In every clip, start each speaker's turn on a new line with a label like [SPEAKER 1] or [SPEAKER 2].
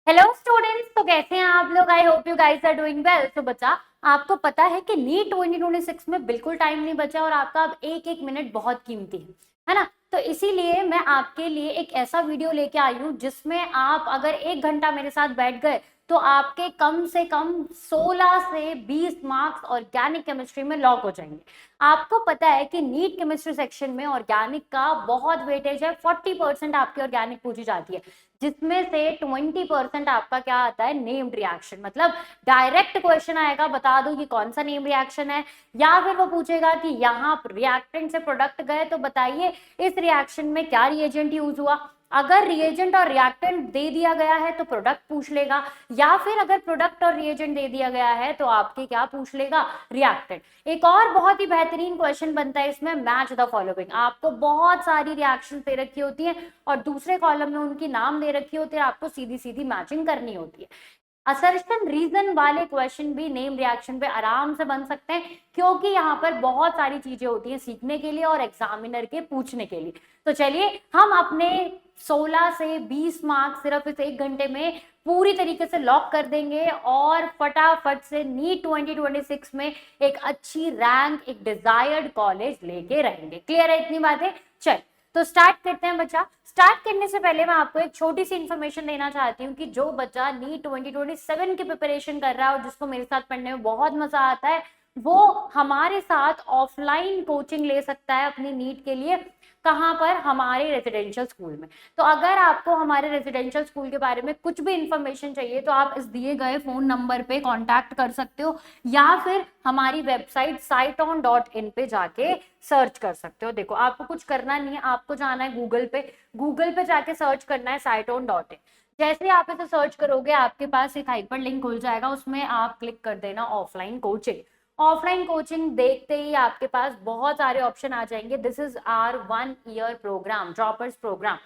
[SPEAKER 1] Hello students, तो कैसे हैं आप लोग। I hope you guys are doing well. तो बच्चा, आपको पता है कि नीट 2026 में बिल्कुल टाइम नहीं बचा और आपका अब एक एक मिनट बहुत कीमती है ना। तो इसीलिए मैं आपके लिए एक ऐसा वीडियो लेके आई हूँ जिसमें आप अगर 1 घंटा मेरे साथ बैठ गए तो आपके कम से कम 16 से 20 मार्क्स ऑर्गेनिक केमिस्ट्री में लॉक हो जाएंगे। आपको पता है कि नीट केमिस्ट्री सेक्शन में ऑर्गेनिक का बहुत वेटेज है, 40% आपकी ऑर्गेनिक पूछी जाती है, जिसमें से 20% आपका क्या आता है, नेम्ड रिएक्शन। मतलब डायरेक्ट क्वेश्चन आएगा, बता दो कि कौन सा नेम रिएक्शन है, या फिर वो पूछेगा कि यहाँ रिएक्टेंट से प्रोडक्ट गए तो बताइए इस रिएक्शन में क्या रिएजेंट यूज हुआ। अगर रिएजेंट और रिएक्टेंट दे दिया गया है तो प्रोडक्ट पूछ लेगा, या फिर अगर प्रोडक्ट और रिएजेंट दे दिया गया है तो आपके क्या पूछ लेगा, रिएक्टेंट। एक और बहुत ही बेहतरीन क्वेश्चन बनता है इसमें, मैच द फॉलोइंग। आपको बहुत सारी रिएक्शन दे रखी होती है और दूसरे कॉलम में उनकी नाम दे रखी होती है, आपको सीधी सीधी मैचिंग करनी होती है। असर्शन रीजन वाले क्वेश्चन भी नेम रिएक्शन पे आराम से बन सकते हैं, क्योंकि यहाँ पर बहुत सारी चीजें होती हैं सीखने के लिए और एग्जामिनर के पूछने के लिए। तो चलिए हम अपने 16 से 20 मार्क्स सिर्फ इस 1 घंटे में पूरी तरीके से लॉक कर देंगे और फटाफट से नीट 2026 में एक अच्छी रैंक, एक डिजायर्ड कॉलेज लेके रहेंगे। क्लियर है इतनी बातें? चल तो स्टार्ट करते हैं बच्चा। स्टार्ट करने से पहले मैं आपको एक छोटी सी इन्फॉर्मेशन देना चाहती हूँ कि जो बच्चा नीट 2027 की प्रिपरेशन कर रहा है और जिसको मेरे साथ पढ़ने में बहुत मजा आता है, वो हमारे साथ ऑफलाइन कोचिंग ले सकता है अपनी नीट के लिए। कहाँ पर? हमारे रेजिडेंशियल स्कूल में। तो अगर आपको हमारे रेजिडेंशियल स्कूल के बारे में कुछ भी इंफॉर्मेशन चाहिए तो आप इस दिए गए फोन नंबर पे कांटेक्ट कर सकते हो, या फिर हमारी वेबसाइट sciton.in पे जाके सर्च कर सकते हो। देखो, आपको कुछ करना नहीं है, आपको जाना है गूगल पे जाके सर्च करना है sciton.in। जैसे ही आप इसे सर्च करोगे आपके पास एक हाइपर लिंक खुल जाएगा, उसमें आप क्लिक कर देना ऑफलाइन कोचिंग। ऑफलाइन कोचिंग देखते ही आपके पास बहुत सारे ऑप्शन आ जाएंगे। This is our 1 year program, droppers program.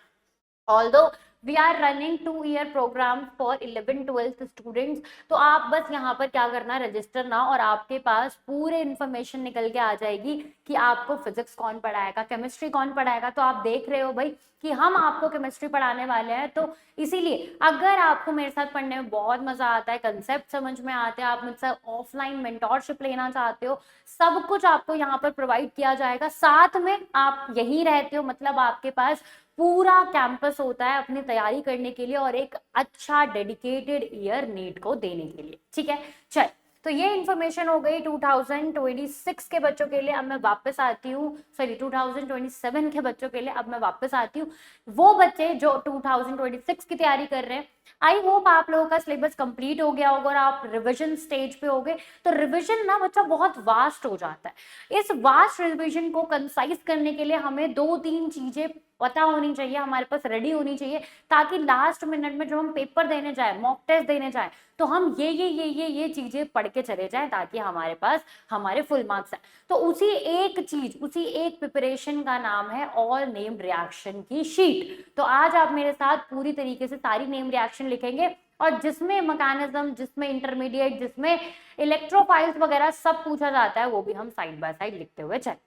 [SPEAKER 1] although we are running 2 year program for 11th-12th students। तो आप बस यहाँ पर क्या करना, रजिस्टर ना, और आपके पास पूरे इंफॉर्मेशन निकल के आ जाएगी कि आपको फिजिक्स कौन पढ़ाएगा, केमिस्ट्री कौन पढ़ाएगा। तो आप देख रहे हो भाई कि हम आपको केमिस्ट्री पढ़ाने वाले हैं। तो इसीलिए अगर आपको मेरे साथ पढ़ने में बहुत मजा आता है, कंसेप्ट समझ में आते हैं, आप मुझसे ऑफलाइन मेंटोरशिप लेना चाहते हो, सब कुछ आपको यहाँ पर प्रोवाइड किया जाएगा। साथ में आप यही रहते हो, मतलब आपके पास पूरा कैंपस होता है अपनी तैयारी करने के लिए और एक अच्छा डेडिकेटेड ईयर नीट को देने के लिए। ठीक है, चल तो ये इन्फॉर्मेशन हो गई 2026 के बच्चों के लिए। अब मैं वापस आती हूँ, सॉरी 2027 के बच्चों के लिए अब मैं वापस आती हूँ। वो बच्चे जो 2026 की तैयारी कर रहे हैं, आई होप आप लोगों का सिलेबस कंप्लीट हो गया होगा और आप रिविजन स्टेज पे होगे। तो रिविजन ना बच्चा बहुत वास्ट हो जाता है। इस वास्ट रिविजन को कंसाइज करने के लिए हमें 2-3 चीजें पता होनी चाहिए, हमारे पास रेडी होनी चाहिए, ताकि लास्ट मिनट में जब हम पेपर देने जाए, मॉक टेस्ट देने जाए, तो हम ये चीजें पढ़ के चले जाएं, ताकि हमारे पास हमारे फुल मार्क्स आए। तो उसी एक चीज, उसी एक प्रिपरेशन का नाम है ऑल नेम्ड रिएक्शन की शीट। तो आज आप मेरे साथ पूरी तरीके से सारी नेम रिएक्शन लिखेंगे, और जिसमें मैकेनिज्म, जिसमें इंटरमीडिएट, जिसमें इलेक्ट्रोफाइल्स वगैरह सब पूछा जाता है, वो भी हम साइड बाय साइड लिखते हुए चलें।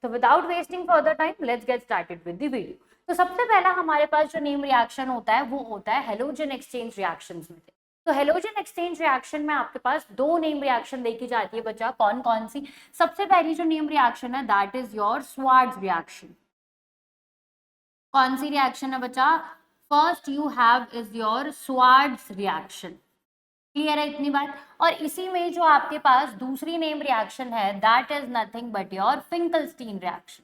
[SPEAKER 1] तो without wasting further time let's get started with the video. तो सबसे पहला हमारे पास जो नेम रिएक्शन होता है वो होता है हेलोजन एक्सचेंज रिएक्शंस में से। तो हेलोजन एक्सचेंज रिएक्शन में आपके पास 2 नेम रिएक्शन देखी जाती है बच्चा। कौन कौन सी? सबसे पहली जो नेम रिएक्शन है that is your Swarts reaction. कौन सी रिएक्शन है बच्चा? First you have is your Swarts reaction. Clear है इतनी बात? और इसी में जो आपके पास दूसरी नेम रिएक्शन है that is nothing but your Finkelstein reaction.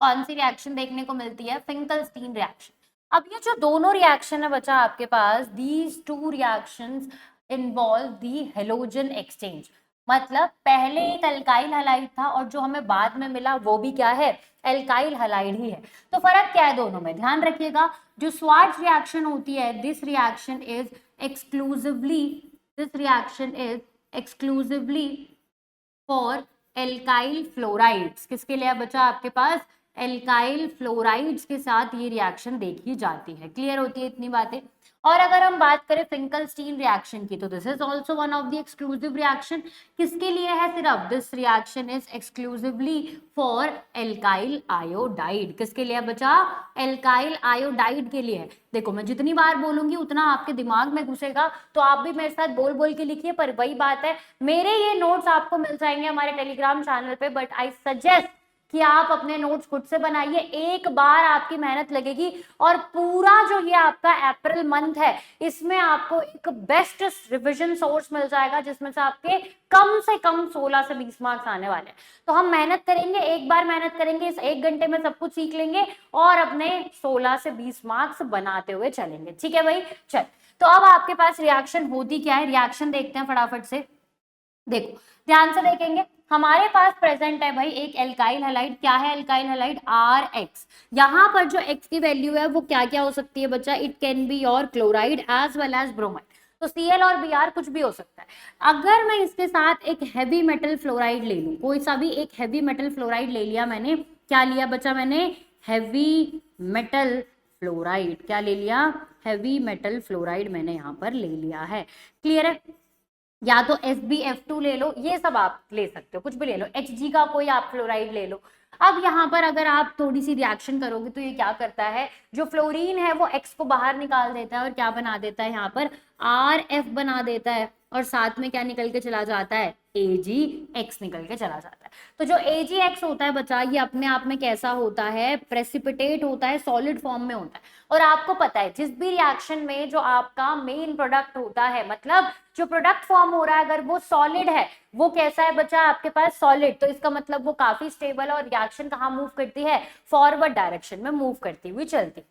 [SPEAKER 1] कौन सी रिएक्शन देखने को मिलती है? Finkelstein reaction. अब ये जो दोनों रिएक्शन है बच्चा आपके पास, these two reactions involve the halogen exchange. मतलब पहले एक अल्काइल हलाइड था और जो हमें बाद में मिला वो भी क्या है? एल्काइल हलाइड ही है। तो फर्क क्या है दोनों में? ध्यान रखिएगा, जो स्वार्ट्ज रिएक्शन होती है, this reaction is exclusively, this reaction is exclusively for alkyl fluorides. किसके लिए बचा आपके पास? एल्काइल फ्लोराइड्स के साथ ये रिएक्शन देखी जाती है। क्लियर होती है इतनी बातें। और अगर हम बात करें फिंकलस्टीन रिएक्शन की, तो this is also one of the exclusive reaction. किसके लिए है सिर्फ? This reaction is exclusively for alkyl iodide. किसके लिए बचा? एल्काइल आयोडाइड के लिए है। देखो मैं जितनी बार बोलूंगी उतना आपके दिमाग में घुसेगा, तो आप भी मेरे साथ बोल बोल के लिखिए। पर वही बात है, मेरे ये नोट्स आपको मिल जाएंगे हमारे टेलीग्राम चैनल पे, बट आई सजेस्ट कि आप अपने नोट्स खुद से बनाइए। एक बार आपकी मेहनत लगेगी और पूरा जो ये आपका अप्रैल मंथ है इसमें आपको एक बेस्ट रिवीजन सोर्स मिल जाएगा, जिसमें से आपके कम से कम 16 से 20 मार्क्स आने वाले हैं। तो हम मेहनत करेंगे, एक बार मेहनत करेंगे, इस 1 घंटे में सब कुछ सीख लेंगे और अपने 16 से 20 मार्क्स बनाते हुए चलेंगे। ठीक है भाई, चल। तो अब आपके पास रिएक्शन होती क्या है, रिएक्शन देखते हैं फटाफट से। देखो ध्यान से देखेंगे, हमारे पास प्रेजेंट है भाई एक एल्काइल हैलाइड। क्या है एल्काइल हैलाइड? RX। यहाँ पर जो X की वैल्यू है वो क्या क्या हो सकती है बच्चा? It can be your chloride as well as bromide. तो Cl और Br कुछ भी हो सकता है। अगर मैं इसके साथ एक हैवी मेटल फ्लोराइड ले लूं, कोई सा भी एक हैवी मेटल फ्लोराइड ले लिया मैंने, क्या लिया बच्चा मैंने? Heavy metal fluoride. क्या ले लिया? हैवी मेटल फ्लोराइड मैंने यहाँ पर ले लिया है। क्लियर है? या तो SbF2 ले लो, ये सब आप ले सकते हो, कुछ भी ले लो, Hg का कोई आप फ्लोराइड ले लो। अब यहाँ पर अगर आप थोड़ी सी रिएक्शन करोगे तो ये क्या करता है, जो फ्लोरीन है वो X को बाहर निकाल देता है और क्या बना देता है यहाँ पर? RF बना देता है, और साथ में क्या निकल के चला जाता है? AgX निकल के चला जाता है। तो जो AgX होता है बच्चा, ये अपने आप में कैसा होता है? प्रेसिपिटेट होता है, सॉलिड फॉर्म में होता है। और आपको पता है जिस भी रिएक्शन में जो आपका मेन प्रोडक्ट होता है, मतलब जो प्रोडक्ट फॉर्म हो रहा है, अगर वो सॉलिड है, वो कैसा है बच्चा आपके पास? सॉलिड। तो इसका मतलब वो काफी स्टेबल है और रिएक्शन कहाँ मूव करती है? फॉरवर्ड डायरेक्शन में मूव करती हुई चलती।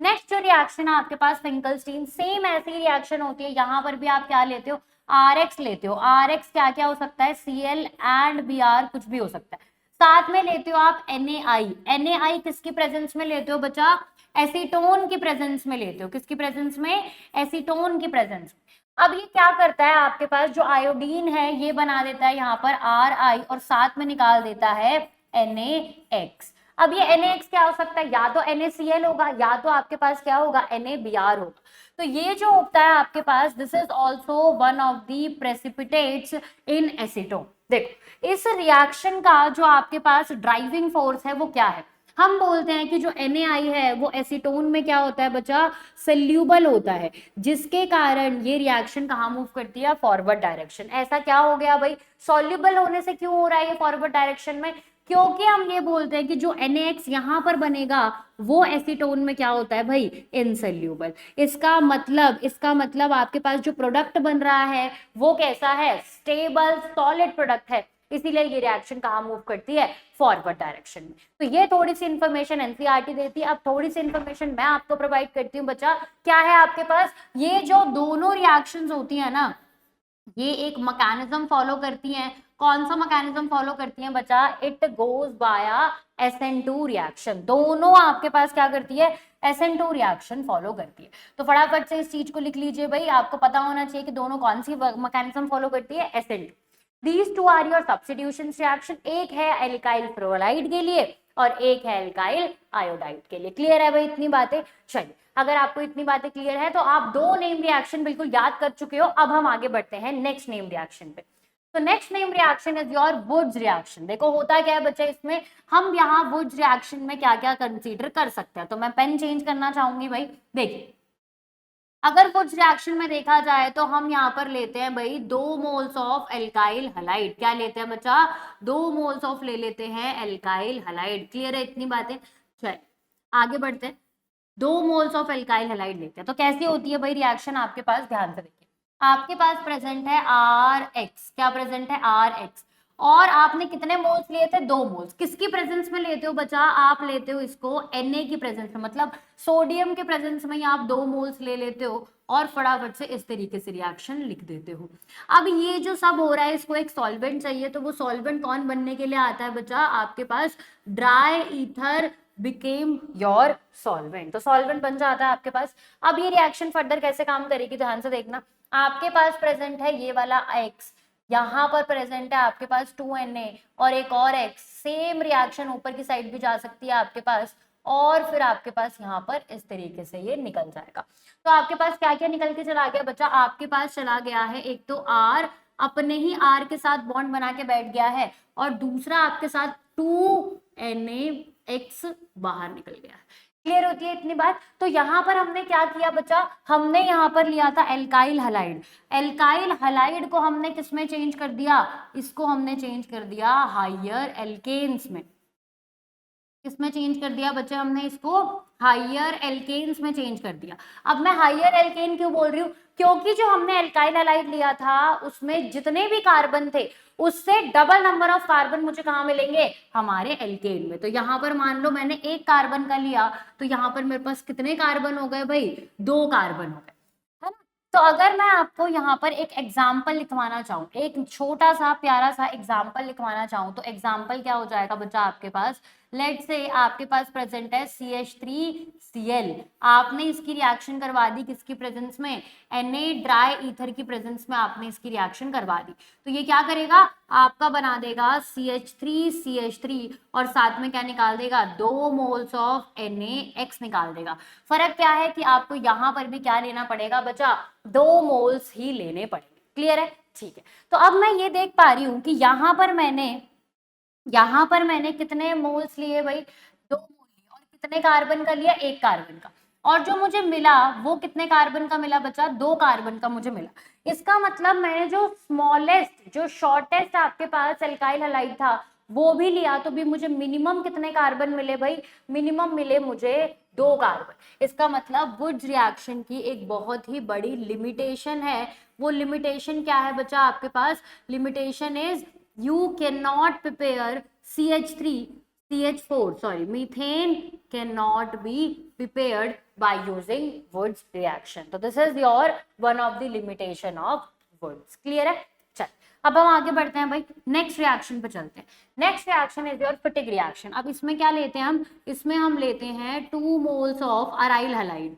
[SPEAKER 1] नेक्स्ट जो रिएक्शन है आपके पास फिंकलस्टीन, सेम ऐसी रिएक्शन होती है। यहाँ पर भी आप क्या लेते हो? RX लेते हो। RX क्या क्या हो सकता है? Cl एंड Br कुछ भी हो सकता है। साथ में लेते हो आप NaI। NaI किसकी प्रेजेंस में लेते हो बच्चा? एसीटोन की प्रेजेंस में लेते हो। किसकी प्रेजेंस में? एसीटोन की प्रेजेंस में। अब ये क्या करता है आपके पास, जो आयोडीन है ये बना देता है यहाँ पर Ri और साथ में निकाल देता है NaX। अब ये NaX क्या हो सकता है? या तो NaCl होगा, या तो आपके पास क्या होगा? NaBr होगा। तो ये जो होता है आपके पास, this is also one of the precipitates in acetone. देखो इस रिएक्शन का जो आपके पास ड्राइविंग फोर्स है वो क्या है? हम बोलते हैं कि जो NaI है वो एसीटोन में क्या होता है बच्चा? सोल्यूबल होता है, जिसके कारण ये रिएक्शन कहाँ मूव करती है? Forward direction. ऐसा क्या हो गया भाई? सॉल्यूबल होने से क्यों हो रहा है ये फॉरवर्ड डायरेक्शन में? क्योंकि हम ये बोलते हैं कि जो NaX यहाँ पर बनेगा वो एसीटोन में क्या होता है भाई? इनसोल्यूबल। इसका मतलब आपके पास जो प्रोडक्ट बन रहा है वो कैसा है? स्टेबल सॉलिड प्रोडक्ट है। इसीलिए ये रिएक्शन कहाँ मूव करती है? फॉरवर्ड डायरेक्शन में। तो ये थोड़ी सी इंफॉर्मेशन एनसीईआरटी देती है। अब थोड़ी सी इंफॉर्मेशन मैं आपको प्रोवाइड करती हूँ बच्चा। क्या है आपके पास? ये जो दोनों रिएक्शंस होती है ना, ये एक मैकेनिज्म फॉलो करती हैं। कौन सा मैकेनिज्म फॉलो करती हैं बच्चा? इट गोज बाया SN2 रिएक्शन। दोनों आपके पास क्या करती है? SN2 रिएक्शन फॉलो करती है। तो फटाफट से इस चीज को लिख लीजिए भाई, आपको पता होना चाहिए कि दोनों कौन सी मैकेनिज्म फॉलो करती है? SN2। These two are your substitution reaction। एक है एल्काइल फ्लोराइड के लिए और एक है एल्काइल आयोडाइड के लिए। क्लियर है भाई इतनी बातें? चलिए, अगर आपको इतनी बातें क्लियर है तो आप दो नेम रिएक्शन बिल्कुल याद कर चुके हो। अब हम आगे बढ़ते हैं नेक्स्ट नेम रिएक्शन पे। तो next name reaction is your Wurtz reaction. देखो होता क्या है बच्चे इसमें, हम यहाँ वुड्स रिएक्शन में क्या क्या कंसीडर कर सकते हैं। तो मैं पेन चेंज करना चाहूंगी भाई। देखिए अगर वुड्स रिएक्शन में देखा जाए तो हम यहाँ पर लेते हैं भाई 2 मोल्स ऑफ एल्काइल हैलाइड। क्या लेते हैं बच्चा? 2 मोल्स ऑफ ले लेते हैं एल्काइल हैलाइड। क्लियर है इतनी बातें? चलिए आगे बढ़ते हैं। 2 मोल्स ऑफ एल्काइल हैलाइड लेते हैं। तो कैसी होती है भाई रिएक्शन आपके पास? ध्यान से देखिए, आपके पास प्रेजेंट है RX। क्या प्रेजेंट है? RX। और आपने कितने मोल्स लिए थे? 2 मोल्स। किसकी प्रेजेंस में लेते हो बच्चा? आप लेते हो इसको Na की प्रेजेंस में, मतलब सोडियम के प्रेजेंस में ही आप 2 मोल्स ले लेते हो और फटाफट से इस तरीके से रिएक्शन लिख देते हो। अब ये जो सब हो रहा है इसको एक सॉल्वेंट चाहिए, तो वो सॉल्वेंट कौन बनने के लिए आता है बच्चा? आपके पास dry ether became your solvent. तो सॉल्वेंट बन जाता है आपके पास। अब ये रिएक्शन फर्दर कैसे काम करेगी ध्यान से देखना। आपके पास प्रेजेंट है ये वाला X, यहाँ पर प्रेजेंट है आपके पास 2Na और एक और X, सेम रिएक्शन ऊपर की साइड भी जा सकती है आपके पास, और फिर आपके पास यहाँ पर इस तरीके से ये निकल जाएगा। तो आपके पास क्या क्या निकल के चला गया बच्चा, आपके पास चला गया है एक तो R अपने ही R के साथ बॉन्ड बना के बैठ गया है, और दूसरा आपके साथ 2NaX बाहर निकल गया है। क्लियर होती है इतनी बात। तो यहाँ पर हमने क्या किया बच्चा, हमने यहाँ पर लिया था एल्काइल हलाइड, एल्काइल हलाइड को हमने किसमें चेंज कर दिया, इसको हमने चेंज कर दिया हायर एल्केन्स में। किसमें चेंज कर दिया बच्चे हमने इसको, हायर एल्केन्स में चेंज कर दिया। अब मैं हायर एल्केन क्यों बोल रही हूँ, क्योंकि जो हमने एल्काइल हलाइड लिया था उसमें जितने भी कार्बन थे उससे डबल नंबर ऑफ कार्बन मुझे कहाँ मिलेंगे, हमारे एल्केन में। तो यहाँ पर मान लो मैंने एक कार्बन का लिया, तो यहाँ पर मेरे पास कितने कार्बन हो गए भाई, 2 कार्बन हो गए, है ना। तो अगर मैं आपको यहाँ पर एक एग्जाम्पल लिखवाना चाहूँ, एक छोटा सा प्यारा सा एग्जाम्पल लिखवाना चाहूँ, तो एग्जाम्पल क्या हो जाएगा बच्चा आपके पास, लेट से आपके पास प्रेजेंट है CH3Cl, आपने इसकी रिएक्शन करवा दी किसकी प्रेजेंस में, Na ड्राई ईथर की प्रेजेंस में आपने इसकी रिएक्शन करवा दी। तो ये क्या करेगा, आपका बना देगा CH3 और साथ में क्या निकाल देगा, 2 मोल्स ऑफ NaX निकाल देगा। फर्क क्या है कि आपको यहाँ पर भी क्या लेना पड़ेगा बच्चा, 2 मोल्स ही लेने पड़ेंगे। क्लियर है, ठीक है। तो अब मैं ये देख पा रही हूँ कि यहाँ पर मैंने कितने मोल्स लिए भाई, 2 मोल लिए, और कितने कार्बन का लिया, 1 कार्बन का, और जो मुझे मिला वो कितने कार्बन का मिला बच्चा, 2 कार्बन का मुझे मिला। इसका मतलब मैंने जो स्मॉलेस्ट जो शॉर्टेस्ट आपके पास एल्काइल हलाइड था वो भी लिया, तो भी मुझे मिनिमम कितने कार्बन मिले भाई, मिनिमम मिले मुझे 2 कार्बन। इसका मतलब वुड्स रिएक्शन की एक बहुत ही बड़ी लिमिटेशन है। वो लिमिटेशन क्या है बच्चा आपके पास, limitation is you cannot prepare methane cannot be prepared by using Woods reaction. तो this is your one of the limitation of Woods. Clear है, चल अब हम आगे बढ़ते हैं भाई, नेक्स्ट रिएक्शन पे चलते हैं। Next reaction is your फिटिक reaction. अब इसमें क्या लेते हैं हम, इसमें हम लेते हैं 2 मोल्स ऑफ अराइल हलाइड।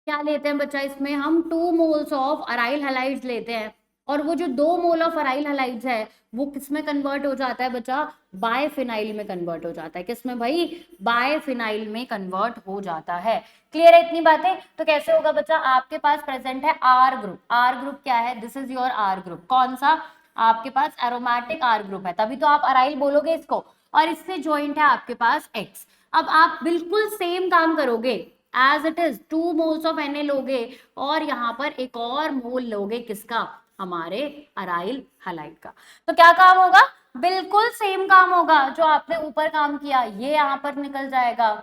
[SPEAKER 1] क्या लेते हैं बच्चा, इसमें हम 2 मोल्स ऑफ अराइल हलाइड्स लेते हैं, और वो जो 2 मोल ऑफ अराइल हलाइड्स है वो किसमें कन्वर्ट हो जाता है बच्चा, बायफिनाइल में कन्वर्ट हो जाता है। किसमें भाई, बायफिनाइल में कन्वर्ट हो जाता है। क्लियर है इतनी बातें। तो कैसे होगा बच्चा, आपके पास प्रेजेंट है आर ग्रुप, आर ग्रुप क्या है, this is your R group, कौन सा, आपके पास एरोमेटिक आर ग्रुप है, तभी तो आप अराइल बोलोगे इसको, और इससे ज्वाइंट है आपके पास एक्स। अब आप बिल्कुल सेम काम करोगे as it is, 2 moles of Na लोगे और यहाँ पर एक और मोल लोगे किसका, हमारे अराइल हलाइड का। तो क्या काम होगा, बिल्कुल सेम काम होगा जो आपने ऊपर काम किया, ये यहाँ पर निकल जाएगा,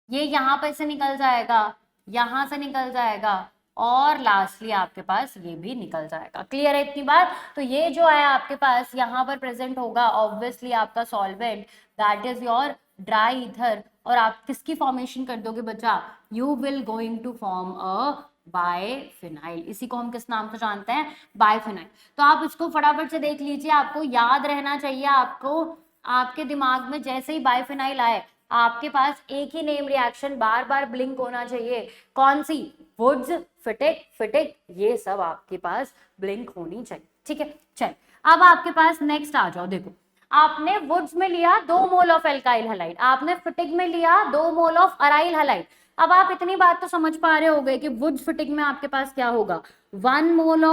[SPEAKER 1] ये यहाँ पर से निकल जाएगा, यहाँ से निकल जाएगा, और लास्टली आपके पास ये भी निकल जाएगा। क्लियर है इतनी बात। तो ये जो है आपके पास यहाँ पर प्रेजेंट होगा ऑब्वियसली आपका solvent, that is your dry ether, और आप किसकी फॉर्मेशन कर दोगे बच्चा, you will going to form a biphenyl. इसी को हम किस नाम से जानते हैं, बायफिनाइल। तो आप इसको फटाफट से देख लीजिए, आपको याद रहना चाहिए, आपको आपके दिमाग में जैसे ही बायफिनाइल आए आपके पास एक ही नेम रिएक्शन बार बार ब्लिंक होना चाहिए, कौन सी, वुड्स, फिटिक, फिटिक, ये सब आपके पास ब्लिंक होनी चाहिए। ठीक है, चल अब आपके पास नेक्स्ट आ जाओ। देखो आपने वुड्स में लिया 2 मोल ऑफ एल्काइल हलाइड, आपने फिटिक में लिया 2 मोल ऑफ अराइल हलाइड। अब आप इतनी बात तो समझ पा रहे होंगे कि वुड्स फिटिक में आपके पास क्या होगा, 1 मोल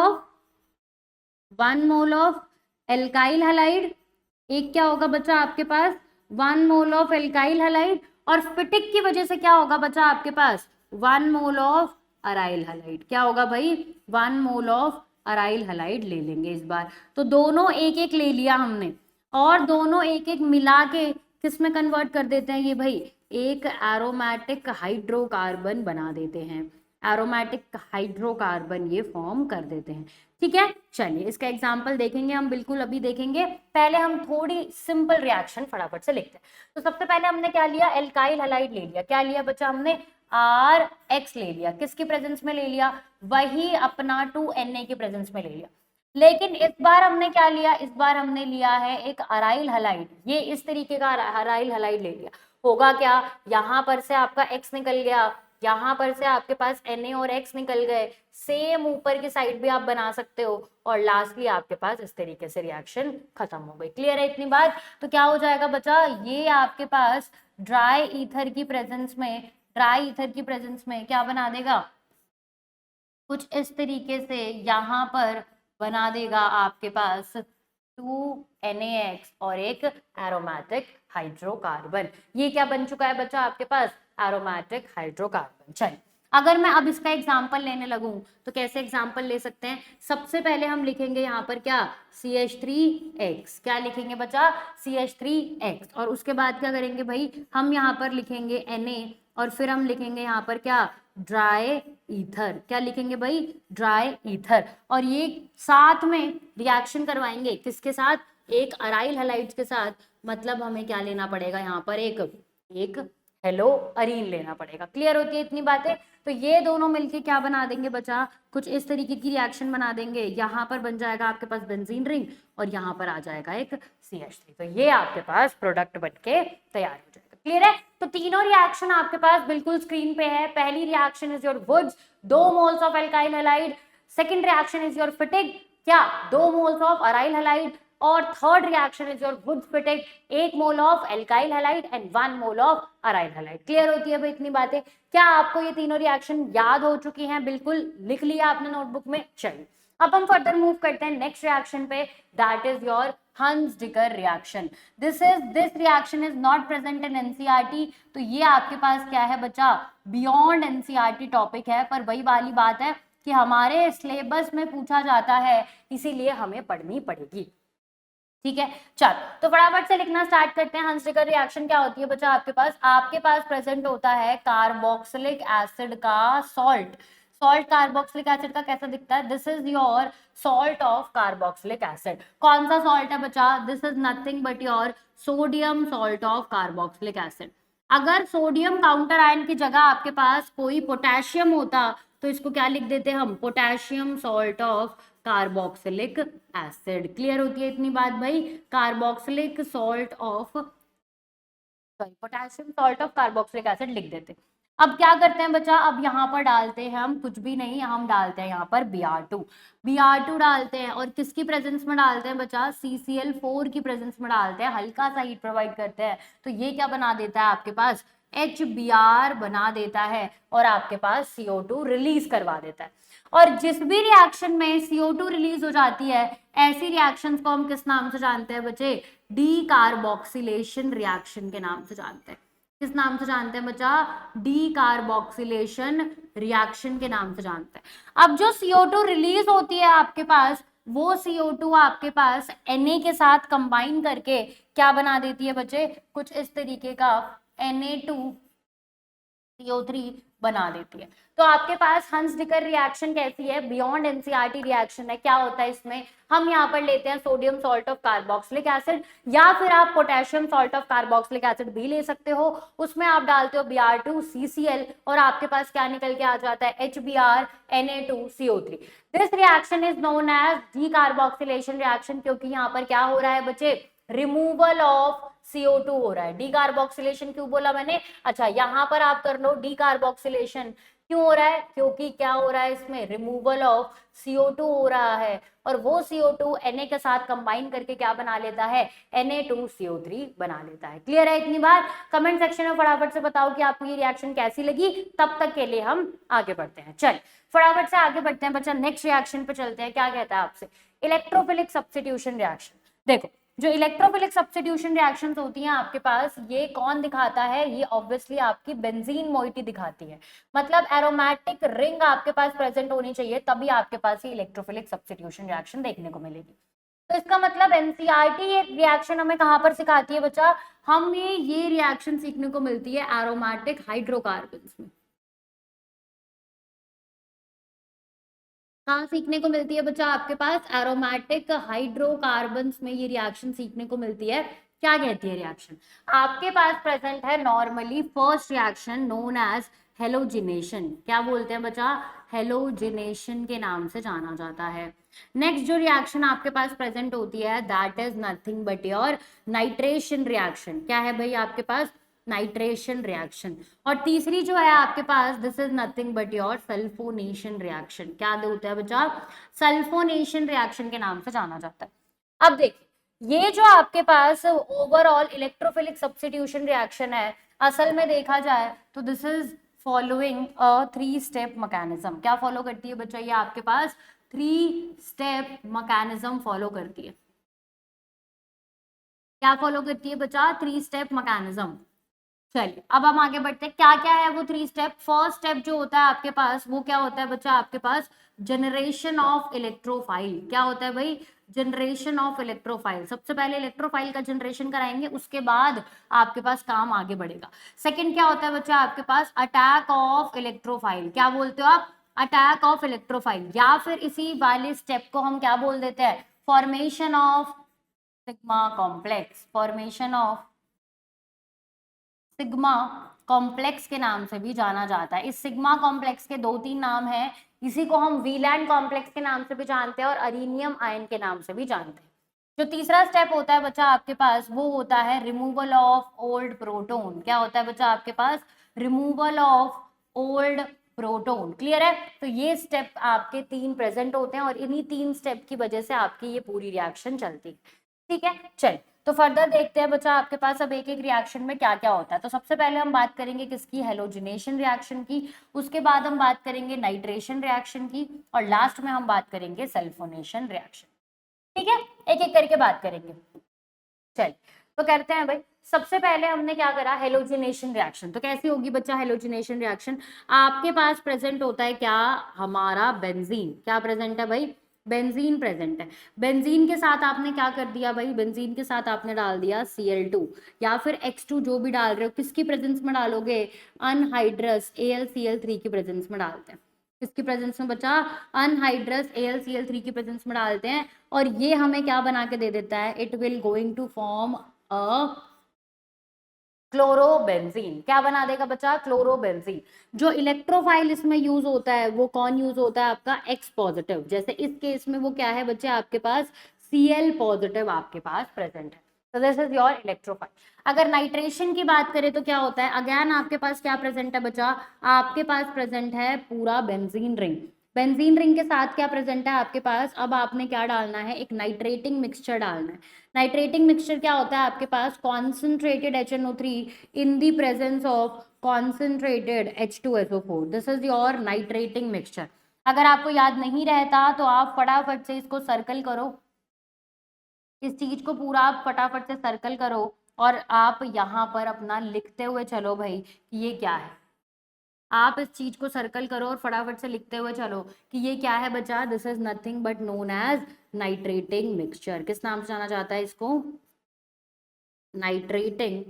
[SPEAKER 1] ऑफ एल्काइल हलाइड, एक क्या होगा बच्चा आपके पास 1 मोल ऑफ एल्काइल हलाइड, और फिटिक की वजह से क्या होगा बच्चा आपके पास 1 मोल ऑफ अराइल हलाइड। क्या होगा भाई, 1 मोल ऑफ अराइल हलाइड ले लेंगे इस बार। तो दोनों एक एक ले लिया हमने, और दोनों एक एक मिला के किस में कन्वर्ट कर देते हैं, ये भाई एक एरोमेटिक हाइड्रोकार्बन बना देते हैं, एरोमेटिक हाइड्रोकार्बन ये फॉर्म कर देते हैं। ठीक है, चलिए इसका एग्जांपल देखेंगे हम, बिल्कुल अभी देखेंगे। पहले हम थोड़ी सिंपल रिएक्शन फटाफट से लिखते हैं। तो सबसे पहले हमने क्या लिया, एल्काइल हलाइड ले लिया। क्या लिया बच्चा हमने, RX ले लिया, किसकी प्रेजेंस में ले लिया, वही अपना 2Na की प्रेजेंस में ले लिया। लेकिन इस बार हमने क्या लिया, इस बार हमने लिया है एक अराइल हलाइड, ये इस तरीके का अराइल हलाइड ले लिया। होगा क्या, यहाँ पर से आपका X निकल गया, यहाँ पर से आपके पास Na और X निकल गए, सेम ऊपर की साइड भी आप बना सकते हो, और लास्टली आपके पास इस तरीके से रिएक्शन खत्म हो गई। क्लियर है इतनी बात? तो क्या हो जाएगा बच्चा, ये आपके पास ड्राई ईथर की प्रेजेंस में क्या बना देगा, कुछ इस तरीके से यहाँ पर बना देगा आपके पास 2NaX और एक एरोमेटिक हाइड्रोकार्बन। ये क्या बन चुका है बच्चा आपके पास, एरोमेटिक हाइड्रोकार्बन। चलिए अगर मैं अब इसका एग्जाम्पल लेने लगूं तो कैसे एग्जाम्पल ले सकते हैं, सबसे पहले हम लिखेंगे यहाँ पर क्या, CH3X। क्या लिखेंगे बच्चा, CH3X, और उसके बाद क्या करेंगे भाई, हम यहाँ पर लिखेंगे Na, और फिर हम लिखेंगे यहाँ पर क्या, ड्राई ईथर। क्या लिखेंगे भाई, ड्राई ईथर। और ये साथ में रिएक्शन करवाएंगे किसके साथ, एक अराइल हैलाइड्स के साथ, मतलब हमें क्या लेना पड़ेगा यहाँ पर, एक हेलो अरीन लेना पड़ेगा। क्लियर होती है इतनी बातें? तो ये दोनों मिलके क्या बना देंगे बच्चा, कुछ इस तरीके की रिएक्शन बना देंगे। यहाँ पर बन जाएगा आपके पास बेंजीन रिंग, और यहाँ पर आ जाएगा एक CH3। तो ये आपके पास प्रोडक्ट बन के तैयार हो जाएगा। क्लियर है? तो तीनों रिएक्शन आपके पास बिल्कुल स्क्रीन पे है। पहली reaction is your Wurtz, 2 moles of alkyl halide. Second reaction is your Fittig, क्या, 2 मोल्स ऑफ अराइल हैलाइड। और third reaction is your Wurtz Fittig, 1 mole of alkyl halide and 1 mole of aryl halide. Clear होती है भाई इतनी बातें? क्या आपको ये तीनों रिएक्शन याद हो चुकी हैं? बिल्कुल लिख लिया आपने नोटबुक में। चलिए अब हम फर्दर मूव करते हैं नेक्स्ट रिएक्शन पे, that is your Hunsdiecker reaction. This reaction is not present in NCERT. तो ये आपके पास क्या है बच्चा, बियॉन्ड एनसीईआरटी टॉपिक है, पर वही वाली बात है कि हमारे सिलेबस में पूछा जाता है, इसीलिए हमें पढ़नी पड़ेगी। ठीक है, चलो तो फटाफट से लिखना स्टार्ट करते हैं। हंस-डिकर रिएक्शन क्या होती है बच्चा, आपके पास प्रेजेंट होता है कार्बोक्सिलिक एसिड का सॉल्ट कार्बोक्सिलिक एसिड का कैसा दिखता है, this is your salt of carboxylic acid. कौन सा सॉल्ट है बच्चा, this is nothing but your sodium salt of carboxylic acid. अगर सोडियम काउंटर आयन की जगह आपके पास कोई पोटेशियम होता तो इसको क्या लिख देते हम, potassium salt of carboxylic acid. Clear होती है इतनी बात भाई, carboxylic salt of potassium salt of carboxylic acid लिख देते। अब क्या करते हैं बच्चा, अब यहाँ पर डालते हैं हम कुछ भी नहीं, हम डालते हैं यहाँ पर Br2 डालते हैं, और किसकी प्रेजेंस में डालते हैं बच्चा, CCl4 की प्रेजेंस में डालते हैं, हल्का सा हीट प्रोवाइड करते हैं। तो ये क्या बना देता है आपके पास, HBr बना देता है, और आपके पास CO2 रिलीज करवा देता है। और जिस भी रिएक्शन में CO2 रिलीज हो जाती है, ऐसी रिएक्शंस को हम किस नाम से जानते हैं बच्चे, डीकार्बोक्सिलेशन रिएक्शन के नाम से जानते हैं। किस नाम से जानते हैं बच्चा, डीकार्बोक्सिलेशन रिएक्शन के नाम से जानते हैं। अब जो CO2 रिलीज होती है आपके पास, वो CO2 आपके पास Na के साथ कंबाइन करके क्या बना देती है बच्चे, कुछ इस तरीके का Na2CO3 बना देती है। तो आपके पास हंस-डिकर रिएक्शन कैसी है, बियॉन्ड एनसीईआरटी रिएक्शन है। क्या होता है इसमें, हम यहाँ पर लेते हैं sodium salt of carboxylic acid, या फिर आप potassium salt of carboxylic acid भी ले सकते हो। उसमें आप डालते हो Br2 CCl, और आपके पास क्या निकल के आ जाता है, HBr Na2CO3। This reaction is known as decarboxylation reaction, क्योंकि यहाँ पर क्या हो रहा है बच्चे, रिमूवल ऑफ CO2 हो रहा है। डीकार्बोक्सिलेशन क्यों बोला मैंने, अच्छा यहाँ पर आप कर लो डीकार्बोक्सिलेशन क्यों हो रहा है, क्योंकि क्या हो रहा है इसमें, रिमूवल ऑफ CO2 हो रहा है, और वो CO2 Na के साथ कंबाइन करके क्या बना लेता है, Na2CO3 बना लेता है। क्लियर है इतनी बात? कमेंट सेक्शन में फटाफट से बताओ कि आपको ये रिएक्शन कैसी लगी। तब तक के लिए हम आगे बढ़ते हैं। चल फटाफट से आगे बढ़ते हैं बच्चा, नेक्स्ट रिएक्शन पे चलते हैं। क्या कहता है आपसे, इलेक्ट्रोफिलिक सब्स्टिट्यूशन रिएक्शन। देखो जो इलेक्ट्रोफिलिक सब्स्टिट्यूशन रिएक्शंस होती हैं आपके पास, ये कौन दिखाता है, ये ऑब्वियसली आपकी बेंजीन मोइटी दिखाती है। मतलब एरोमेटिक रिंग आपके पास प्रेजेंट होनी चाहिए, तभी आपके पास ये इलेक्ट्रोफिलिक सब्स्टिट्यूशन रिएक्शन देखने को मिलेगी। तो इसका मतलब एनसीईआरटी ये रिएक्शन हमें कहाँ पर सिखाती है बच्चा, हमें ये रिएक्शन सीखने को मिलती है एरोमेटिक हाइड्रोकार्बन्स में। कहाँ सीखने को मिलती है बच्चा, आपके पास एरोमेटिक हाइड्रोकार्बन्स में ये रिएक्शन सीखने को मिलती है। क्या कहती है रिएक्शन, आपके पास प्रेजेंट है normally first reaction known as halogenation. क्या बोलते हैं बच्चा, हेलोजिनेशन के नाम से जाना जाता है। नेक्स्ट जो रिएक्शन आपके पास प्रेजेंट होती है that is nothing but your nitration reaction. क्या है भाई आपके पास, नाइट्रेशन रिएक्शन। और तीसरी जो है आपके पास, this is nothing but your sulphonation reaction. क्या होता है बच्चा? सल्फोनेशन रिएक्शन के नाम से जाना जाता है। अब देखिए, ये जो आपके पास ओवरऑल इलेक्ट्रोफिलिक सब्स्टिट्यूशन रिएक्शन है, असल में देखा जाए तो this is following a 3 step mechanism. क्या फॉलो करती है बच्चा? ये आपके पास 3 स्टेप मैकेनिज्म फॉलो करती है। क्या फॉलो करती है बच्चा? 3 स्टेप मैकेनिज्म। चलिए अब हम आगे बढ़ते हैं, क्या क्या है वो 3 स्टेप। फर्स्ट स्टेप जो होता है आपके पास, वो क्या होता है बच्चा? आपके पास जनरेशन ऑफ इलेक्ट्रोफाइल। क्या होता है भाई? Generation of electrophile. सबसे पहले इलेक्ट्रोफाइल का जनरेशन कराएंगे, उसके बाद आपके पास काम आगे बढ़ेगा। सेकंड क्या होता है बच्चा? आपके पास अटैक ऑफ इलेक्ट्रोफाइल। क्या बोलते हो आप? Attack of electrophile. या फिर इसी वाले स्टेप को हम क्या बोल देते हैं? Formation of sigma complex. Formation of sigma complex के नाम से भी जाना जाता है। इस सिग्मा कॉम्प्लेक्स के 2-3 नाम हैं। इसी को हम वीलैंड कॉम्प्लेक्स के नाम से भी जानते हैं और अरीनियम आयन के नाम से भी जानते हैं। जो तीसरा स्टेप होता है बच्चा आपके पास, वो होता है रिमूवल ऑफ ओल्ड प्रोटोन। क्या होता है बच्चा आपके पास? Removal of old proton. Clear है? तो ये स्टेप आपके 3 प्रेजेंट होते हैं और इन्हीं 3 स्टेप की वजह से आपकी ये पूरी रिएक्शन चलती है। ठीक है, चल तो फर्दर देखते हैं बच्चा आपके पास अब एक एक रिएक्शन में क्या क्या होता है। तो सबसे पहले हम बात करेंगे किसकी? हेलोजिनेशन रिएक्शन की। उसके बाद हम बात करेंगे नाइट्रेशन रिएक्शन की और लास्ट में हम बात करेंगे सल्फोनेशन रिएक्शन। ठीक है, एक एक करके बात करेंगे। चल तो करते हैं भाई। सबसे पहले हमने क्या करा? Halogenation reaction. तो कैसी होगी बच्चा हेलोजिनेशन रिएक्शन? आपके पास प्रेजेंट होता है क्या? हमारा बेंजीन। क्या प्रेजेंट है भाई? बेंजीन प्रेजेंट है। बेंजीन के साथ आपने क्या कर दिया भाई? बेंजीन के साथ आपने डाल दिया Cl2 या फिर X2, जो भी डाल रहे हो। किसकी प्रेजेंस में डालोगे? अनहाइड्रस AlCl3 की प्रेजेंस में डालते हैं। किसकी प्रेजेंस में बचा? अनहाइड्रस AlCl3 की प्रेजेंस में डालते हैं और ये हमें क्या बना के दे देता है? It will going to form a chlorobenzene. क्या बना देगा बच्चा? क्लोरोबेंजीन। जो इलेक्ट्रोफाइल इसमें यूज होता है वो कौन यूज होता है? आपका X पॉजिटिव। जैसे इस केस में वो क्या है बच्चे? आपके पास Cl पॉजिटिव आपके पास प्रेजेंट है। तो दिस इज योर इलेक्ट्रोफाइल। अगर नाइट्रेशन की बात करें तो क्या होता है? अगेन आपके पास क्या प्रेजेंट है बच्चा? आपके पास प्रेजेंट है पूरा बेंजीन रिंग। बेंजीन रिंग के साथ क्या प्रेजेंट है आपके पास? अब आपने क्या डालना है? एक नाइट्रेटिंग मिक्सचर डालना है। नाइट्रेटिंग मिक्सचर क्या होता है आपके पास? Concentrated HNO3 in the presence of concentrated H2SO4। This is your nitrating mixture. अगर आपको याद नहीं रहता तो आप फटाफट से इसको सर्कल करो, इस चीज को पूरा आप फटाफट से सर्कल करो और आप यहाँ पर अपना लिखते हुए चलो भाई कि ये क्या है। आप इस चीज को सर्कल करो और फटाफट से लिखते हुए चलो कि ये क्या है बच्चा? This is nothing but known as nitrating mixture. किस नाम से जाना जाता है इसको? नाइट्रेटिंग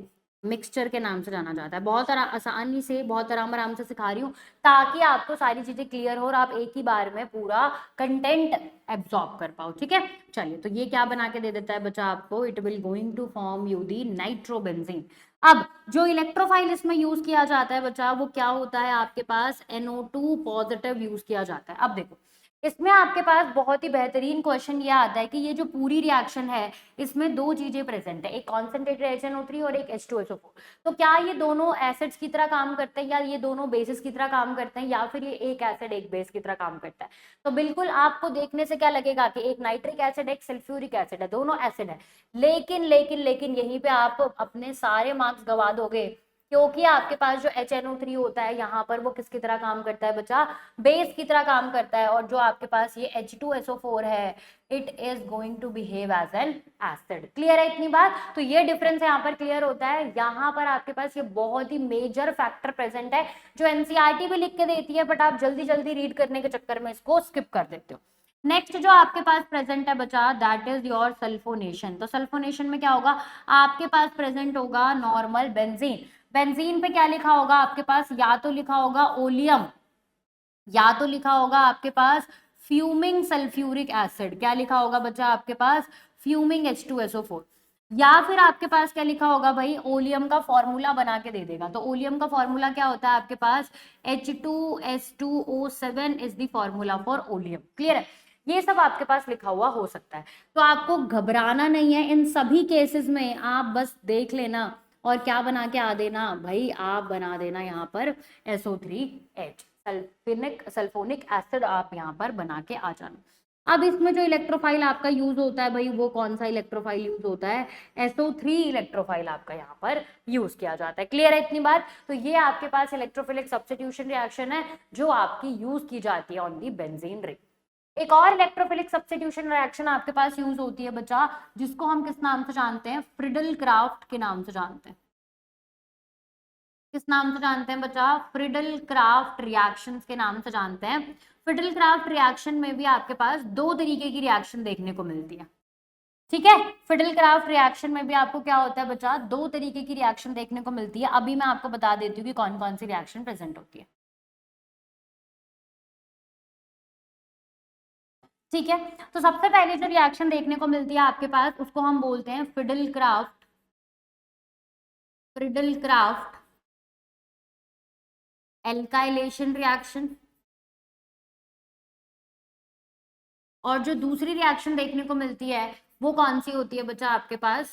[SPEAKER 1] मिक्सचर के नाम से जाना जाता है। बहुत आसानी से, बहुत आराम से सिखा रही हूँ ताकि आपको सारी चीजें क्लियर हो और आप एक ही बार में पूरा कंटेंट एब्जॉर्ब कर पाओ। ठीक है, चलिए तो ये क्या बना के दे देता है बच्चा आपको? It will going to form you the nitrobenzene. अब जो इलेक्ट्रोफाइल इसमें यूज किया जाता है बच्चा, वो क्या होता है? आपके पास NO2 पॉजिटिव यूज किया जाता है। अब देखो, इसमें आपके पास बहुत ही बेहतरीन क्वेश्चन ये आता है कि ये जो पूरी रिएक्शन है इसमें 2 चीजें प्रेजेंट है, एक कॉन्सेंट्रेटेड HNO3 और एक H2SO4। तो क्या ये दोनों एसिड्स की तरह काम करते हैं या ये दोनों बेसिस की तरह काम करते हैं या फिर ये एक एसिड एक बेस की तरह काम करता है? तो बिल्कुल आपको देखने से क्या लगेगा कि एक नाइट्रिक एसिड एक सल्फ्यूरिक एसिड है, दोनों एसिड है। लेकिन लेकिन लेकिन यहीं पे आप अपने सारे मार्क्स गवा दोगे क्योंकि आपके पास जो HNO3 होता है यहाँ पर वो किसकी तरह काम करता है बच्चा? बेस की तरह काम करता है। और जो आपके पास ये H2SO4 है, it is going to behave as an acid. Clear है इतनी बात? तो ये डिफरेंस यहाँ पर क्लियर होता है। यहाँ पर आपके पास ये बहुत ही मेजर फैक्टर प्रेजेंट है जो NCERT भी लिख के देती है, बट आप जल्दी जल्दी रीड करने के चक्कर में इसको स्किप कर देते हो। नेक्स्ट जो आपके पास प्रेजेंट है बच्चा, दैट इज योर सल्फोनेशन। तो सल्फोनेशन में क्या होगा? आपके पास प्रेजेंट होगा नॉर्मल बेंजीन। बेंजीन पे क्या लिखा होगा आपके पास? या तो लिखा होगा ओलियम या तो लिखा होगा आपके पास फ्यूमिंग सल्फ्यूरिक एसिड। क्या लिखा होगा बच्चा आपके पास? Fuming H2SO4। या फिर आपके पास क्या लिखा होगा भाई? ओलियम का फॉर्मूला बना के दे देगा। तो ओलियम का फॉर्मूला क्या होता है आपके पास? H2S2O7 is the formula for oleum. Clear है? ये सब आपके पास लिखा हुआ हो सकता है, तो आपको घबराना नहीं है। इन सभी केसेस में आप बस देख लेना और क्या बना के आ देना भाई, आप बना देना यहाँ पर SO3H, सल्फोनिक एसिड आप यहाँ पर बना के आ जाना। अब इसमें जो इलेक्ट्रोफाइल आपका यूज होता है भाई, वो कौन सा इलेक्ट्रोफाइल यूज होता है? SO3 इलेक्ट्रोफाइल आपका यहाँ पर यूज किया जाता है। क्लियर है इतनी बात? तो ये आपके पास इलेक्ट्रोफिलिक सब्स्टिट्यूशन रिएक्शन है जो आपकी यूज की जाती है ऑन दी बेंजीन रिंग। एक और इलेक्ट्रोफिलिक सब्स्टिट्यूशन रिएक्शन आपके पास यूज होती है बच्चा, जिसको हम किस नाम से जानते हैं? फ्रिडल क्राफ्ट के नाम से जानते हैं। किस नाम से जानते हैं बच्चा? फ्रिडल क्राफ्ट रिएक्शंस के नाम से जानते हैं। फ्रिडल क्राफ्ट रिएक्शन में भी आपके पास दो तरीके की रिएक्शन देखने को मिलती है, ठीक है। फ्रिडल क्राफ्ट रिएक्शन में भी आपको क्या होता है बच्चा? दो तरीके की रिएक्शन देखने को मिलती है। अभी मैं आपको बता देती हूँ कि कौन कौन सी रिएक्शन प्रेजेंट होती है, ठीक है। तो सबसे पहले जो रिएक्शन देखने को मिलती है आपके पास, उसको हम बोलते हैं फ्रिडल क्राफ्ट एल्काइलेशन रिएक्शन। और जो दूसरी रिएक्शन देखने को मिलती है वो कौन सी होती है बच्चा आपके पास?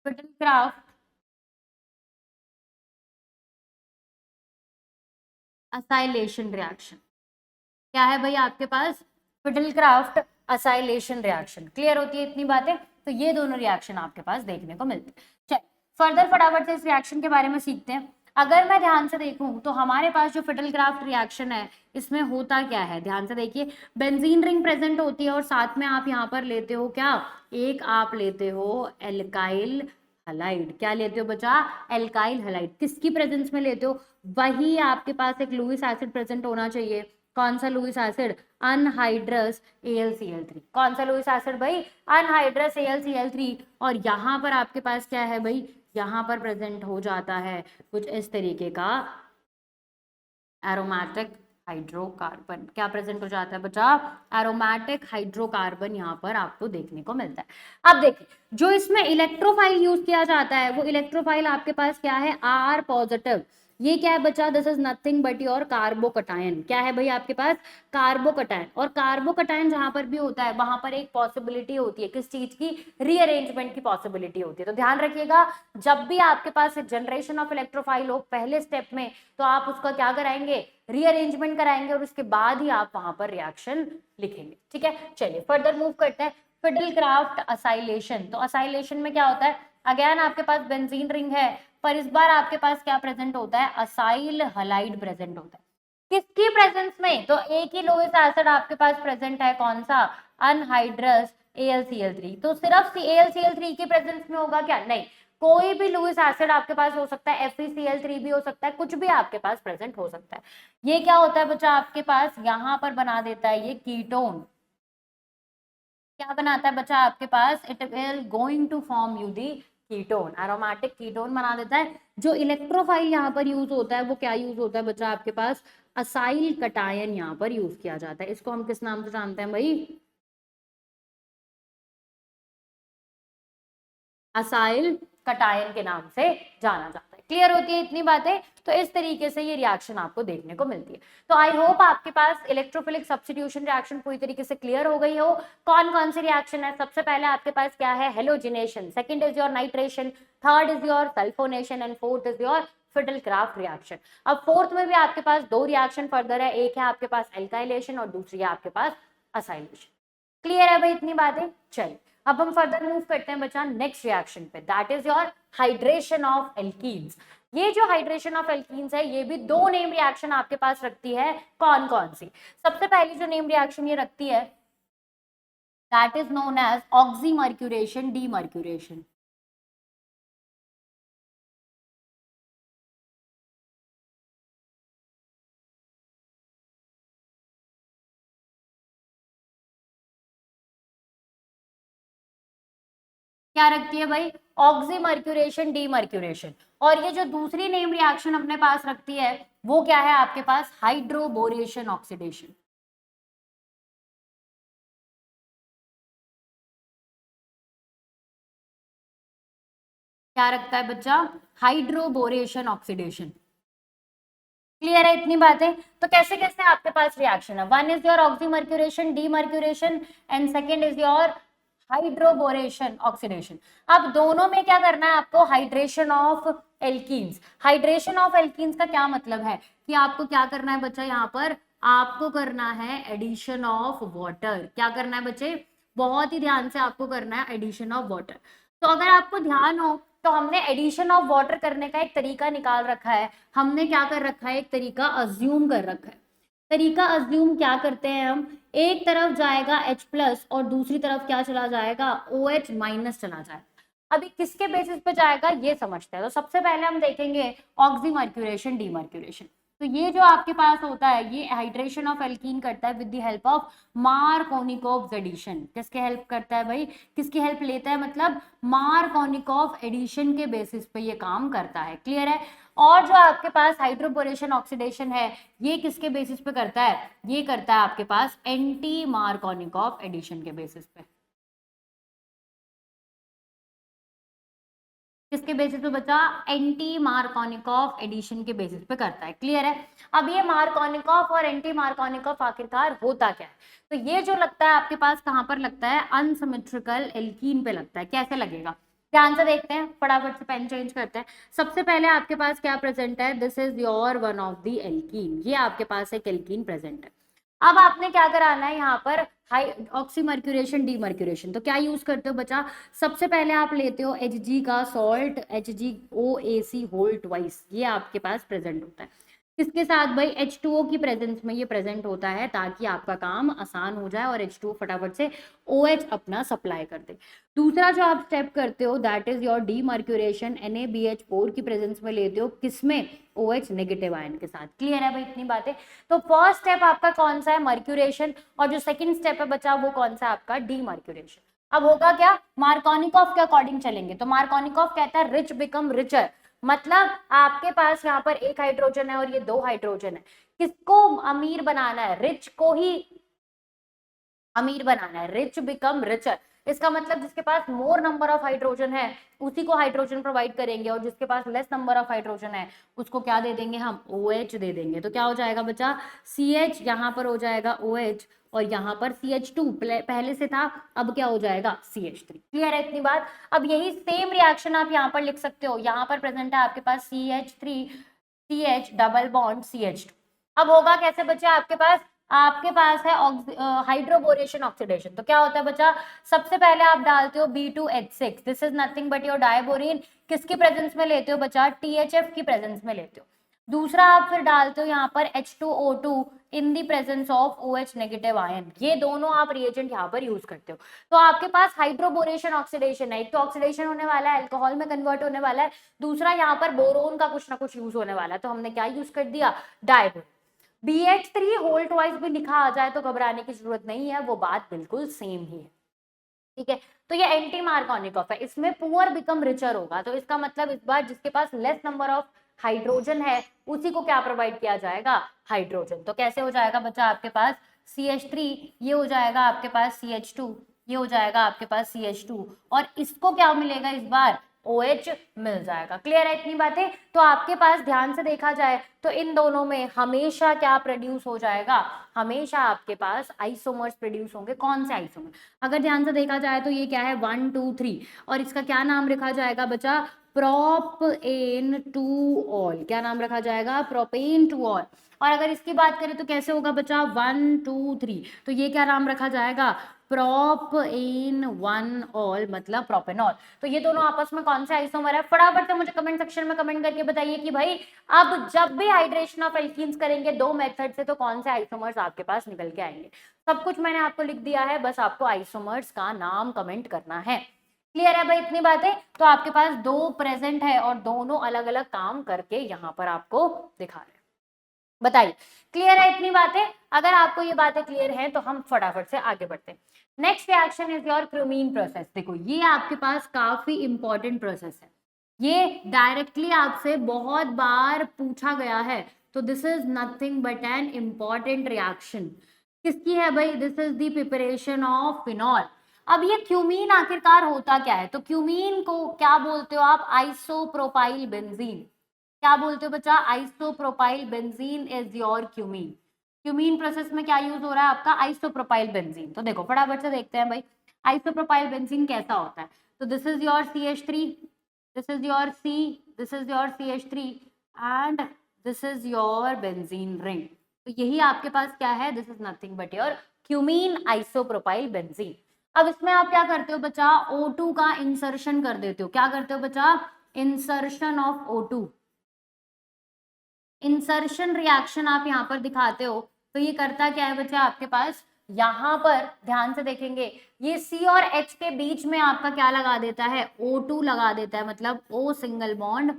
[SPEAKER 1] Friedel Crafts acylation reaction. क्या है भाई आपके पास? Friedel Crafts acylation reaction. Clear होती है इतनी बातें? तो ये दोनों रिएक्शन आपके पास देखने को मिलते हैं। चल फर्दर फटाफट से इस रिएक्शन के बारे में सीखते हैं। अगर मैं ध्यान से देखूं तो हमारे पास जो फ्रिडल क्राफ्ट रिएक्शन है, इसमें होता क्या है? ध्यान से देखिए, बेंजीन रिंग प्रेजेंट होती है और साथ में आप यहाँ पर लेते हो क्या? एक आप लेते हो एल्काइल हलाइड। क्या लेते हो बच्चा? Alkyl halide. किसकी प्रेजेंस में लेते हो? वही आपके पास एक लुईस एसिड प्रेजेंट होना चाहिए। कौन सा लुईस एसिड? Anhydrous AlCl3। कौन सा लुईस एसिड भाई? Anhydrous AlCl3। और यहाँ पर आपके पास क्या है भाई? यहाँ पर प्रेजेंट हो जाता है कुछ इस तरीके का एरोमेटिक हाइड्रोकार्बन। क्या प्रेजेंट हो जाता है बच्चा? एरोमेटिक हाइड्रोकार्बन यहाँ पर आपको देखने को मिलता है। अब देखिए, जो इसमें इलेक्ट्रोफाइल यूज किया जाता है, वो इलेक्ट्रोफाइल आपके पास क्या है? R positive. ये क्या है बच्चा? This is nothing but your carbocation. क्या है भाई आपके पास? कार्बोकटायन। और कार्बोकटायन जहां पर भी होता है वहां पर एक पॉसिबिलिटी होती है, किस चीज की? रीअरेंजमेंट की पॉसिबिलिटी होती है। तो ध्यान रखिएगा, जब भी आपके पास जनरेशन ऑफ इलेक्ट्रोफाइल हो पहले स्टेप में, तो आप उसका क्या कराएंगे? रीअरेंजमेंट कराएंगे और उसके बाद ही आप वहां पर रिएक्शन लिखेंगे, ठीक है। चलिए फर्दर मूव करते हैं। Friedel Crafts acylation. तो असाइलेशन में क्या होता है? अगेन आपके पास बेंजीन रिंग है, पर इस बार आपके पास क्या प्रेजेंट होता है? असाइल हलाइड प्रेजेंट होता है। किसकी प्रेजेंस में? तो एक ही लोएस्ट एसिड आपके पास प्रेजेंट है, कौन सा? Anhydrous AlCl3। तो सिर्फ AlCl3 की प्रेजेंस में होगा क्या? नहीं, कोई भी लुईस एसिड आपके पास हो सकता है, FeCl3 भी हो सकता है, कुछ भी आपके पास प्रेजेंट हो सकता है। ये क्या होता है बच्चा आपके पास? यहाँ पर बना देता है ये कीटोन। क्या बनाता है बच्चा आपके पास? It will going to form you the ketone, aromatic ketone बना देता है। जो इलेक्ट्रोफाइल यहाँ पर यूज होता है वो क्या यूज होता है बच्चा आपके पास? असाइल कटायन यहाँ पर यूज किया जाता है। इसको हम किस नाम से जानते हैं भाई? असाइल कटायन के नाम से जाना जाता है। क्लियर होती है इतनी बातें? तो इस तरीके से ये रिएक्शन आपको देखने को मिलती है। तो आई होप आपके पास इलेक्ट्रोफिलिक सब्स्टिट्यूशन रिएक्शन पूरी तरीके से क्लियर हो गई हो। कौन कौन सी रिएक्शन है? सबसे पहले आपके पास क्या है? Halogenation. Second is your nitration. Third is your sulphonation and fourth is your Friedel Crafts reaction. अब फोर्थ में भी आपके पास दो रिएक्शन फर्दर है, एक है आपके पास एल्काइलेशन और दूसरी है आपके पास असाइलेशन। क्लियर है भाई इतनी बातें? चलिए अब हम फर्दर मूव करते हैं बच्चा नेक्स्ट रिएक्शन पे, that is your hydration of alkenes. ये जो हाइड्रेशन ऑफ एल्कीन्स है, ये भी दो नेम रिएक्शन आपके पास रखती है। कौन कौन सी? सबसे पहली जो नेम रिएक्शन ये रखती है, that is known as oxymercuration demercuration. क्या रखती है भाई? Oxymercuration demercuration. और ये जो दूसरी नेम रिएक्शन अपने पास रखती है, वो क्या है आपके पास? Hydroboration oxidation. क्या रखता है बच्चा? Hydroboration oxidation. क्लियर है इतनी बातें? तो कैसे कैसे आपके पास रिएक्शन है? One is your oxymercuration demercuration and second is your hydroboration oxidation. अब दोनों में क्या करना है आपको, hydration of alkenes. Hydration of alkenes का क्या मतलब है कि आपको क्या करना है बच्चा, यहाँ पर आपको करना है एडिशन ऑफ वाटर। क्या करना है बच्चे, बहुत ही ध्यान से आपको करना है एडिशन ऑफ वाटर। तो अगर आपको ध्यान हो तो हमने एडिशन ऑफ वाटर करने का एक तरीका निकाल रखा है। हमने क्या कर रखा है, एक तरीका अज्यूम कर रखा है। तरीका अज्यूम क्या करते हैं हम, एक तरफ जाएगा H+ और दूसरी तरफ क्या चला जाएगा, OH- चला जाएगा। अभी किसके बेसिस पे जाएगा ये समझते हैं। तो सबसे पहले हम देखेंगे ऑक्सीमर्क्यूरेशन डीमर्क्यूरेशन। तो ये जो आपके पास होता है ये हाइड्रेशन ऑफ एल्कीन करता है with the help of Markovnikov addition. किसके हेल्प करता है भाई, किसकी हेल्प लेता है, मतलब मार्कोनिकोव एडिशन के बेसिस पे ये काम करता है। क्लियर है। और जो आपके पास हाइड्रोबोरेशन ऑक्सीडेशन है ये किसके बेसिस पे करता है, ये करता है आपके पास एंटी मार्कोनिकोव एडिशन के बेसिस पे। किसके बेसिस पे बचा, एंटी मार्कोनिकोव एडिशन के बेसिस पे करता है। क्लियर है। अब ये मार्कोनिकोव और एंटी मार्कोनिकोव आखिरकार होता क्या है, तो ये जो लगता है आपके पास कहां पर लगता है, अनसिमेट्रिकल एल्कीन पे लगता है। कैसे लगेगा ध्यान से देखते हैं, फटाफट से पेन चेंज करते हैं। सबसे पहले आपके पास क्या प्रेजेंट है, this is your one of the alkene. ये आपके पास एक एल्कीन प्रेजेंट है। अब आपने क्या कराना है यहाँ पर, हाई ऑक्सीमर्क्यूरेशन डीमर्क्यूरेशन। तो क्या यूज करते हो बच्चा, सबसे पहले आप लेते हो Hg का सॉल्ट, HgOAc होल ट्वाइस, ये आपके पास प्रेजेंट होता है। किसके साथ भाई, H2O की प्रेजेंस में ये प्रेजेंट होता है ताकि आपका काम आसान हो जाए और H2O फटाफट से OH अपना सप्लाई कर दे। दूसरा जो आप स्टेप करते हो that is your demercuration, NaBH4 की प्रेजेंस में लेते हो, किसमें, OH नेगेटिव आयन के साथ। क्लियर है भाई इतनी बातें। तो फर्स्ट स्टेप आपका कौन सा है, मर्क्यूरेशन, और जो सेकंड स्टेप है बचा वो कौन सा आपका, डीमर्क्यूरेशन। अब होगा क्या, मार्कोनिकोव के अकॉर्डिंग चलेंगे। तो मार्कोनिकोव कहता है रिच बिकम रिचर, मतलब आपके पास यहाँ पर एक हाइड्रोजन है और ये दो हाइड्रोजन है, किसको अमीर बनाना है, रिच को ही अमीर बनाना है, रिच बिकम रिचर। इसका मतलब जिसके पास मोर नंबर ऑफ हाइड्रोजन है उसी को हाइड्रोजन प्रोवाइड करेंगे, और जिसके पास लेस नंबर ऑफ हाइड्रोजन है उसको क्या दे देंगे हम, OH दे देंगे। तो क्या हो जाएगा बच्चा, CH यहाँ पर हो जाएगा OH, और यहाँ पर CH2 पहले से था, अब क्या हो जाएगा CH3। क्लियर है इतनी बात। अब यही सेम रिएक्शन आप यहाँ पर लिख सकते हो, यहाँ पर प्रेजेंट है आपके पास CH3 CH double bond CH2। अब होगा कैसे बच्चा, आपके पास है हाइड्रोबोरेशन ऑक्सीडेशन। तो क्या होता है बच्चा, सबसे पहले आप डालते हो B2H6, this is nothing but your diborane, किसकी प्रेजेंस में लेते हो बच्चा, THF की प्रेजेंस में लेते हो। दूसरा आप फिर डालते हो यहाँ पर H2O2 in the presence of OH negative ion. ये दोनों आप रिएजेंट यहाँ पर यूज करते हो। तो आपके पास हाइड्रोबोरेशन ऑक्सीडेशन है, एक तो ऑक्सीडेशन होने वाला है, अल्कोहल में कन्वर्ट होने वाला है, दूसरा यहाँ पर बोरोन का कुछ ना कुछ यूज होने वाला है। तो हमने क्या यूज कर दिया, डायबोरिन। BH3 होल ट्वाइस भी लिखा आ जाए तो घबराने की जरूरत नहीं है, वो बात बिल्कुल सेम ही है। ठीक है। तो ये एंटी मार्कोनिकोव है, इसमें पुअर बिकम रिचर होगा। तो इसका मतलब इस बार जिसके पास लेस नंबर ऑफ हाइड्रोजन है उसी को क्या प्रोवाइड किया जाएगा, हाइड्रोजन। तो कैसे हो जाएगा बच्चा, आपके पास CH3, ये हो जाएगा आपके पास CH2, ये हो जाएगा आपके पास CH2, और इसको क्या मिलेगा इस बार, OH मिल जाएगा। क्लियर है इतनी बातें। तो आपके पास ध्यान से देखा जाए तो इन दोनों में हमेशा क्या प्रोड्यूस हो जाएगा, हमेशा आपके पास आइसोमर्स प्रोड्यूस होंगे। कौन से आइसोमर, अगर ध्यान से देखा जाए तो ये क्या है, 1 2 3, और इसका क्या नाम रखा जाएगा बच्चा, प्रोपेन टू ऑल। क्या नाम रखा जाएगा, प्रोपेन टू ऑल। और अगर इसकी बात करें तो कैसे होगा बच्चा, 1 2 3, तो ये क्या नाम रखा जाएगा, प्रोपेन 1 ऑल, मतलब प्रोपेनॉल। तो ये दोनों आपस में कौन से आइसोमर है, फटाफट से मुझे कमेंट सेक्शन में कमेंट करके बताइए कि भाई अब जब भी हाइड्रेशन ऑफ एल्कीन्स करेंगे दो मेथड से तो कौन से आइसोमर्स आपके पास निकल के आएंगे। सब कुछ मैंने आपको लिख दिया है, बस आपको आइसोमर्स का नाम कमेंट करना है। क्लियर है भाई इतनी बातें। तो आपके पास दो प्रेजेंट है और दोनों अलग अलग काम करके यहाँ पर आपको दिखा रहे हैं। बताइए क्लियर है इतनी बातें। अगर आपको ये बातें क्लियर हैं तो हम फटाफट से आगे बढ़ते हैं। Next reaction is your cumene process. देखो ये आपके पास काफी इंपॉर्टेंट प्रोसेस है, ये डायरेक्टली आपसे बहुत बार पूछा गया है। तो this is nothing but an important reaction. किसकी है भाई, this is the preparation of phenol. अब ये क्यूमीन आखिरकार होता क्या है, तो क्यूमीन को क्या बोलते हो आप, आइसोप्रोपाइल बेंजीन। क्या बोलते हो बच्चा, isopropyl benzene is your cumene. Cumene process में क्या यूज हो रहा है आपका, आइसोप्रोपाइल बेंजीन। तो देखो फटाफट से देखते हैं भाई, आइसोप्रोपाइल बेंजीन कैसा होता है। तो this is your CH3, this is your C, this is your CH3 and this is your benzene ring. तो यही आपके पास क्या है, this is nothing but your cumene isopropyl benzene. अब इसमें आप क्या करते हो बच्चा, O2 का इंसर्शन कर देते हो। क्या करते हो बच्चा, insertion of O2। Insertion reaction आप यहाँ पर दिखाते हो। तो ये करता क्या है बच्चा, आपके पास यहाँ पर ध्यान से देखेंगे, ये C और H के बीच में आपका क्या लगा देता है, O2 लगा देता है, मतलब O सिंगल बॉन्ड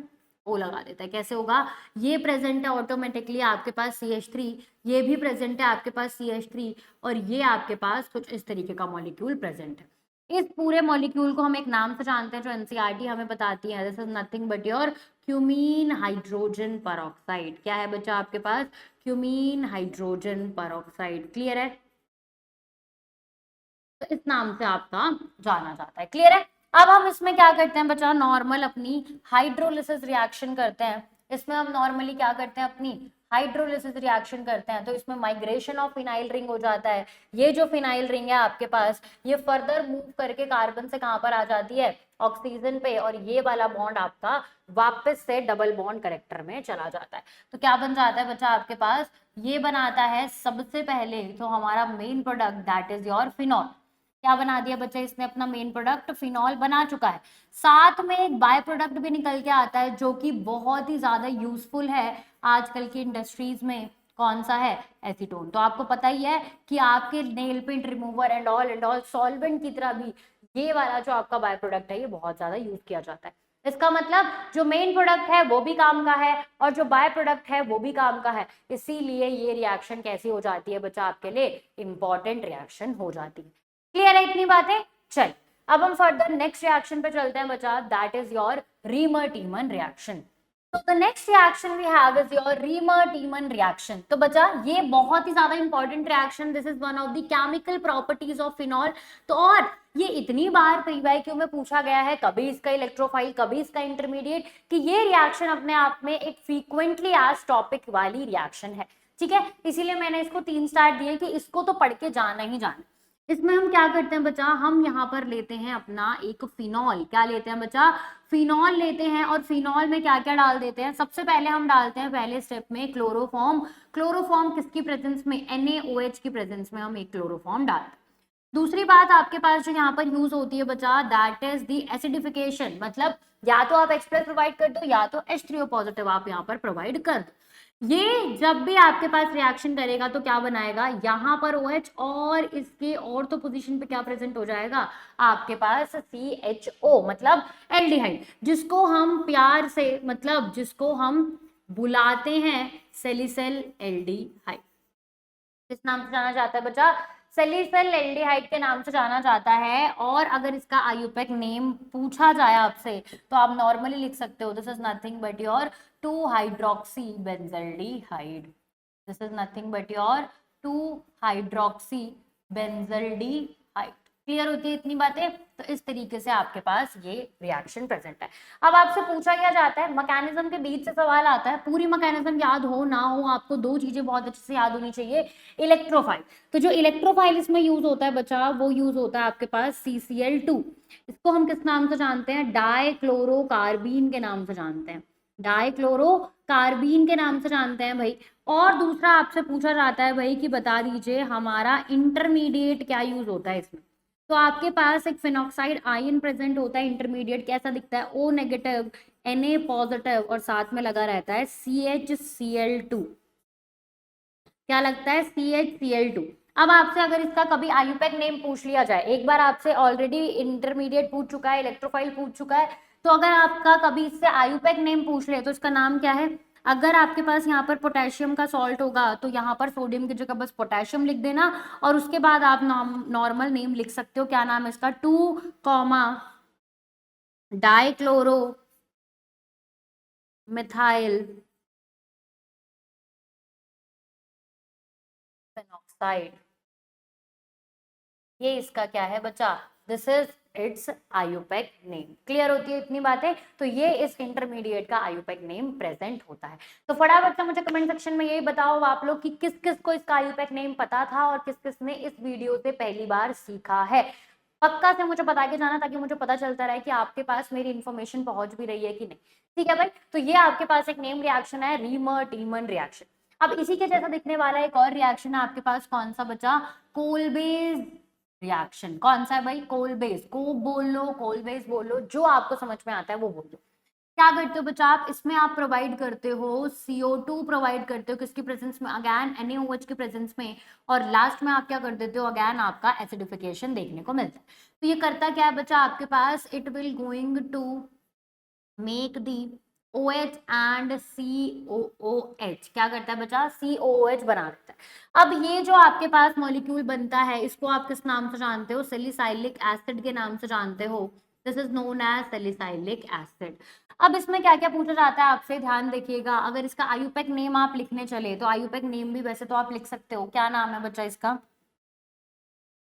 [SPEAKER 1] O लगा देता है। कैसे होगा, ये प्रेजेंट है ऑटोमेटिकली आपके पास CH3, ये भी प्रेजेंट है आपके पास CH3, और ये आपके पास कुछ इस तरीके का मॉलिक्यूल प्रेजेंट है। इस पूरे मॉलिक्यूल को हम एक नाम से जानते हैं जो एनसीईआरटी हमें बताती है, this is nothing but your cumene hydrogen peroxide. क्या है बच्चा आपके पास, क्यूमीन हाइड्रोजन परऑक्साइड। क्लियर है, तो इस नाम से आपका जाना जाता है। क्लियर है। अब हम इसमें क्या करते हैं बच्चा, नॉर्मल अपनी हाइड्रोलिसिस रिएक्शन करते हैं। इसमें हम नॉर्मली क्या करते हैं, अपनी हाइड्रोलिसिस रिएक्शन करते हैं। तो इसमें माइग्रेशन ऑफ फिनाइल रिंग हो जाता है। ये जो फिनाइल रिंग है आपके पास, ये फर्दर मूव करके कार्बन से कहां पर आ जाती है, ऑक्सीजन पे, और ये वाला बॉन्ड आपका वापस से डबल बॉन्ड करेक्टर में चला जाता है। तो क्या बन जाता है बच्चा आपके पास, ये बनाता है सबसे पहले तो हमारा main product, that is your phenol. क्या बना दिया बच्चा, इसने अपना मेन प्रोडक्ट फिनॉल बना चुका है। साथ में एक बाय प्रोडक्ट भी निकल के आता है जो कि बहुत ही ज्यादा यूजफुल है आजकल की इंडस्ट्रीज में। कौन सा है, एसीटोन। तो आपको पता ही है कि आपके nail paint remover and all solvent की तरह भी ये वाला जो आपका बाय प्रोडक्ट है ये बहुत ज्यादा यूज किया जाता है। इसका मतलब जो मेन प्रोडक्ट है वो भी काम का है और जो बाय प्रोडक्ट है वो भी काम का है। इसीलिए ये रिएक्शन कैसी हो जाती है बच्चा, आपके लिए इंपॉर्टेंट रिएक्शन हो जाती है। क्लियर है इतनी बातें। चल अब हम फर्दर नेक्स्ट रिएक्शन पे चलते हैं बच्चा, that is your Reimer Tiemann reaction. तो the next reaction we have is your Reimer Tiemann reaction. तो बच्चा ये बहुत ही ज्यादा important reaction, this is one of the chemical properties of phenol. तो और ये इतनी बार प्रीवाईक्यू में पूछा गया है, कभी इसका इलेक्ट्रोफाइल कभी इसका इंटरमीडिएट, कि ये रिएक्शन अपने आप में एक फ्रीक्वेंटली आज टॉपिक वाली रिएक्शन है। ठीक है, इसीलिए मैंने इसको 3 स्टार दिए कि इसको तो पढ़ के जाना ही जाना। इसमें हम क्या करते हैं बच्चा, हम यहाँ पर लेते हैं अपना एक फिनॉल। क्या लेते हैं बच्चा, फिनॉल लेते हैं। और फिनॉल में क्या क्या डाल देते हैं, सबसे पहले हम डालते हैं पहले स्टेप में क्लोरोफॉर्म। क्लोरोफॉर्म किसकी प्रेजेंस में, NaOH की प्रेजेंस में हम एक क्लोरोफॉर्म डालते हैं। दूसरी बात आपके पास जो यहाँ पर यूज होती है बच्चा, दैट इज द एसिडिफिकेशन। मतलब या तो आप H+ प्रोवाइड कर दो या तो H3O पॉजिटिव आप यहाँ पर प्रोवाइड कर दो। ये जब भी आपके पास रिएक्शन करेगा तो क्या बनाएगा, यहाँ पर OH और इसके ऑर्थो पोजीशन पे क्या प्रेजेंट हो जाएगा, आपके पास CHO मतलब एल्डिहाइड, जिसको हम प्यार से मतलब जिसको हम बुलाते हैं सैलिसिल एल्डिहाइड। किस नाम से जाना जाता है बच्चा, सैलिसिल एल्डिहाइड के नाम से जाना जाता है। और अगर इसका आयुपैक नेम पूछा जाए आपसे तो आप नॉर्मली लिख सकते हो, this is nothing but your 2 hydroxy benzaldehyde. This is nothing but your 2 hydroxy benzaldehyde. Clear होती है इतनी बातें। तो इस तरीके से आपके पास ये रिएक्शन प्रेजेंट है। अब आपसे पूछा क्या जाता है, मैकेनिज्म के बीच से सवाल आता है, पूरी मैकेनिज्म याद हो ना हो आपको 2 चीजें बहुत अच्छे से याद होनी चाहिए। इलेक्ट्रोफाइल, तो जो इलेक्ट्रोफाइल इसमें यूज होता है बच्चा, वो यूज होता है आपके पास CCl2। इसको हम किस नाम से जानते हैं, डाइक्लोरोकार्बीन के नाम से जानते हैं। डाइक्लोरोकार्बीन के नाम से जानते हैं भाई। और दूसरा आपसे पूछा जाता है भाई कि बता दीजिए हमारा इंटरमीडिएट क्या यूज होता है इसमें। तो आपके पास एक फिनॉक्साइड आयन प्रेजेंट होता है, इंटरमीडिएट कैसा दिखता है, O नेगेटिव Na पॉजिटिव और साथ में लगा रहता है CHCl2। क्या लगता है, CHCl2। अब आपसे अगर इसका कभी आयुपैक नेम पूछ लिया जाए, एक बार आपसे ऑलरेडी इंटरमीडिएट पूछ चुका है, इलेक्ट्रोफाइल पूछ चुका है, तो अगर आपका कभी इससे आयुपैक नेम पूछ ले तो इसका नाम क्या है। अगर आपके पास यहाँ पर पोटेशियम का सॉल्ट होगा तो यहाँ पर सोडियम की जगह बस पोटेशियम लिख देना और उसके बाद आप नॉर्मल नेम लिख सकते हो। क्या नाम है इसका, 2 डाइक्लोरो मिथाइल फेनॉक्साइड। ये इसका क्या है बच्चा, this is it's IUPAC name. Clear होती है इतनी बातें। तो ये इस इंटरमीडिएट का आयुपैक नेम प्रेजेंट होता है। तो फटाफट से मुझे कमेंट सेक्शन में यही बताओ आप लोग कि किस किस को इसका आयुपैक नेम पता था और किस किस ने इस वीडियो से पहली बार सीखा है। पक्का से मुझे बता के जाना, ताकि मुझे पता चलता रहे कि आपके पास मेरी इन्फॉर्मेशन पहुंच भी रही है कि नहीं। ठीक है भाई, तो ये आपके पास एक नेम रिएक्शन है, रीमर टीमन रिएक्शन। अब इसी के जैसा दिखने वाला एक और रिएक्शन है आपके पास, कौन सा बचा, कोलबेज रिएक्शन। कौन सा है भाई, कोलबेज, को बोल लो, कोलबेज बोल लो, जो आपको समझ में आता है वो बोल लो। क्या करते हो बच्चा आप, इसमें आप प्रोवाइड करते हो CO2 प्रोवाइड करते हो, किसकी प्रेजेंस में, अगैन NaOH की प्रेजेंस में, और लास्ट में आप क्या कर देते हो, अगैन आपका एसिडिफिकेशन देखने को मिलता है। तो ये करता क्या है बच्चा आपके पास, it will going to make the OH and COOH, क्या करता है बच्चा, COOH बना देता है। अब ये जो आपके पास मॉलिक्यूल बनता है, इसको आप किस नाम से जानते हो, सैलिसाइलिक एसिड के नाम से जानते हो। This is known as salicylic acid. अब इसमें क्या क्या पूछा जाता है आपसे, ध्यान देखिएगा। अगर इसका आयुपेक नेम आप लिखने चले तो आयुपेक नेम भी वैसे तो आप लिख सकते हो, क्या नाम है बच्चा इसका,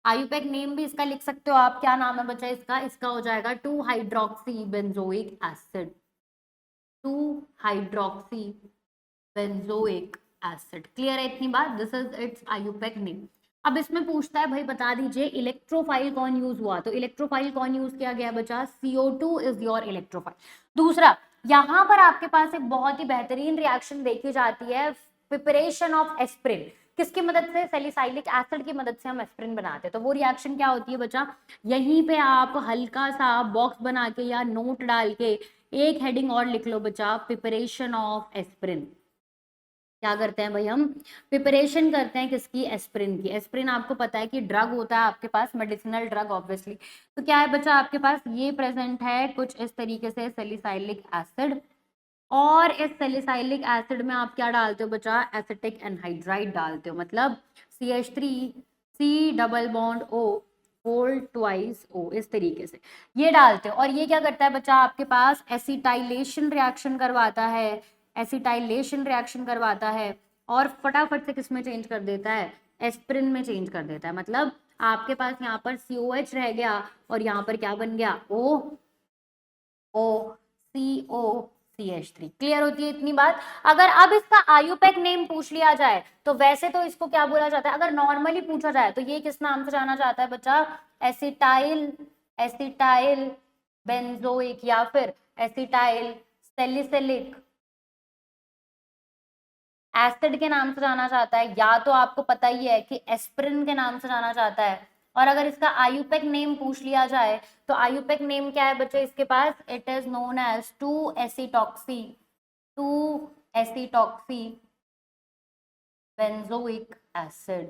[SPEAKER 1] आयुपेक नेम भी इसका लिख सकते हो आप, क्या नाम है बच्चा इसका, इसका हो जाएगा 2 hydroxy benzoic acid, 2 hydroxy benzoic acid. Clear है इतनी बात, this is it's IUPAC name. अब इसमें पूछता है भाई बता दीजिए इलेक्ट्रोफाइल कौन यूज हुआ, तो इलेक्ट्रोफाइल कौन यूज किया गया बचा, CO2 इज योर इलेक्ट्रोफाइल। दूसरा, यहां पर आपके पास एक बहुत ही बेहतरीन रिएक्शन देखी जाती है, प्रिपरेशन ऑफ एस्प्रिन। किसकी मदद से, सैलिसाइलिक एसिड की मदद से हम एस्प्रिन बनाते हैं। तो वो रिएक्शन क्या होती है बच्चा, यहीं पे आप हल्का सा बॉक्स बना के या नोट डाल के एक हेडिंग और लिख लो बच्चा, प्रिपरेशन ऑफ एस्प्रिन। क्या करते हैं भाई हम, प्रिपरेशन करते हैं किसकी, एस्प्रिन की। एस्प्रिन आपको पता है कि ड्रग होता है आपके पास, मेडिसिनल ड्रग ऑब्वियसली। तो क्या है बच्चा आपके पास, ये प्रेजेंट है कुछ इस तरीके से सैलिसाइलिक एसिड, और इस सैलिसाइलिक एसिड में आप क्या डालते हो बच्चा, एसिटिक एनहाइड्राइड डालते हो, मतलब CH3C double bond O whole twice O, इस तरीके से ये डालते हो। और ये क्या करता है बच्चा आपके पास, एसिटाइलेशन रिएक्शन करवाता है, एसिटाइलेशन रिएक्शन करवाता है, और फटाफट से किस में चेंज कर देता है, एस्प्रिन में चेंज कर देता है। मतलब आपके पास यहाँ पर COH रह गया और यहाँ पर क्या बन गया, COCH3। क्लियर होती है इतनी बात। अगर अब इसका आयुपेक नेम पूछ लिया जाए तो वैसे तो इसको क्या बोला जाता है, अगर नॉर्मली पूछा जाए तो ये किस नाम से जाना जाता है बच्चा, एसिटाइल एसिटाइल बेंजोइक, या फिर एसिटाइल सैलिसिलिक एसिड के नाम से जाना जाता है, या तो आपको पता ही है कि एस्प्रिन के नाम से जाना जाता है। और अगर इसका आयुपेक नेम पूछ लिया जाए तो आयुपेक नेम क्या है बच्चे इसके पास, it is known as 2 acetoxy benzoic acid,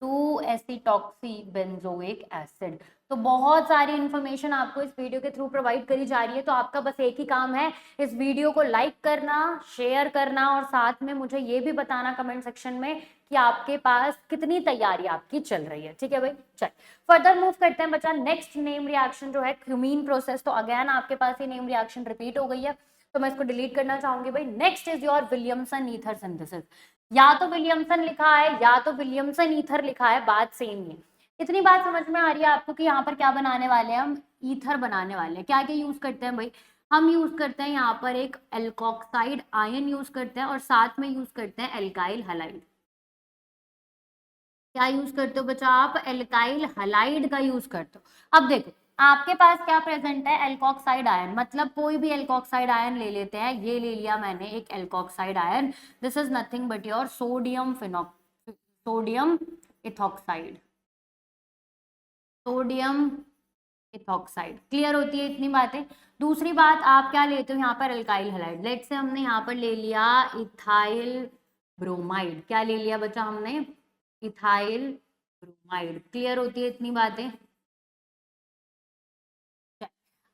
[SPEAKER 1] 2 acetoxy benzoic acid. तो बहुत सारी इंफॉर्मेशन आपको इस वीडियो के थ्रू प्रोवाइड करी जा रही है। तो आपका बस एक ही काम है, इस वीडियो को लाइक करना, शेयर करना, और साथ में मुझे ये भी बताना कमेंट सेक्शन में कि आपके पास कितनी तैयारी आपकी चल रही है। ठीक है भाई, चल फर्दर मूव करते हैं बच्चा। नेक्स्ट नेम रिएक्शन जो है क्यूमीन प्रोसेस। तो अगेन आपके पास ये नेम रिएक्शन रिपीट हो गई है, तो मैं इसको डिलीट करना चाहूंगी भाई। Next is your Williamson ether synthesis. या तो विलियमसन लिखा है या तो विलियमसन ईथर लिखा है, बात सेम ही है। इतनी बात समझ में आ रही है आपको कि यहाँ पर क्या बनाने वाले हैं, हम ईथर बनाने वाले हैं। क्या क्या यूज करते हैं भाई, हम यूज करते हैं यहाँ पर एक एल्कोक्साइड आयन यूज करते हैं, और साथ में यूज करते हैं एल्काइल हलाइड। क्या यूज करते हो बच्चा आप, एल्काइल हलाइड का यूज करते हो। अब देखो आपके पास क्या प्रेजेंट है, एल्कोक्साइड आयन, मतलब कोई भी एल्कोक्साइड आयन ले लेते हैं। ये ले लिया मैंने एक alkoxide ion, this is nothing but your sodium ethoxide, sodium ethoxide. Clear होती है इतनी बातें। दूसरी बात, आप क्या लेते हो यहाँ पर, एल्काइल हलाइड। लेट से हमने यहाँ पर ले लिया इथाइल ब्रोमाइड। क्या ले लिया बच्चा हमने, इथाइल ब्रोमाइड। क्लियर होती है इतनी बातें।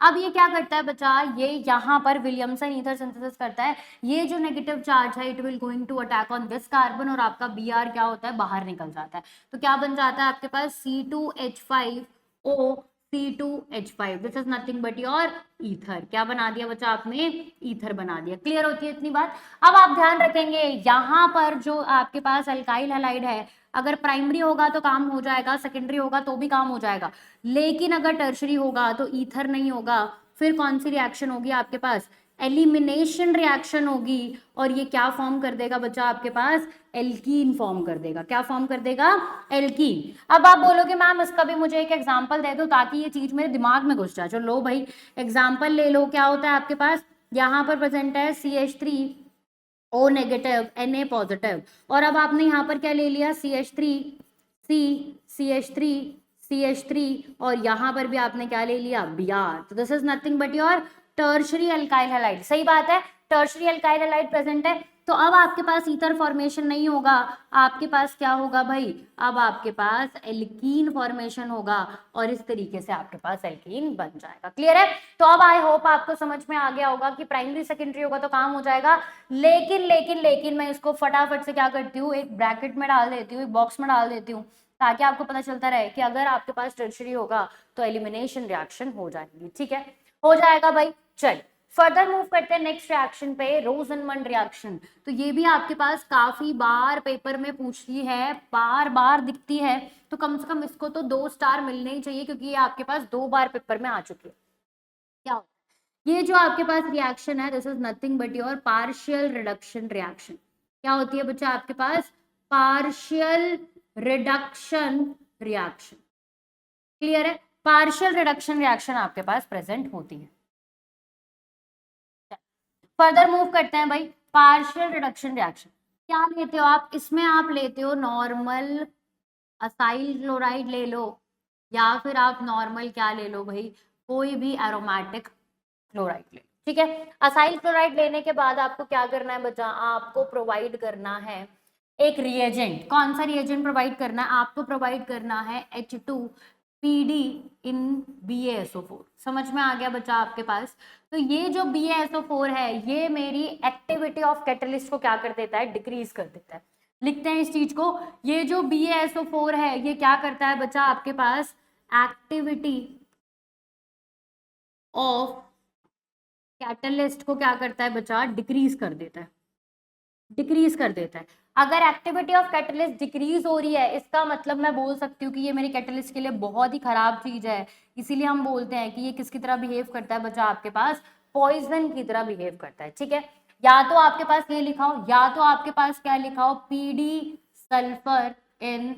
[SPEAKER 1] अब ये क्या करता है बच्चा, ये यहाँ पर विलियमसन ईथर सिंथेसिस करता है। ये जो नेगेटिव चार्ज है it will going to attack on this carbon, और आपका Br क्या होता है, बाहर निकल जाता है। तो क्या बन जाता है आपके पास, C2H5O C2H5, this is nothing but your ether. क्या बना दिया बच्चा आपने, ईथर बना दिया। क्लियर होती है इतनी बात। अब आप ध्यान रखेंगे यहाँ पर जो आपके पास अल्काइल हैलाइड है, अगर प्राइमरी होगा तो काम हो जाएगा, सेकेंडरी होगा तो भी काम हो जाएगा, लेकिन अगर टर्शरी होगा तो ईथर नहीं होगा। फिर कौन सी रिएक्शन होगी आपके पास, एलिमिनेशन रिएक्शन होगी और ये क्या फॉर्म कर देगा बच्चा आपके पास, एल्कीन फॉर्म कर देगा। क्या फॉर्म कर देगा, एल्कीन। अब आप बोलोगे मैम इसका भी मुझे एक एग्जांपल दे दो ताकि ये चीज मेरे दिमाग में घुस जाए। चलो लो भाई एग्जांपल ले लो। क्या होता है आपके पास, यहाँ पर प्रेजेंट है CH3O नेगेटिव Na पॉजिटिव, और अब आपने यहाँ पर क्या ले लिया, CH3 और यहाँ पर भी आपने क्या ले लिया, Br। तो this is nothing but your tertiary alkyl halide. सही बात है, टर्शरी अल्काइल हैलाइड प्रेजेंट है। तो अब आपके पास ईथर फॉर्मेशन नहीं होगा, आपके पास क्या होगा भाई, अब आपके पास एल्कीन फॉर्मेशन होगा और इस तरीके से आपके पास एल्कीन बन जाएगा। क्लियर है। तो अब आई होप आपको समझ में आ गया होगा कि प्राइमरी सेकेंडरी होगा तो काम हो जाएगा। लेकिन मैं इसको फटाफट से क्या करती हूँ, एक ब्रैकेट में डाल देती हूँ, एक बॉक्स में डाल देती हूँ, ताकि आपको पता चलता रहे कि अगर आपके पास टर्शरी होगा तो एलिमिनेशन रिएक्शन हो जाएगी। ठीक है, हो जाएगा भाई। चल फर्दर मूव करते हैं नेक्स्ट रिएक्शन पे, रोजनमंड रिएक्शन। तो ये भी आपके पास काफी बार पेपर में पूछती है, बार बार दिखती है, तो कम से कम इसको तो 2 स्टार मिलने ही चाहिए क्योंकि ये आपके पास 2 बार पेपर में आ चुकी है। क्या ये जो आपके पास रिएक्शन है, this is nothing but your partial reduction reaction. क्या होती है बच्चा आपके पास, पार्शियल रिडक्शन रिएक्शन। क्लियर है, पार्शियल रिडक्शन रिएक्शन आपके पास प्रेजेंट होती है। फर्दर मूव करते हैं भाई, पार्शियल रिडक्शन रिएक्शन क्या लेते हो आप, इसमें आप लेते हो नॉर्मल असाइल क्लोराइड ले लो, या फिर आप नॉर्मल क्या ले लो भाई, कोई भी एरोमेटिक क्लोराइड ले लो। ठीक है, असाइल क्लोराइड लेने के बाद आपको क्या करना है बच्चा, आपको प्रोवाइड करना है एक रिएजेंट। कौन सा रिएजेंट प्रोवाइड करना है, आपको प्रोवाइड करना है H2PD इन BaSO4। समझ में आ गया बच्चा आपके पास। तो ये जो BaSO4 है ये मेरी एक्टिविटी ऑफ कैटलिस्ट को क्या कर देता है, डिक्रीज कर देता है। लिखते हैं इस चीज को, ये जो BaSO4 है ये क्या करता है बच्चा आपके पास, एक्टिविटी ऑफ कैटलिस्ट को क्या करता है बच्चा, डिक्रीज कर देता है, डिक्रीज कर देता है। अगर एक्टिविटी ऑफ कैटलिस्ट डिक्रीज हो रही है, इसका मतलब मैं बोल सकती हूँ कि ये मेरी कैटलिस्ट के लिए बहुत ही खराब चीज है। इसीलिए हम बोलते हैं कि ये किसकी तरह बिहेव करता है बच्चा, आपके पास पॉइजन की तरह बिहेव करता है। ठीक है, या तो आपके पास ये लिखा हो, या तो आपके पास क्या लिखा हो, PD सल्फर इन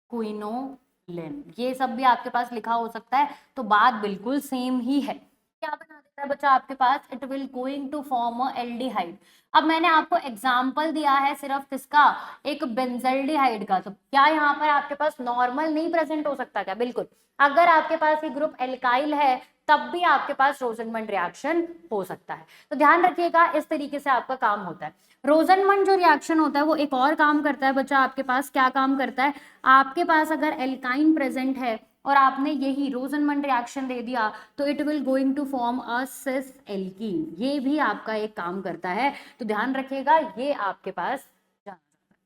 [SPEAKER 1] क्विनोलिन, ये सब भी आपके पास लिखा हो सकता है। तो बात बिल्कुल सेम ही है। क्या बना देता है बच्चा आपके पास, it will going to form a aldehyde. अब मैंने आपको एग्जांपल दिया है सिर्फ किसका, एक बेंजल्डिहाइड का। तो क्या यहाँ पर आपके पास नॉर्मल नहीं प्रेजेंट हो सकता क्या, बिल्कुल। अगर आपके पास ये ग्रुप एल्काइल है तब भी आपके पास रोजनमंड रिएक्शन हो सकता है। तो ध्यान रखिएगा, इस तरीके से आपका काम होता है। रोजनमंड जो रिएक्शन होता है वो एक और काम करता है बच्चा आपके पास, क्या काम करता है, आपके पास अगर एल्काइन प्रेजेंट है और आपने यही रोजनमंड रिएक्शन दे दिया तो it will going to form a cis alkene. ये भी आपका एक काम करता है, तो ध्यान रखिएगा ये आपके पास जाना जाता है।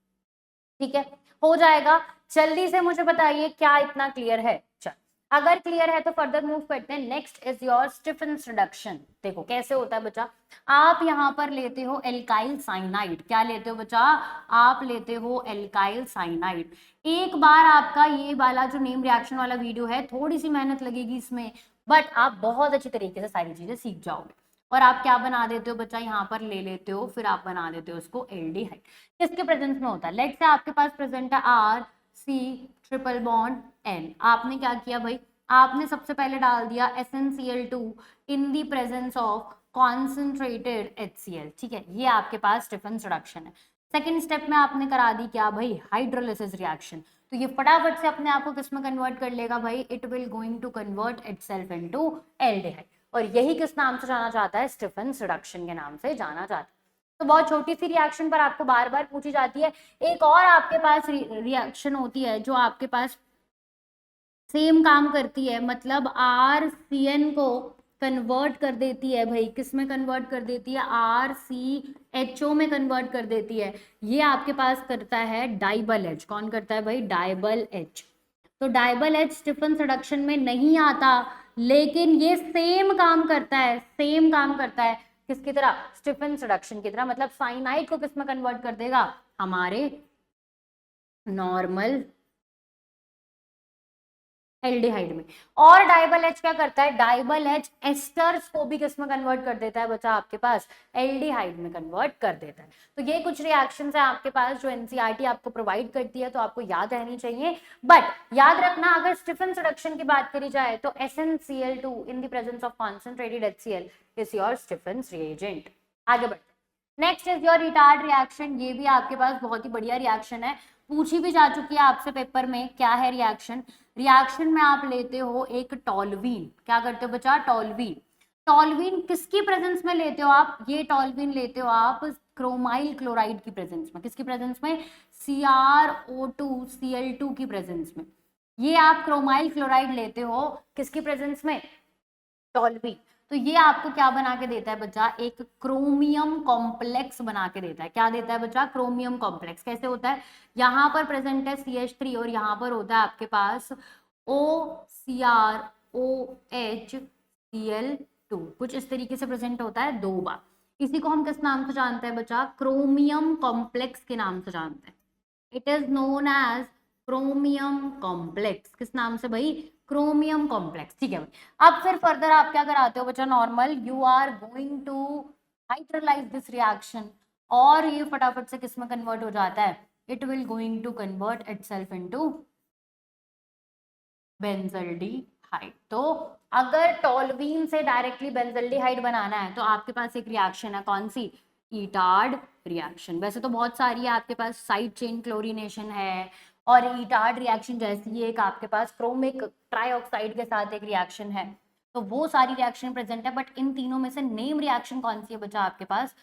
[SPEAKER 1] ठीक है, हो जाएगा। जल्दी से मुझे बताइए क्या इतना क्लियर है। चल अगर क्लियर है तो फर्दर मूव करते हैं। Next is your Stephen's reduction. देखो कैसे होता है बच्चा, आप यहाँ पर लेते हो एल्काइल साइनाइड। क्या लेते हो बच्चा, आप लेते हो एल्काइल साइनाइड। एक बार आपका ये वाला जो नेम रिएक्शन वाला वीडियो है, थोड़ी सी मेहनत लगेगी इसमें, बट आप बहुत अच्छी तरीके से सारी चीजें सीख जाओगे। और आप क्या बना देते हो बच्चा, यहाँ पर ले लेते हो, फिर आप बना देते हो उसको एल्डिहाइड। किसके प्रेजेंस में होता है, लेट्स से आपके पास प्रेजेंट है RC ट्रिपल बॉन्ड N। आपने क्या किया भाई, आपने सबसे पहले डाल दिया SnCl2 in the presence of concentrated HCl। ठीक है, ये आपके पास स्टीफेंस रिडक्शन है। सेकेंड स्टेप में आपने करा दी क्या भाई, हाइड्रोलिसिस रिएक्शन। तो ये फटाफट से अपने आप को किस में कन्वर्ट कर लेगा भाई, it will going to convert itself into aldehyde. और यही किस नाम से जाना जाता है, स्टीफेंस रिडक्शन के नाम से जाना जाता है। तो बहुत छोटी सी रिएक्शन पर आपको बार बार पूछी जाती है। एक और आपके पास रिएक्शन होती है जो आपके पास सेम काम करती है, मतलब RCN को कन्वर्ट कर देती है भाई, किस में कन्वर्ट कर देती है, RCHO में कन्वर्ट कर देती है। ये आपके पास करता है डाइबल H। कौन करता है भाई, डाइबल H। तो डाइबल H स्टीफेंस रिडक्शन में नहीं आता, लेकिन ये सेम काम करता है, सेम काम करता है किसकी तरह, स्टीफेंस रिडक्शन की तरह। मतलब साइनाइड को किस में कन्वर्ट कर देगा, हमारे नॉर्मल एल्डिहाइड में। और डाइबल एच क्या करता है, डाइबल एच एस्टर्स को भी किस में कन्वर्ट कर देता है बच्चा, आपके पास एल्डिहाइड में कन्वर्ट कर देता है। तो ये कुछ रिएक्शंस है आपके पास जो एनसीईआरटी आपको प्रोवाइड करती है, तो आपको याद रहनी चाहिए। बट याद रखना, अगर स्टीफन रिडक्शन की बात करी जाए तो SnCl2 in the presence of concentrated HCl is your Stephen reagent. आगे बढ़ते, next is your Etard reaction. ये भी आपके पास बहुत ही बढ़िया रिएक्शन है, पूछी भी जा चुकी है आपसे पेपर में। क्या है रिएक्शन, रिएक्शन में आप लेते हो एक टॉल्वीन। क्या करते हो बच्चा, टॉल्वीन। टॉल्वीन किसकी प्रेजेंस में लेते हो आप, ये टॉल्वीन लेते हो आप क्रोमाइल क्लोराइड की प्रेजेंस में। किसकी प्रेजेंस में, CrO2Cl2 की प्रेजेंस में। ये आप क्रोमाइल क्लोराइड लेते हो किसकी प्रेजेंस में, टॉल्वीन। तो ये आपको क्या बना के देता है बच्चा, एक क्रोमियम कॉम्प्लेक्स बना के देता है। क्या देता है बच्चा, क्रोमियम कॉम्प्लेक्स। कैसे होता है, यहाँ पर प्रेजेंट है CH3 और यहाँ पर होता है आपके पास OCrOHCl2, कुछ इस तरीके से प्रेजेंट होता है 2 बार। इसी को हम किस नाम से जानते हैं बच्चा, क्रोमियम कॉम्प्लेक्स के नाम से जानते हैं। It is known as chromium complex. किस नाम से भाई, क्रोमियम कॉम्प्लेक्स। ठीक है भाई। अब फिर फर्दर आप क्या कराते हो बच्चा, normal you are going to hydrolyze this reaction, और ये फटाफट से किस में कन्वर्ट हो जाता है, it will going to convert itself into benzaldehyde. तो अगर टॉल्वीन से डायरेक्टली बेंजल्डिहाइड बनाना है तो आपके पास एक रिएक्शन है, कौन सी, ईटार्ड रिएक्शन। वैसे तो बहुत सारी है आपके पास, साइड चेन क्लोरीनेशन है, और ईटार्ड रिएक्शन जैसी एक आपके पास क्रोमिक ट्राइऑक्साइड के साथ एक रिएक्शन है। तो वो सारी रिएक्शन प्रेजेंट है, बट इन तीनों में से नेम रिएक्शन कौन सी है बच्चा आपके पास,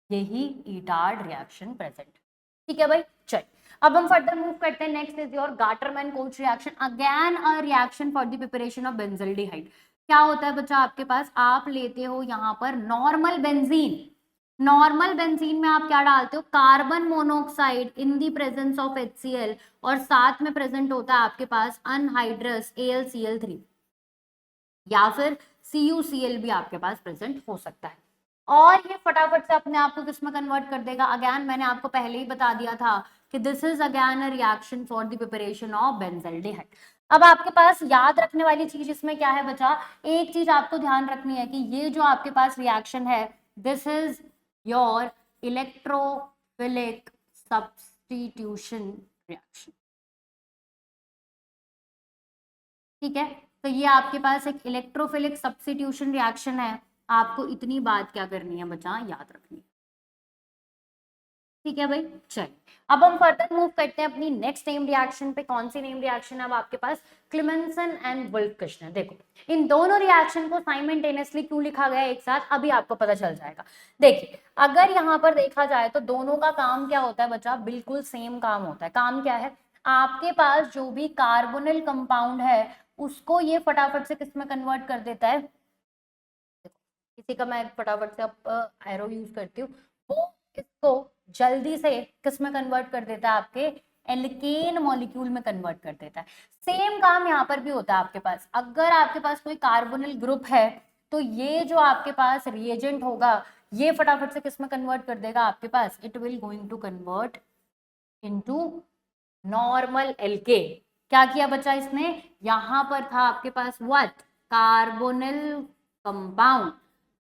[SPEAKER 1] यही ईटार्ड रिएक्शन प्रेजेंट। ठीक है भाई, चल अब हम फर्दर मूव करते हैं। Next is your Gattermann Koch reaction, again a reaction for the preparation of benzaldehyde. क्या होता है बच्चा आपके पास, आप लेते हो यहाँ पर नॉर्मल बेंजीन। नॉर्मल बेंजीन में आप क्या डालते हो, carbon monoxide in the presence of HCl, और साथ में प्रेजेंट होता है आपके पास अनहाइड्रस AlCl3, या फिर CuCl भी आपके पास प्रेजेंट हो सकता है। और ये फटाफट से अपने आप को किसमें कन्वर्ट कर देगा, अगेन मैंने आपको पहले ही बता दिया था कि this is again a reaction for the preparation of benzaldehyde. अब आपके पास याद रखने वाली चीज इसमें क्या है बच्चा, एक चीज आपको ध्यान रखनी है कि ये जो आपके पास रिएक्शन है, this is your electrophilic substitution reaction. ठीक है, तो ये आपके पास एक इलेक्ट्रोफिलिक सब्स्टिट्यूशन रिएक्शन है। आपको इतनी बात क्या करनी है बच्चा, याद रखनी है। ठीक है भाई, चलिए अब हम फर्दर मूव करते हैं अपनी नेक्स्ट नेम रिएक्शन पे। कौन सी नेम रिएक्शन है अब आपके पास, क्लेमेंसन एंड वुल्फ-किश्नर। देखो इन दोनों रिएक्शन को साइमल्टेनियसली क्यों लिखा गया है एक साथ, अभी आपको पता चल जाएगा। देखिए अगर यहाँ पर देखा जाए तो दोनों का काम क्या होता है बच्चा, बिल्कुल सेम काम होता है। काम क्या है, आपके पास जो भी कार्बोनिल कंपाउंड है उसको ये फटाफट से किस में कन्वर्ट कर देता है, किसी का मैं फटाफट से अब एरो यूज करती हूँ, वो इसको जल्दी से किस में कन्वर्ट कर देता है, आपके एल्केन मॉलिक्यूल में कन्वर्ट कर देता है। सेम काम यहाँ पर भी होता है आपके पास। अगर आपके पास कोई कार्बोनिल ग्रुप है तो ये जो आपके पास रिएजेंट होगा ये फटाफट से किस में कन्वर्ट कर देगा आपके पास, it will going to convert into normal alkane. क्या किया बच्चा इसने, यहां पर था आपके पास what, carbonyl compound.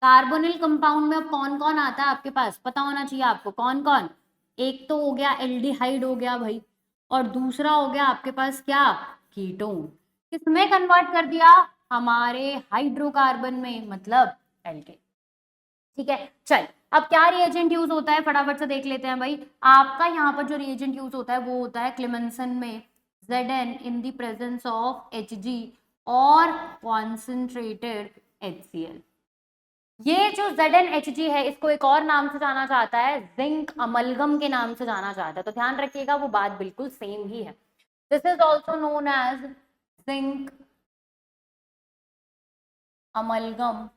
[SPEAKER 1] Carbonyl compound में अब कौन कौन आता है आपके पास, पता होना चाहिए आपको कौन कौन। एक तो हो गया एल्डिहाइड हो गया भाई, और दूसरा हो गया आपके पास क्या, कीटोन। किसमें कन्वर्ट कर दिया, हमारे हाइड्रोकार्बन में, मतलब एल्केन। ठीक है, चल अब क्या रिएजेंट यूज होता है फटाफट से देख लेते हैं भाई। आपका यहाँ पर जो रिएजेंट यूज होता है वो होता है क्लेमेंसन में Zn in the presence of Hg और कॉन्सेंट्रेटेड HCl। ये जो ZnHg है इसको एक और नाम से जाना जाता है, जिंक अमलगम के नाम से जाना जाता है। तो ध्यान रखिएगा वो बात बिल्कुल सेम ही है। This is also known as zinc amalgam.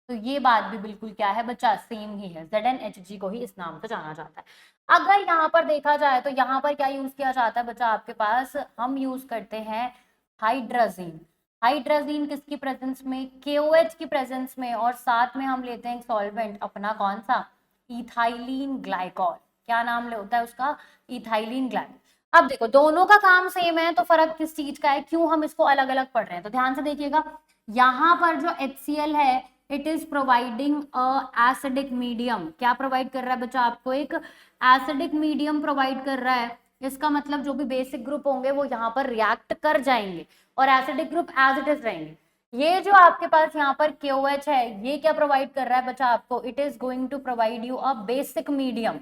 [SPEAKER 1] तो ये बात भी बिल्कुल क्या है बच्चा, सेम ही है। ZnHg को ही इस नाम से जाना जाता है। अगर यहाँ पर देखा जाए तो यहाँ पर क्या यूज किया जाता है बच्चा आपके पास, हम यूज करते हैं हाइड्राजीन। हाइड्राजीन किसकी प्रेजेंस में, KOH की प्रेजेंस में, और साथ में हम लेते हैं सॉल्वेंट अपना कौन सा, इथाइलिन ग्लाइकॉल। क्या नाम ले होता है उसका, इथाइलिन ग्लाइकॉल। अब देखो दोनों का काम सेम है, तो फर्क किस चीज का है, क्यों हम इसको अलग अलग पढ़ रहे हैं, तो ध्यान से देखिएगा। यहाँ पर जो HCl है, it is providing a acidic medium. क्या प्रोवाइड कर रहा है बच्चा, आपको एक एसिडिक मीडियम प्रोवाइड कर रहा है। इसका मतलब जो भी बेसिक ग्रुप होंगे वो यहाँ पर रिएक्ट कर जाएंगे और acidic group as it is रहेंगे। ये जो आपके पास यहाँ पर KOH है, ये क्या प्रोवाइड कर रहा है बच्चा आपको, it is going to provide you a basic medium.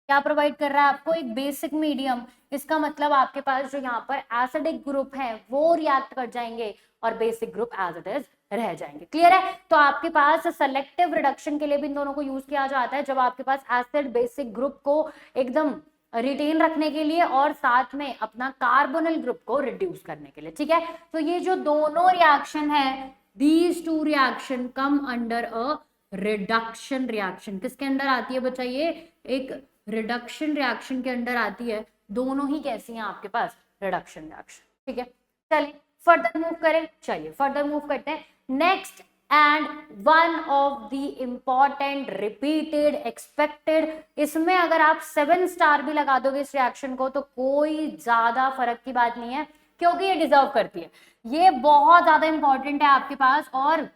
[SPEAKER 1] क्या प्रोवाइड कर रहा है आपको, एक बेसिक मीडियम। इसका मतलब आपके पास जो यहाँ पर एसिडिक ग्रुप है वो रिएक्ट कर जाएंगे और basic group as it is रह जाएंगे। क्लियर है। तो आपके पास सेलेक्टिव रिडक्शन के लिए भी इन दोनों को यूज किया जाता है, जब आपके पास एसिड बेसिक ग्रुप को एकदम रिटेन रखने के लिए और साथ में अपना कार्बोनिल ग्रुप को रिड्यूस करने के लिए। ठीक है, तो ये जो दोनों रिएक्शन है, these two reaction come under a reduction reaction. किसके अंडर आती है बच्चा, ये एक रिडक्शन रिएक्शन के अंडर आती है। दोनों ही कैसी हैं आपके पास, रिडक्शन रिएक्शन। ठीक है, चलिए फर्दर मूव करें, चलिए फर्दर मूव करते हैं। Next and one of the important repeated expected, इसमें अगर आप 7 स्टार भी लगा दोगे इस रिएक्शन को तो कोई ज्यादा फर्क की बात नहीं है, क्योंकि ये डिजर्व करती है। ये बहुत ज्यादा इंपॉर्टेंट है आपके पास और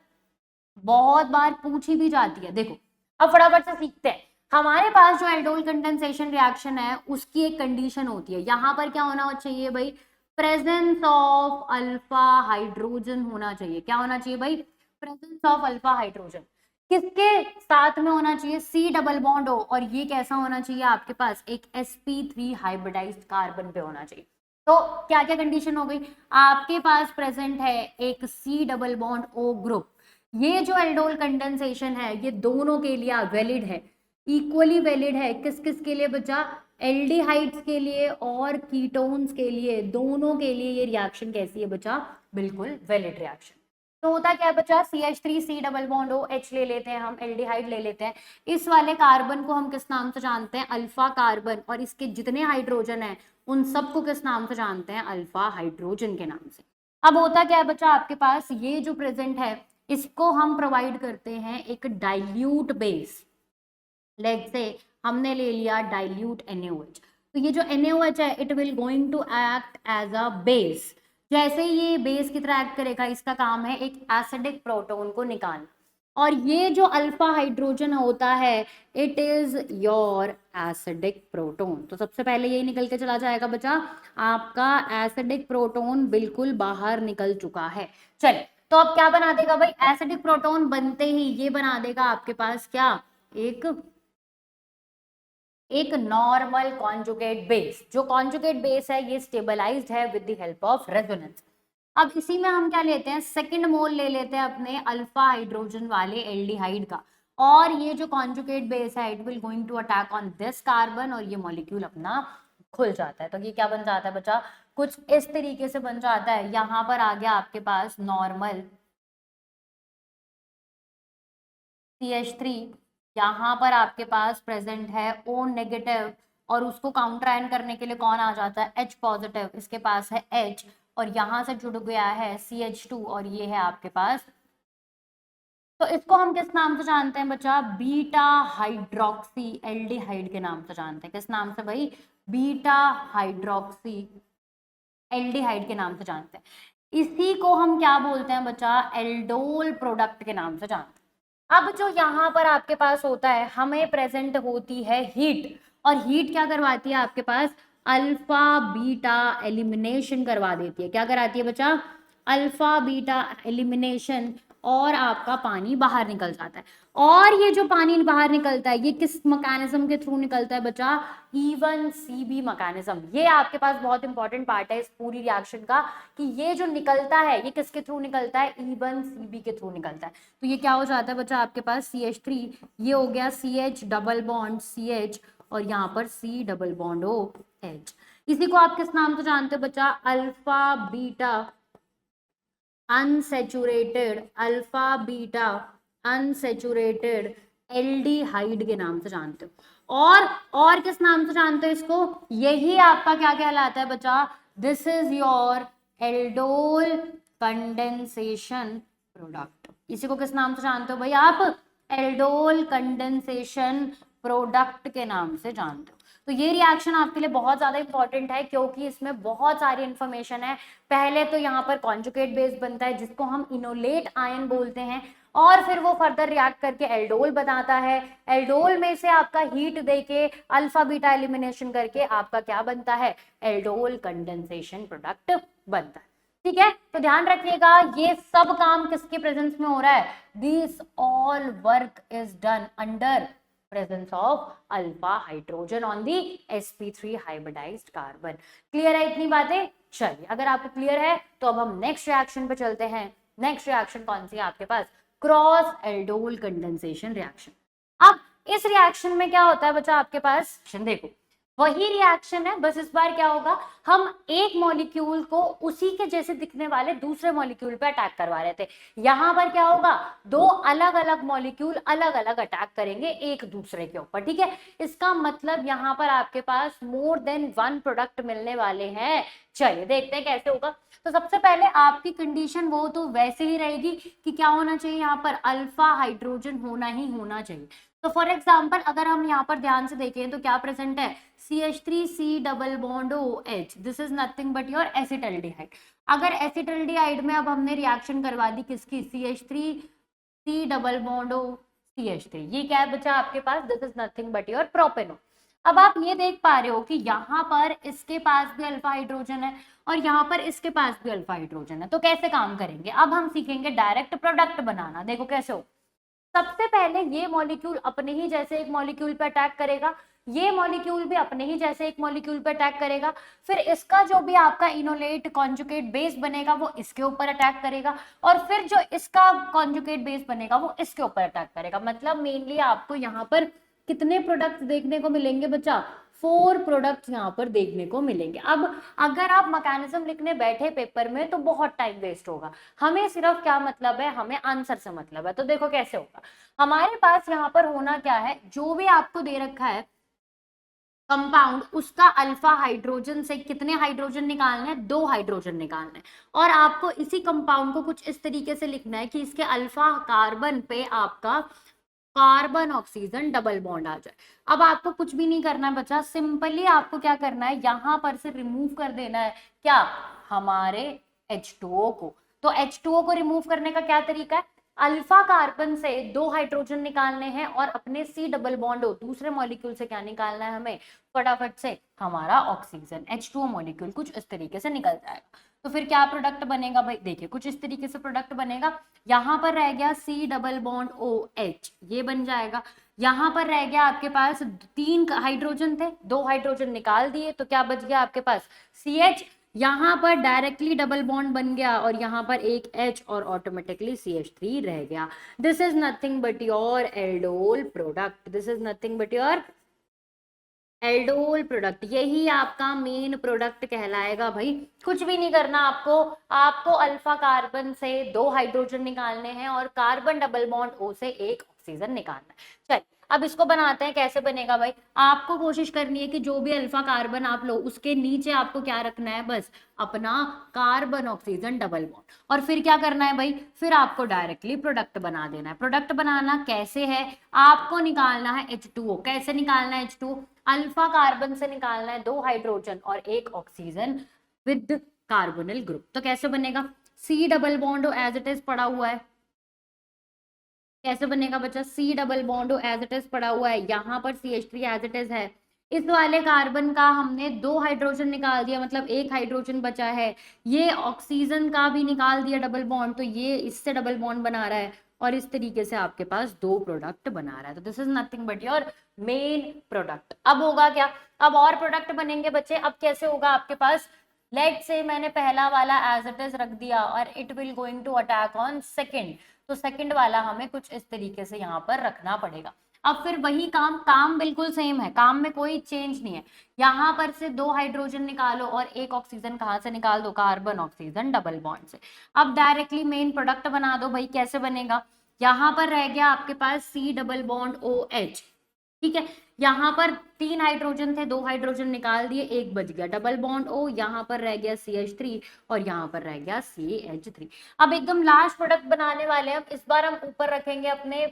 [SPEAKER 1] बहुत बार पूछी भी जाती है। देखो अब फटाफट से सीखते हैं। हमारे पास जो एल्डोल कंडेंसेशन रिएक्शन है उसकी एक कंडीशन होती है, यहां पर क्या होना चाहिए भाई, प्रेजेंस ऑफ अल्फा हाइड्रोजन होना चाहिए। क्या होना चाहिए भाई, प्रेजेंस ऑफ अल्फा हाइड्रोजन। किसके साथ में होना चाहिए, C डबल बॉन्ड हो, और ये कैसा होना चाहिए आपके पास, एक sp3 हाइब्रिडाइज्ड कार्बन पे होना चाहिए। तो क्या क्या कंडीशन हो गई, आपके पास प्रेजेंट है एक C double bond O group. ये जो एल्डोल कंडेंसेशन है ये दोनों के लिए वैलिड है, इक्वली वैलिड है। किस किस के लिए बच्चा, एल्डिहाइड्स के लिए और कीटोन्स के लिए, दोनों के लिए ये रिएक्शन कैसी है बच्चा, बिल्कुल वैलिड रिएक्शन। तो होता क्या है बच्चा, CH3 C double bond O H ले लेते हैं हम, एल्डिहाइड ले लेते हैं। इस वाले कार्बन को हम किस नाम से जानते हैं, अल्फा कार्बन, और इसके जितने हाइड्रोजन है उन सबको किस नाम से जानते हैं, अल्फा हाइड्रोजन के नाम से। अब होता क्या है बच्चा, आपके पास ये जो प्रेजेंट है इसको हम प्रोवाइड करते हैं एक डाइल्यूट बेस। लेट से हमने ले लिया डाइल्यूट NaOH, तो ये जो NaOH है it will going to act as a base. जैसे ये बेस की तरह एक्ट करेगा, इसका काम है एक एसिडिक प्रोटोन को निकालना। और ये जो अल्फा हाइड्रोजन होता है it is your acidic proton. तो सबसे पहले यही निकल के चला जाएगा बच्चा, आपका एसिडिक प्रोटोन बिल्कुल बाहर निकल चुका है। चलिए तो अब क्या बना देगा भाई, एसिडिक प्रोटोन बनते ही ये बना देगा आपके पास क्या, एक नॉर्मल कॉन्जुगेट बेस। जो कॉन्जुगेट बेस है ये स्टेबलाइज्ड है with the help of resonance. अब इसी में हम क्या लेते हैं, सेकंड मोल ले लेते हैं अपने अल्फा हाइड्रोजन वाले एल्डिहाइड का, और ये जो कॉन्जुगेट बेस है it will going to attack on this carbon और ये मॉलिक्यूल अपना खुल जाता है। तो ये क्या बन जाता है बच्चा, कुछ इस तरीके से बन जाता है। यहाँ पर आ गया आपके पास नॉर्मल CH3, यहाँ पर आपके पास प्रेजेंट है O नेगेटिव, और उसको काउंटर आयन करने के लिए कौन आ जाता है, H पॉजिटिव, इसके पास है H, और यहाँ से जुड़ गया है CH2 और ये है आपके पास। तो इसको हम किस नाम से जानते हैं बच्चा, बीटा हाइड्रोक्सी एल्डिहाइड के नाम से जानते हैं। किस नाम से भाई, बीटा हाइड्रोक्सी एल्डिहाइड के नाम से जानते हैं। इसी को हम क्या बोलते हैं बच्चा, एल्डोल प्रोडक्ट के नाम से जानते हैं। अब जो यहाँ पर आपके पास होता है, हमें प्रेजेंट होती है हीट, और हीट क्या करवाती है आपके पास, अल्फा बीटा एलिमिनेशन करवा देती है। क्या कराती है बच्चा, अल्फा बीटा एलिमिनेशन, और आपका पानी बाहर निकल जाता है। और ये जो पानी बाहर निकलता है ये किस मैकेनिज्म के थ्रू निकलता है बच्चा, इवन CB मैकेनिज्म। ये आपके पास बहुत इंपॉर्टेंट पार्ट है इस पूरी रिएक्शन का, कि ये जो निकलता है ये किसके थ्रू निकलता है, इवन CB के थ्रू निकलता है। तो ये क्या हो जाता है बच्चा, आपके पास CH3, ये हो गया CH डबल बॉन्ड CH, और यहाँ पर C डबल बॉन्ड OH। इसी को आप किस नाम से जानते हो बच्चा, alpha beta unsaturated, alpha beta unsaturated aldehyde के नाम से जानते हो। और किस नाम से जानते हो इसको, यही आपका क्या कहलाता है बच्चा, this is your aldol condensation product. इसी को किस नाम से जानते हो भाई आप, एल्डोल कंडेंसेशन प्रोडक्ट के नाम से जानते हो। तो ये रिएक्शन आपके लिए बहुत ज्यादा इंपॉर्टेंट है क्योंकि इसमें बहुत सारी इंफॉर्मेशन है। पहले तो यहाँ पर कॉन्जुगेट बेस बनता है जिसको हम इनोलेट आयन बोलते हैं, और फिर वो फर्दर रिएक्ट करके एल्डोल बनाता है। एल्डोल में से आपका हीट देके अल्फा बीटा एलिमिनेशन करके आपका क्या बनता है, एल्डोल कंडेंसेशन प्रोडक्ट बनता है। ठीक है, तो ध्यान रखिएगा ये सब काम किसके प्रेजेंस में हो रहा है, this all work is done under presence of alpha hydrogen on the sp3 hybridised carbon. Clear है इतनी बातें? चलिए, अगर आपको क्लियर है तो अब हम नेक्स्ट रिएक्शन पे चलते हैं। नेक्स्ट रिएक्शन कौन सी है आपके पास, क्रॉस एल्डोल कंडेंसेशन रिएक्शन। अब इस रिएक्शन में क्या होता है बच्चा आपके पास, देखो वही रिएक्शन है, बस इस बार क्या होगा, हम एक मॉलिक्यूल को उसी के जैसे दिखने वाले दूसरे मॉलिक्यूल पे अटैक करवा रहे थे। यहां पर क्या होगा, दो अलग अलग मॉलिक्यूल अलग अलग अटैक करेंगे एक दूसरे के ऊपर। ठीक है, इसका मतलब यहां पर आपके पास मोर देन वन प्रोडक्ट मिलने वाले हैं। चलिए देखते हैं कैसे होगा। तो सबसे पहले आपकी कंडीशन वो तो वैसे ही रहेगी कि क्या होना चाहिए, यहाँ पर अल्फा हाइड्रोजन होना ही होना चाहिए। तो फॉर एग्जाम्पल अगर हम यहाँ पर ध्यान से देखें तो क्या प्रेजेंट है, CH3C double bond OH, this is nothing but your acetaldehyde. अगर एसिटल्डिहाइड में अब हमने रिएक्शन करवा दी किसकी, CH3C डबल बॉन्ड CH3, ये क्या है बच्चा आपके पास, this is nothing but your propanol. अब आप ये देख पा रहे हो कि यहाँ पर इसके पास भी अल्फा हाइड्रोजन है और यहाँ पर इसके पास भी अल्फा हाइड्रोजन है। तो कैसे काम करेंगे, अब हम सीखेंगे डायरेक्ट प्रोडक्ट बनाना। देखो कैसे हो, सबसे पहले ये मॉलिक्यूल अपने ही जैसे एक मॉलिक्यूल पे अटैक करेगा, ये मॉलिक्यूल भी अपने ही जैसे एक मॉलिक्यूल पे अटैक करेगा, फिर इसका जो भी आपका इनोलेट कॉन्जुगेट बेस बनेगा वो इसके ऊपर अटैक करेगा, और फिर जो इसका कॉन्जुगेट बेस बनेगा वो इसके ऊपर अटैक करेगा। मतलब मेनली आपको यहाँ पर कितने प्रोडक्ट्स देखने को मिलेंगे बच्चा, 4 प्रोडक्ट्स यहाँ पर देखने को मिलेंगे। अब अगर आप मैकेनिज्म लिखने बैठे पेपर में तो बहुत टाइम वेस्ट होगा, हमें सिर्फ क्या मतलब है, हमें आंसर से मतलब है। तो देखो कैसे होगा, हमारे पास यहाँ पर होना क्या है, जो भी आपको दे रखा है कंपाउंड, उसका अल्फा हाइड्रोजन से कितने हाइड्रोजन निकालने हैं, 2 हाइड्रोजन निकालने हैं, और आपको इसी कंपाउंड को कुछ इस तरीके से लिखना है कि इसके अल्फा कार्बन पे आपका कार्बन ऑक्सीजन डबल बॉन्ड आ जाए। अब आपको कुछ भी नहीं करना है बच्चा, सिंपली आपको क्या करना है, यहां पर से रिमूव कर देना है क्या, हमारे H2O को। तो H2O को रिमूव करने का क्या तरीका है, अल्फा कार्बन से 2 हाइड्रोजन निकालने हैं और अपने C डबल बॉन्ड दूसरे मॉलिक्यूल से क्या निकालना है हमें, फटाफट से हमारा ऑक्सीजन H2O मॉलिक्यूल कुछ इस तरीके से निकल जाएगा। तो फिर क्या प्रोडक्ट बनेगा भाई, देखिए कुछ इस तरीके से प्रोडक्ट बनेगा। यहाँ पर रह गया C डबल बॉन्ड OH, ये बन जाएगा। यहाँ पर रह गया आपके पास 3 हाइड्रोजन थे, 2 हाइड्रोजन निकाल दिए, तो क्या बच गया आपके पास CH। यहाँ पर डायरेक्टली डबल बॉन्ड बन गया और यहाँ पर एक H और ऑटोमेटिकली CH3 रह गया। This is nothing but your aldol product, this is nothing but your aldol product, यही आपका मेन प्रोडक्ट कहलाएगा भाई। कुछ भी नहीं करना आपको, आपको अल्फा कार्बन से 2 हाइड्रोजन निकालने हैं और कार्बन डबल बॉन्ड O से 1 ऑक्सीजन निकालना है। चल अब इसको बनाते हैं, कैसे बनेगा भाई, आपको कोशिश करनी है कि जो भी अल्फा कार्बन आप लो उसके नीचे आपको क्या रखना है, बस अपना कार्बन ऑक्सीजन डबल बॉन्ड, और फिर क्या करना है भाई, फिर आपको डायरेक्टली प्रोडक्ट बना देना है। प्रोडक्ट बनाना कैसे है, आपको निकालना है H2O। कैसे निकालना है H2O, अल्फा कार्बन से निकालना है 2 हाइड्रोजन और 1 ऑक्सीजन विद कार्बोनिल ग्रुप। तो कैसे बनेगा, C double bond as it is पड़ा हुआ है, कैसे बनेगा बच्चा, C double bond as it is पड़ा हुआ है, यहाँ पर CH3 एज इट इज है, इस वाले कार्बन का हमने 2 हाइड्रोजन निकाल दिया, मतलब 1 हाइड्रोजन बचा है, ये ऑक्सीजन का भी निकाल दिया डबल बॉन्ड, तो ये इससे डबल बॉन्ड बना रहा है, और इस तरीके से आपके पास 2 प्रोडक्ट बना रहा है। तो this is nothing but your main product. अब होगा क्या, अब और प्रोडक्ट बनेंगे बच्चे। अब कैसे होगा आपके पास, लेट से मैंने पहला वाला एज इट इज रख दिया और it will going to attack on second, तो सेकंड वाला हमें कुछ इस तरीके से यहाँ पर रखना पड़ेगा। अब फिर वही काम बिल्कुल सेम है, काम में कोई चेंज नहीं है। यहाँ पर से 2 हाइड्रोजन निकालो और 1 ऑक्सीजन कहाँ से निकाल दो, कार्बन ऑक्सीजन डबल बॉन्ड से। अब डायरेक्टली मेन प्रोडक्ट बना दो भाई, कैसे बनेगा, यहाँ पर रह गया आपके पास C डबल बॉन्ड OH, ठीक है, यहाँ पर 3 हाइड्रोजन थे, 2 हाइड्रोजन निकाल दिए, 1 बच गया डबल बॉन्ड O, यहाँ पर रह गया CH3 और यहाँ पर रह गया CH3। अब एकदम लास्ट प्रोडक्ट बनाने वाले हैं, इस बार हम ऊपर रखेंगे अपने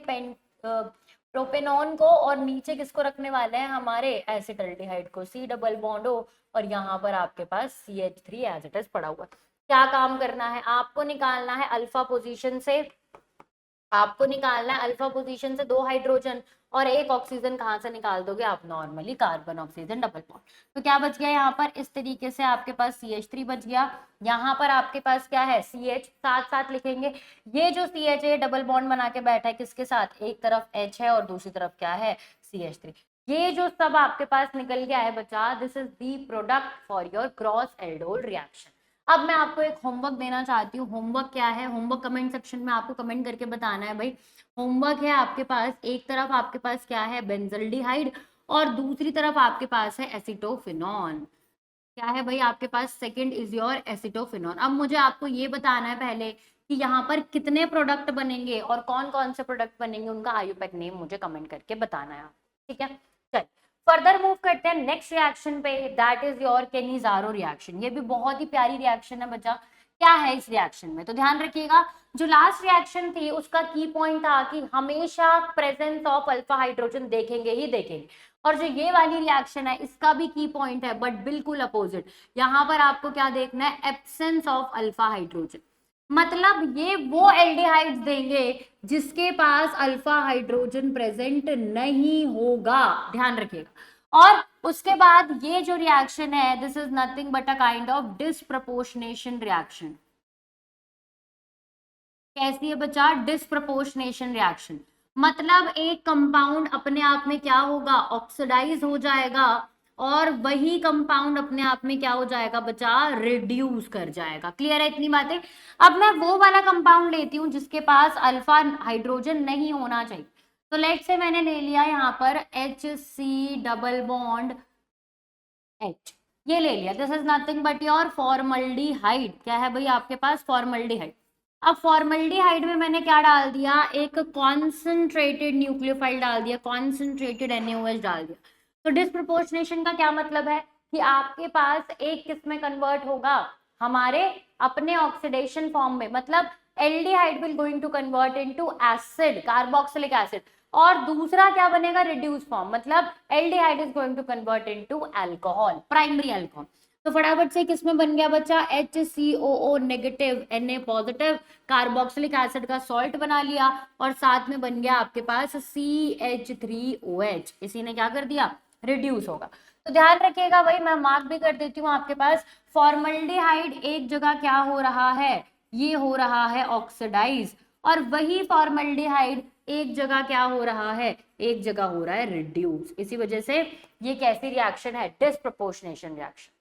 [SPEAKER 1] प्रोपेनॉन को, और नीचे किसको रखने वाले हैं, हमारे एसिटल्डिहाइड को, C डबल बॉन्ड O, और यहाँ पर आपके पास CH3 एज इट इज पड़ा हुआ है। क्या काम करना है, आपको निकालना है अल्फा पोजीशन से, आपको निकालना है अल्फा पोजीशन से 2 हाइड्रोजन और 1 ऑक्सीजन। कहाँ से निकाल दोगे आप, normally carbon oxygen double bond. तो क्या बच गया यहाँ पर, इस तरीके से आपके पास CH3 बच गया। यहाँ पर आपके पास क्या है, CH, साथ साथ लिखेंगे। ये जो CH है डबल बॉन्ड बना के बैठा है किसके साथ, एक तरफ H है और दूसरी तरफ क्या है, CH3। ये जो सब आपके पास निकल गया है बच्चा, this is the product for your cross aldol reaction. अब मैं आपको एक होमवर्क देना चाहती हूँ। होमवर्क क्या है, होमवर्क कमेंट सेक्शन में आपको कमेंट करके बताना है भाई। होमवर्क है आपके पास, एक तरफ आपके पास क्या है, बेंजल्डिहाइड, और दूसरी तरफ आपके पास है एसिटोफिनॉन। क्या है भाई आपके पास, सेकंड इज योर एसिटोफिनॉन। अब मुझे आपको ये बताना है पहले कि यहाँ पर कितने प्रोडक्ट बनेंगे और कौन कौन से प्रोडक्ट बनेंगे, उनका आयुपैक नेम मुझे कमेंट करके बताना है, ठीक है। चल फर्दर मूव करते हैं नेक्स्ट रिएक्शन पे, that is your Cannizzaro reaction. ये भी बहुत ही प्यारी रिएक्शन है बच्चा। क्या है इस रिएक्शन में, तो ध्यान रखिएगा, जो लास्ट रिएक्शन थी उसका की पॉइंट था कि हमेशा प्रेजेंस ऑफ अल्फा हाइड्रोजन देखेंगे ही देखेंगे, और जो ये वाली रिएक्शन है इसका भी की पॉइंट है बट बिल्कुल अपोजिट। यहाँ पर आपको क्या देखना है, एब्सेंस ऑफ अल्फा हाइड्रोजन। मतलब ये वो एल्डिहाइड्स देंगे जिसके पास अल्फा हाइड्रोजन प्रेजेंट नहीं होगा, ध्यान रखिएगा। और उसके बाद ये जो रिएक्शन है, this is nothing but a kind of disproportionation reaction. कैसी है बच्चा, डिस्प्रपोर्शनेशन रिएक्शन। मतलब एक कंपाउंड अपने आप में क्या होगा, ऑक्सीडाइज हो जाएगा, और वही कंपाउंड अपने आप में क्या हो जाएगा बच्चा, रिड्यूस कर जाएगा। क्लियर है इतनी बातें। अब मैं वो वाला कंपाउंड लेती हूँ जिसके पास अल्फा हाइड्रोजन नहीं होना चाहिए। तो लेट से मैंने ले लिया यहाँ पर HC डबल बॉन्ड H, ये ले लिया। This is nothing but your formaldehyde. क्या है भाई आपके पास, फॉर्मल्डिहाइड। अब फॉर्मल्डिहाइड में मैंने क्या डाल दिया, एक कॉन्सेंट्रेटेड न्यूक्लियोफाइल डाल दिया, कॉन्सेंट्रेटेड NaOH डाल दिया। तो डिस्प्रपोर्शनेशन का क्या मतलब है कि आपके पास एक किस में कन्वर्ट होगा, हमारे अपने ऑक्सीडेशन फॉर्म में, मतलब aldehyde will going to convert into acid, carboxylic acid, और दूसरा क्या बनेगा, रिड्यूस फॉर्म, मतलब aldehyde is going to convert into alcohol, primary alcohol. तो फटाफट से किसमें बन गया बच्चा, HCOO negative, Na positive, carboxylic acid का सॉल्ट बना लिया, और साथ में बन गया आपके पास CH3OH। इसी ने क्या कर दिया, रिड्यूस होगा। तो ध्यान रखिएगा भाई, मैं मार्क भी कर देती हूँ आपके पास, फॉर्मल्डिहाइड एक जगह क्या हो रहा है, ये हो रहा है ऑक्सीडाइज, और वही फॉर्मल्डिहाइड एक जगह क्या हो रहा है, एक जगह हो रहा है रिड्यूस। इसी वजह से ये कैसी रिएक्शन है, डिस्प्रपोर्शनेशन रिएक्शन,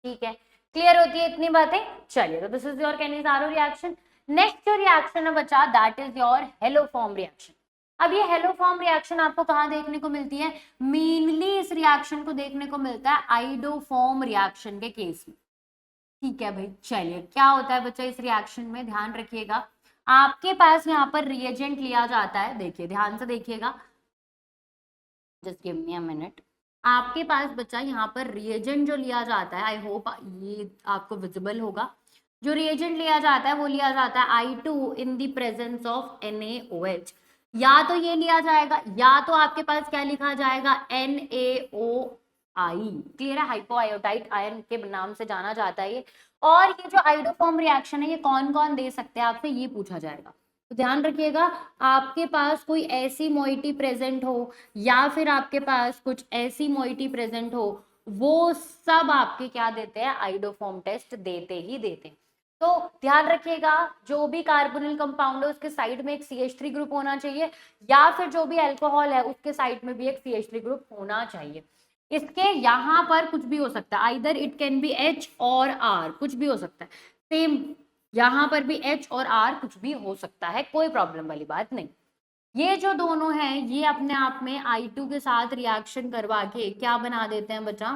[SPEAKER 1] ठीक है। क्लियर होती है इतनी बातें। चलिए, तो this is your Cannizzaro reaction. Next जो रिएक्शन है बच्चा, that is your haloform reaction. अब ये हेलोफॉर्म रिएक्शन आपको कहाँ देखने को मिलती है, मेनली इस रिएक्शन को देखने को मिलता है आइडोफॉर्म रिएक्शन के केस में, ठीक है भाई। चलिए, क्या होता है बच्चा इस रिएक्शन में, ध्यान रखिएगा। आपके पास यहाँ पर रिएजेंट लिया जाता है, देखिए ध्यान से देखिएगा, just give me a minute. आपके पास बच्चा यहाँ पर रिएजेंट जो लिया जाता है, आई होप ये आपको विजिबल होगा, जो रिएजेंट लिया जाता है वो लिया जाता है I2 in the presence of NaOH। या तो ये लिया जाएगा, या तो आपके पास क्या लिखा जाएगा, NaOI। क्लियर है, हाइपोआयोटाइट आयन के नाम से जाना जाता है ये। और ये जो आइडोफॉर्म रिएक्शन है, ये कौन कौन दे सकते हैं आपसे, ये पूछा जाएगा। तो ध्यान रखिएगा, आपके पास कोई ऐसी मोइटी प्रेजेंट हो, या फिर आपके पास कुछ ऐसी मोइटी प्रेजेंट हो, वो सब आपके क्या देते हैं, आइडोफॉर्म टेस्ट देते ही देते हैं। तो ध्यान रखिएगा, जो भी कार्बोनिल कंपाउंड है उसके साइड में एक CH3 ग्रुप होना चाहिए, या फिर जो भी अल्कोहल है उसके साइड में भी एक CH3 ग्रुप होना चाहिए। इसके यहाँ पर कुछ भी हो सकता है, either it can B H और R, कुछ भी हो सकता है। सेम यहाँ पर भी H और R कुछ भी हो सकता है, कोई प्रॉब्लम वाली बात नहीं। ये जो दोनों हैं, ये अपने आप में I2 के साथ रिएक्शन करवा के क्या बना देते हैं बच्चा,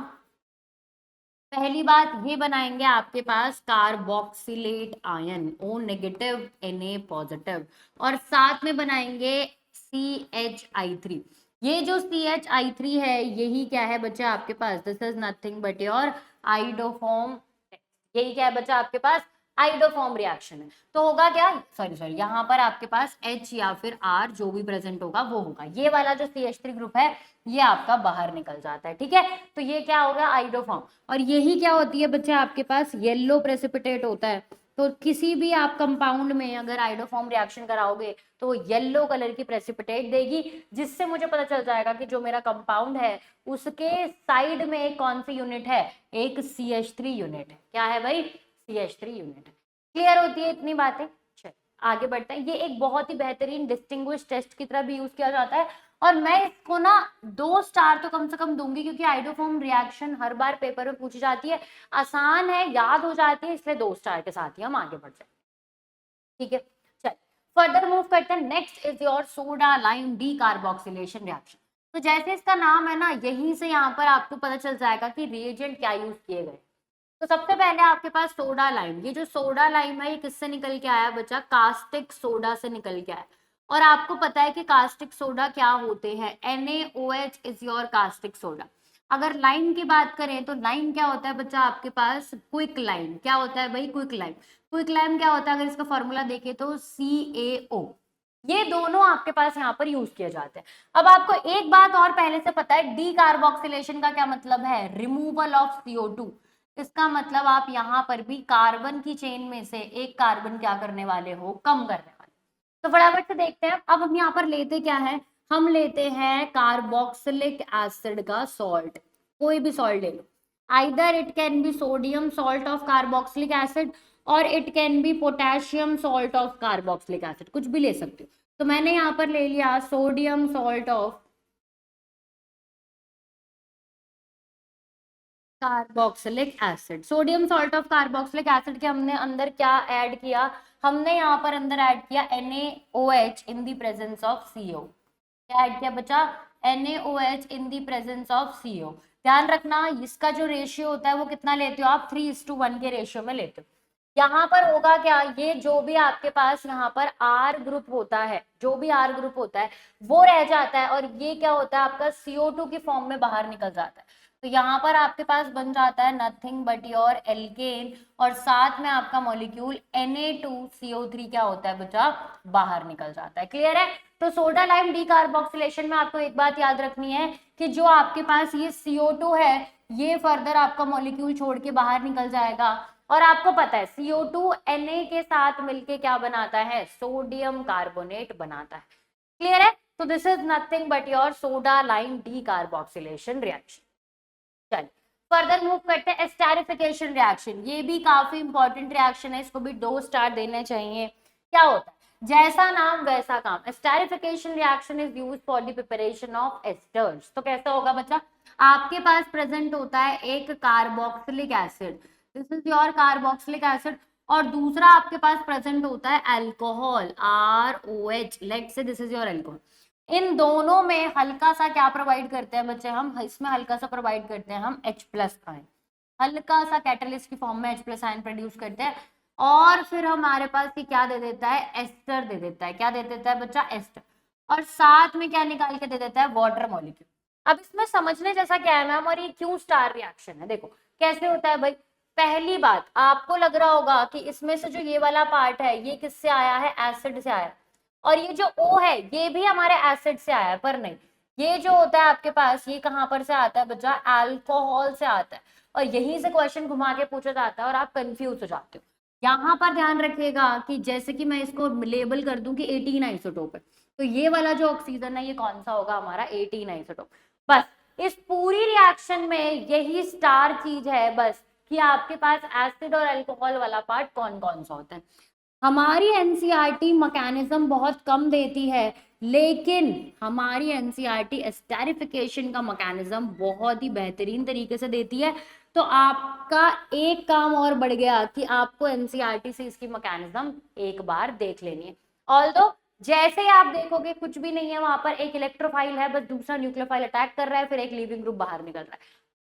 [SPEAKER 1] पहली बात ये बनाएंगे आपके पास carboxylate ion, O negative Na positive, और साथ में बनाएंगे CHI3। ये जो CHI3 है, यही क्या है बच्चा आपके पास, this is nothing but your iodoform. यही क्या है बच्चा आपके पास, आइडोफॉर्म रिएक्शन है। तो होगा क्या, सॉरी यहाँ पर आपके पास H या फिर R जो भी प्रेजेंट होगा वो होगा, ये वाला जो CH3 ग्रुप है ये आपका बाहर निकल जाता है, ठीक है। तो ये क्या हो गया, आइडोफॉर्म। और यही क्या होती है बच्चे, आपके पास येलो प्रेसिपिटेट होता है। तो किसी भी आप कंपाउंड में अगर आइडोफॉर्म रिएक्शन कराओगे तो येलो कलर की प्रेसिपिटेट देगी, जिससे मुझे पता चल जाएगा कि जो मेरा कंपाउंड है उसके साइड में एक कौन सी यूनिट है, एक CH3 यूनिट है। क्या है भाई, CH3 यूनिट है। क्लियर होती है इतनी बातें। चलिए आगे बढ़ते हैं। ये एक बहुत ही बेहतरीन डिस्टिंग्विश टेस्ट की तरह भी यूज किया जाता है, और मैं इसको ना 2 स्टार तो कम से कम दूंगी, क्योंकि आइडोफॉर्म रिएक्शन हर बार पेपर में पूछी जाती है, आसान है, याद हो जाती है, इसलिए 2 स्टार के साथ ही हम आगे बढ़ जाए, ठीक है। चल फर्दर मूव करते हैं। Next is your soda lime decarboxylation reaction. तो जैसे इसका नाम है ना, यहीं से यहाँ पर आपको पता चल जाएगा कि रिएजेंट क्या यूज किए गए। तो सबसे पहले आपके पास सोडा लाइम, ये जो सोडा लाइम है ये किससे निकल के आया बच्चा, कास्टिक सोडा से निकल के आया। और आपको पता है कि कास्टिक सोडा क्या होते हैं, NaOH is your caustic soda. अगर लाइम की बात करें तो लाइम क्या होता है बच्चा, आपके पास क्विक लाइम। क्या होता है भाई, क्विक लाइम। क्विक लाइम क्या होता है, अगर इसका फॉर्मूला देखें तो CaO। ये दोनों आपके पास यहाँ पर यूज किए जाते हैं। अब आपको एक बात और पहले से पता है, डी कार्बोक्सिलेशन का क्या मतलब है, रिमूवल ऑफ CO2। इसका मतलब आप यहाँ पर भी कार्बन की चेन में से एक कार्बन क्या करने वाले हो, कम करने वाले। तो फटाफट से देखते हैं। अब हम यहाँ पर लेते क्या है, हम लेते हैं कार्बोक्सिलिक एसिड का सॉल्ट। कोई भी सॉल्ट ले लो, either it can be sodium salt of carboxylic acid और it can be potassium salt of carboxylic acid, कुछ भी ले सकते हो। तो मैंने यहाँ पर ले लिया sodium salt of carboxylic acid. Sodium salt of carboxylic acid के हमने अंदर क्या ऐड किया, हमने यहाँ पर अंदर ऐड किया NaOH in the presence of CO। क्या ऐड किया बच्चा, NaOH in the presence of CO। ध्यान रखना इसका जो रेशियो होता है वो कितना लेते हो आप, 3:1 के रेशियो में लेते हो। यहाँ पर होगा क्या, ये जो भी आपके पास यहाँ पर R ग्रुप होता है, जो भी R ग्रुप होता है वो रह जाता है, और ये क्या होता है आपका CO2 की फॉर्म में बाहर निकल जाता है। तो यहाँ पर आपके पास बन जाता है नथिंग बट योर एल्केन, और साथ में आपका मॉलिक्यूल Na2CO3 क्या होता है बच्चा, बाहर निकल जाता है। क्लियर है। तो सोडा लाइम डीकार्बोक्सिलेशन में आपको एक बात याद रखनी है कि जो आपके पास ये CO2 है ये फर्दर आपका मॉलिक्यूल छोड़ के बाहर निकल जाएगा, और आपको पता है CO2 Na के साथ मिलके क्या बनाता है, सोडियम कार्बोनेट बनाता है। क्लियर है। तो this is nothing but your soda lime decarboxylation reaction. चलिए फर्दर मूव करते हैं। एस्टेरिफिकेशन रिएक्शन, ये भी काफी इंपॉर्टेंट रिएक्शन है, इसको भी 2 स्टार देने चाहिए। क्या होता है, जैसा नाम वैसा काम। Esterification reaction is used for the preparation of esters. तो कैसा होगा बच्चा, आपके पास प्रेजेंट होता है एक carboxylic acid, this is your carboxylic acid, और दूसरा आपके पास प्रेजेंट होता है alcohol ROH। Let's say this is your alcohol. इन दोनों में हल्का सा क्या प्रोवाइड करते हैं बच्चे हम, इसमें हल्का सा प्रोवाइड करते हैं हम H+ आयन, हल्का सा कैटलिस्ट की फॉर्म में H+ आयन प्रोड्यूस करते हैं, और फिर हमारे पास ये क्या दे देता है, एस्टर दे देता है। क्या दे देता है बच्चा, एस्टर। और साथ में क्या निकाल के दे देता है, वाटर मॉलिक्यूल। अब इसमें समझने जैसा क्या है मैम, और ये क्यों स्टार रिएक्शन है, देखो कैसे होता है भाई। पहली बात, आपको लग रहा होगा कि इसमें से जो ये वाला पार्ट है ये किससे आया है, एसिड से आया, और ये जो O है ये भी हमारे एसिड से आया है, पर नहीं, ये जो होता है आपके पास ये कहां पर से आता है बच्चा, अल्कोहल से आता है, और यहीं से क्वेश्चन घुमा के पूछा जाता है और आप कंफ्यूज हो जाते हो। यहाँ पर ध्यान रखिएगा कि जैसे कि मैं इसको लेबल कर दूं कि 18 आइसोटोप है, तो ये वाला जो ऑक्सीजन है ये कौन सा होगा, हमारा 18 आइसोटोप। बस इस पूरी रिएक्शन में यही स्टार चीज है बस, कि आपके पास एसिड और अल्कोहल वाला पार्ट कौन कौन सा होता है। हमारी एनसीईआरटी मैकेनिज्म बहुत कम देती है, लेकिन हमारी एनसीईआरटी एस्टेरिफिकेशन का मैकेनिज्म बहुत ही बेहतरीन तरीके से देती है। तो आपका एक काम और बढ़ गया कि आपको एनसीईआरटी से इसकी मैकेनिज्म एक बार देख लेनी है। ऑल्दो जैसे ही आप देखोगे कुछ भी नहीं है, वहां पर एक इलेक्ट्रोफाइल है, बस दूसरा न्यूक्लियोफाइल अटैक कर रहा है, फिर एक लीविंग ग्रुप बाहर निकल रहा है,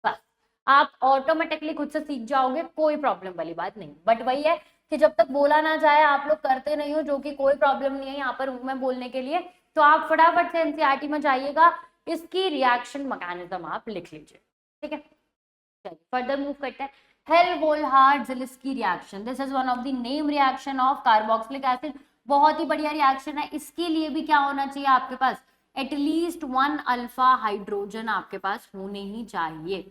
[SPEAKER 1] बस आप ऑटोमेटिकली खुद से सीख जाओगे, कोई प्रॉब्लम वाली बात नहीं। बट वही है कि जब तक बोला ना जाए आप लोग करते नहीं हो, जो कि कोई प्रॉब्लम नहीं है यहाँ पर मैं बोलने के लिए, तो आप फटाफट से एनसीईआरटी में जाइएगा, इसकी रिएक्शन मैकेनिज्म आप लिख लीजिए, ठीक है। चलिए फर्दर मूव करते हैं। Hell Volhard Zelinsky reaction, this is one of the name reaction of carboxylic acid. बहुत ही बढ़िया रिएक्शन है। इसके लिए भी क्या होना चाहिए आपके पास, एटलीस्ट 1 अल्फा हाइड्रोजन आपके पास होने ही चाहिए।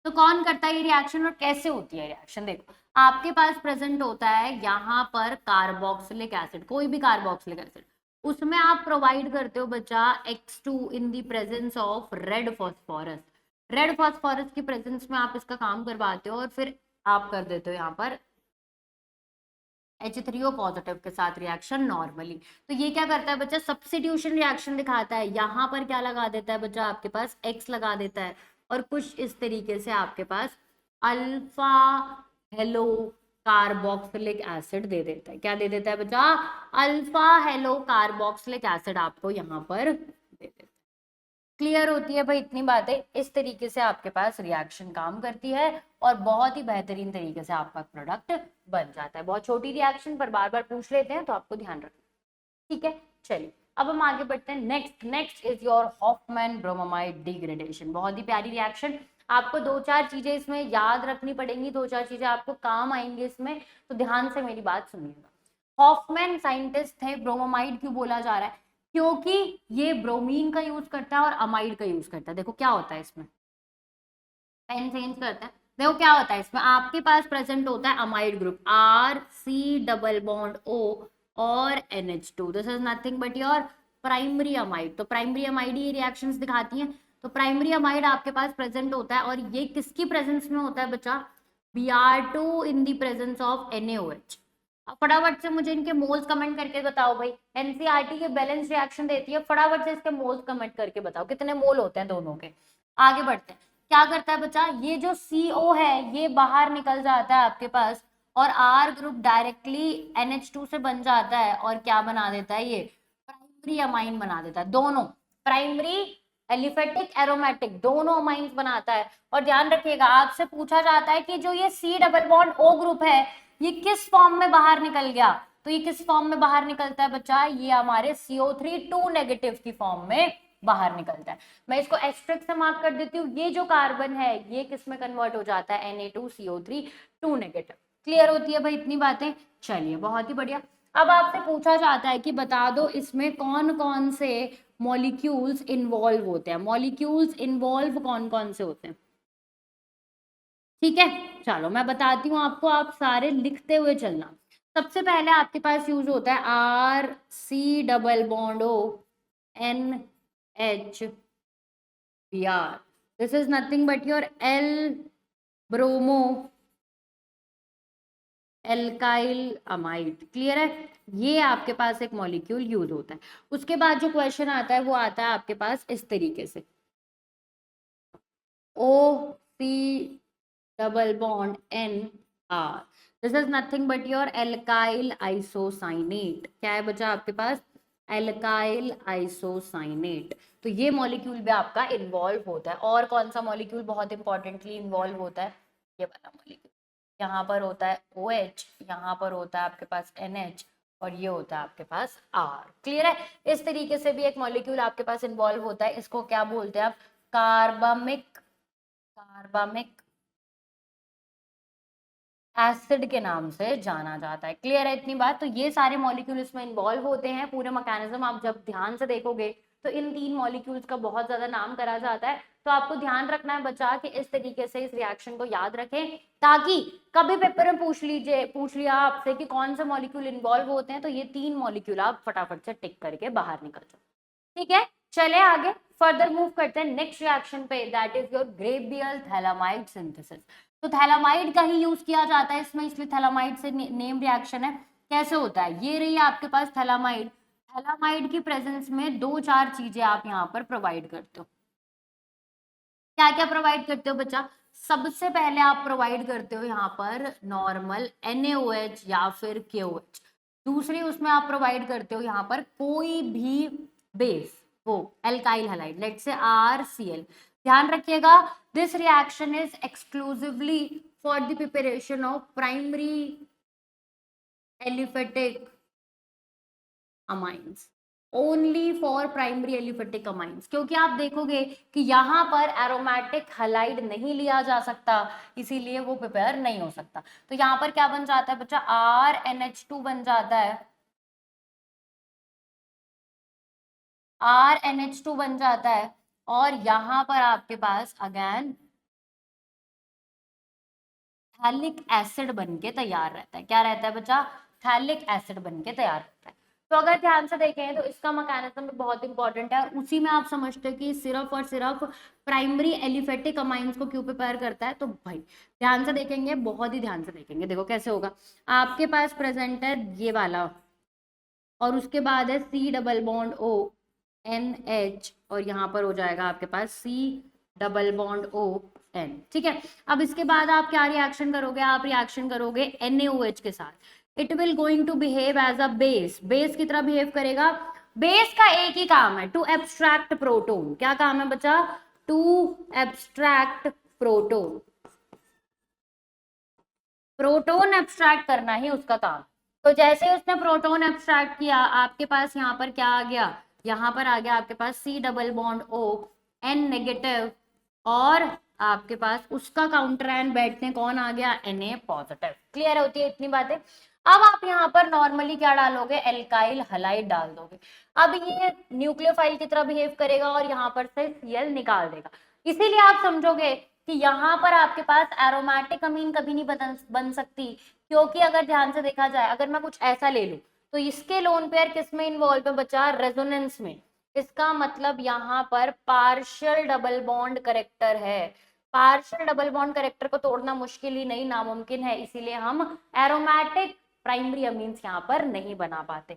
[SPEAKER 1] तो कौन करता है ये रिएक्शन और कैसे होती है रिएक्शन, देखो आपके पास प्रेजेंट होता है यहाँ पर कार्बोक्सिलिक एसिड, कोई भी कार्बोक्सिलिक एसिड, उसमें आप प्रोवाइड करते हो बच्चा X2 in the presence of red phosphorus. Red phosphorus की प्रेजेंस में आप इसका काम करवाते हो और फिर आप कर देते हो यहाँ पर H3O पॉजिटिव के साथ रिएक्शन नॉर्मली। तो ये क्या करता है बच्चा, सब्स्टिट्यूशन रिएक्शन दिखाता है। यहाँ पर क्या लगा देता है बच्चा, आपके पास X लगा देता है और कुछ इस तरीके से आपके पास अल्फा हेलो कार्बोक्सिलिक एसिड दे देता है। क्या दे देता है बच्चा, अल्फा हेलो कार्बोक्सिलिक एसिड आपको यहाँ पर दे देता है। क्लियर होती है भाई इतनी बातें, इस तरीके से आपके पास रिएक्शन काम करती है और बहुत ही बेहतरीन तरीके से आपका प्रोडक्ट बन जाता है। बहुत छोटी रिएक्शन पर बार बार पूछ लेते हैं तो आपको ध्यान रखना, ठीक है। चलिए अब हम आगे बढ़ते हैं। Next is your Hofmann bromamide degradation. बहुत ही प्यारी रिएक्शन, आपको 2-4 चीजें इसमें याद रखनी पड़ेंगी, 2-4 चीजें आपको काम आएंगी इसमें, तो ध्यान से मेरी बात सुनिएगा। हॉफमैन साइंटिस्ट थे, ब्रोमामाइड क्यों बोला जा रहा है, क्योंकि ये ब्रोमीन का यूज करता है और अमाइड का यूज करता है। देखो क्या होता है इसमें, पेन चेंज करता है, देखो क्या होता है इसमें, आपके पास प्रेजेंट होता है amide group RC double bond O और NH2, this is nothing but your primary amide. तो प्राइमरी अमाइड ये रिएक्शंस दिखाती हैं। तो प्राइमरी अमाइड आपके पास प्रेजेंट होता है और ये किसकी प्रेजेंस में होता है बच्चा, Br2 in the presence of NaOH। अब फटाफट से मुझे इनके मोल्स कमेंट करके बताओ भाई, एनसीईआरटी के बैलेंस रिएक्शन देती है, फटाफट से इसके मोल्स कमेंट करके बताओ कितने मोल होते हैं दोनों के। आगे बढ़ते हैं, क्या करता है बच्चा, ये जो CO है ये बाहर निकल जाता है आपके पास और R ग्रुप डायरेक्टली NH2 से बन जाता है और क्या बना देता है, ये प्राइमरी अमाइन बना देता है। दोनों प्राइमरी एलिफेटिक एरोमेटिक दोनों अमाइंस बनाता है। और ध्यान रखिएगा आपसे पूछा जाता है कि जो ये C double bond O group है ये किस फॉर्म में बाहर निकल गया, तो ये किस फॉर्म में बाहर निकलता है बच्चा, ये हमारे CO3 2 नेगेटिव की फॉर्म में बाहर निकलता है। मैं इसको एस्ट्रिक से मार्क कर देती हूँ, ये जो कार्बन है ये किस में कन्वर्ट हो जाता है, Na2CO3 2 नेगेटिव। क्लियर होती है भाई इतनी बातें, चलिए बहुत ही बढ़िया। अब आपसे पूछा जाता है कि बता दो इसमें कौन कौन से मॉलिक्यूल्स इन्वॉल्व होते हैं, मॉलिक्यूल्स इन्वॉल्व कौन कौन से होते हैं, ठीक है। चलो मैं बताती हूँ आपको, आप सारे लिखते हुए चलना। सबसे पहले आपके पास यूज होता है RC double bond O NH Br, this is nothing but your L bromo alkyl amide. Clear है, ये आपके पास एक मॉलिक्यूल यूज होता है। उसके बाद जो क्वेश्चन आता है वो आता है आपके पास इस तरीके से, OC double bond NR, this is nothing but your alkyl isocyanate. क्या है बच्चा आपके पास, एल्काइल आइसोसाइनेट। तो ये मॉलिक्यूल भी आपका इन्वॉल्व होता है। और कौन सा मॉलिक्यूल बहुत इंपॉर्टेंटली इन्वॉल्व होता है, ये वाला मॉलिक्यूल, यहाँ पर होता है OH, यहाँ पर होता है आपके पास NH और ये होता है आपके पास R। क्लियर है, इस तरीके से भी एक मॉलिक्यूल आपके पास इन्वॉल्व होता है, इसको क्या बोलते हैं आप, कार्बामिक एसिड के नाम से जाना जाता है। क्लियर है इतनी बात, तो ये सारे मॉलिक्यूल इसमें इन्वॉल्व होते हैं। पूरे मैकेनिज्म आप जब ध्यान से देखोगे तो इन 3 मॉलिक्यूल्स का बहुत ज्यादा नाम करा जाता है। तो आपको ध्यान रखना है बच्चा कि इस तरीके से इस रिएक्शन को याद रखें, ताकि कभी पेपर में पूछ लिया आपसे कि कौन से मॉलिक्यूल इन्वॉल्व होते हैं, तो ये 3 मॉलिक्यूल आप फटाफट से टिक करके बाहर निकल जाओ, ठीक है। चले आगे फर्दर मूव करते हैं नेक्स्ट रिएक्शन पे, that is your Gabriel phthalimide synthesis. तो थैलामाइड का ही यूज किया जाता है इसमें, इसलिए थैलामाइड से नेम रिएक्शन है। कैसे होता है, ये रही आपके पास थैलामाइड, थैलामाइड की प्रेजेंस में 2-4 चीजें आप यहाँ पर प्रोवाइड करते हो। क्या क्या प्रोवाइड करते हो बच्चा, सबसे पहले आप प्रोवाइड करते हो यहाँ पर नॉर्मल NaOH या फिर KOH। दूसरी उसमें आप प्रोवाइड करते हो यहाँ पर कोई भी बेस, वो alkyl halide, let's say RCl। ध्यान रखिएगा this reaction is exclusively for the preparation of primary aliphatic amines. Only for primary aliphatic amines, क्योंकि आप देखोगे कि यहाँ पर एरोमेटिक हलाइड नहीं लिया जा सकता, इसीलिए वो प्रिपेयर नहीं हो सकता। तो यहाँ पर क्या बन जाता है बच्चा, RNH2 बन जाता है, RNH2 बन जाता है, और यहाँ पर आपके पास अगेन थैलिक एसिड बन के तैयार रहता है। क्या रहता है बच्चा, थैलिक एसिड बन के तैयार रहता है। तो अगर ध्यान से देखें तो इसका मैकेनिज्म भी बहुत इंपॉर्टेंट है, और उसी में आप समझते हैं कि सिर्फ और सिर्फ प्राइमरी एलिफेटिक अमाइंस को क्यों प्रिपेयर करता है। तो भाई ध्यान से देखेंगे, बहुत ही ध्यान से देखेंगे, देखो कैसे होगा। आपके पास प्रेजेंट है ये वाला, और उसके बाद है C double bond O NH, और यहाँ पर हो जाएगा आपके पास C double bond O N। ठीक है, अब इसके बाद आप क्या रिएक्शन करोगे, आप रिएक्शन करोगे NaOH के साथ। It will going to behave as a base, base की तरह बिहेव करेगा। बेस का एक ही काम है, टू एब्स्ट्रैक्ट प्रोटोन। क्या काम है बच्चा, to abstract proton, proton abstract करना ही उसका काम। तो जैसे उसने प्रोटोन एब्स्ट्रैक्ट किया, आपके पास यहाँ पर क्या आ गया, यहाँ पर आ गया आपके पास C double bond O N negative, और आपके पास उसका काउंटर आयन बैठने कौन आ गया, Na पॉजिटिव। क्लियर होती है इतनी बातें। अब आप यहाँ पर नॉर्मली क्या डालोगे, एल्काइल हलाइड डाल दोगे। अब ये न्यूक्लियोफाइल की तरह बिहेव करेगा और यहाँ पर से Cl निकाल देगा। इसीलिए आप समझोगे कि यहाँ पर आपके पास एरोमेटिक अमीन कभी नहीं बन सकती, क्योंकि अगर ध्यान से देखा जाए, अगर मैं कुछ ऐसा ले लूं तो इसके लोन पेयर किस में इन्वॉल्व है बच्चा, रेजोनेंस में। इसका मतलब यहाँ पर पार्शियल डबल बॉन्ड करेक्टर है। पार्शियल डबल बॉन्ड करेक्टर को तोड़ना मुश्किल ही नहीं, नामुमकिन है, इसीलिए हम एरोमेटिक प्राइमरी अमीन्स यहाँ पर नहीं बना पाते।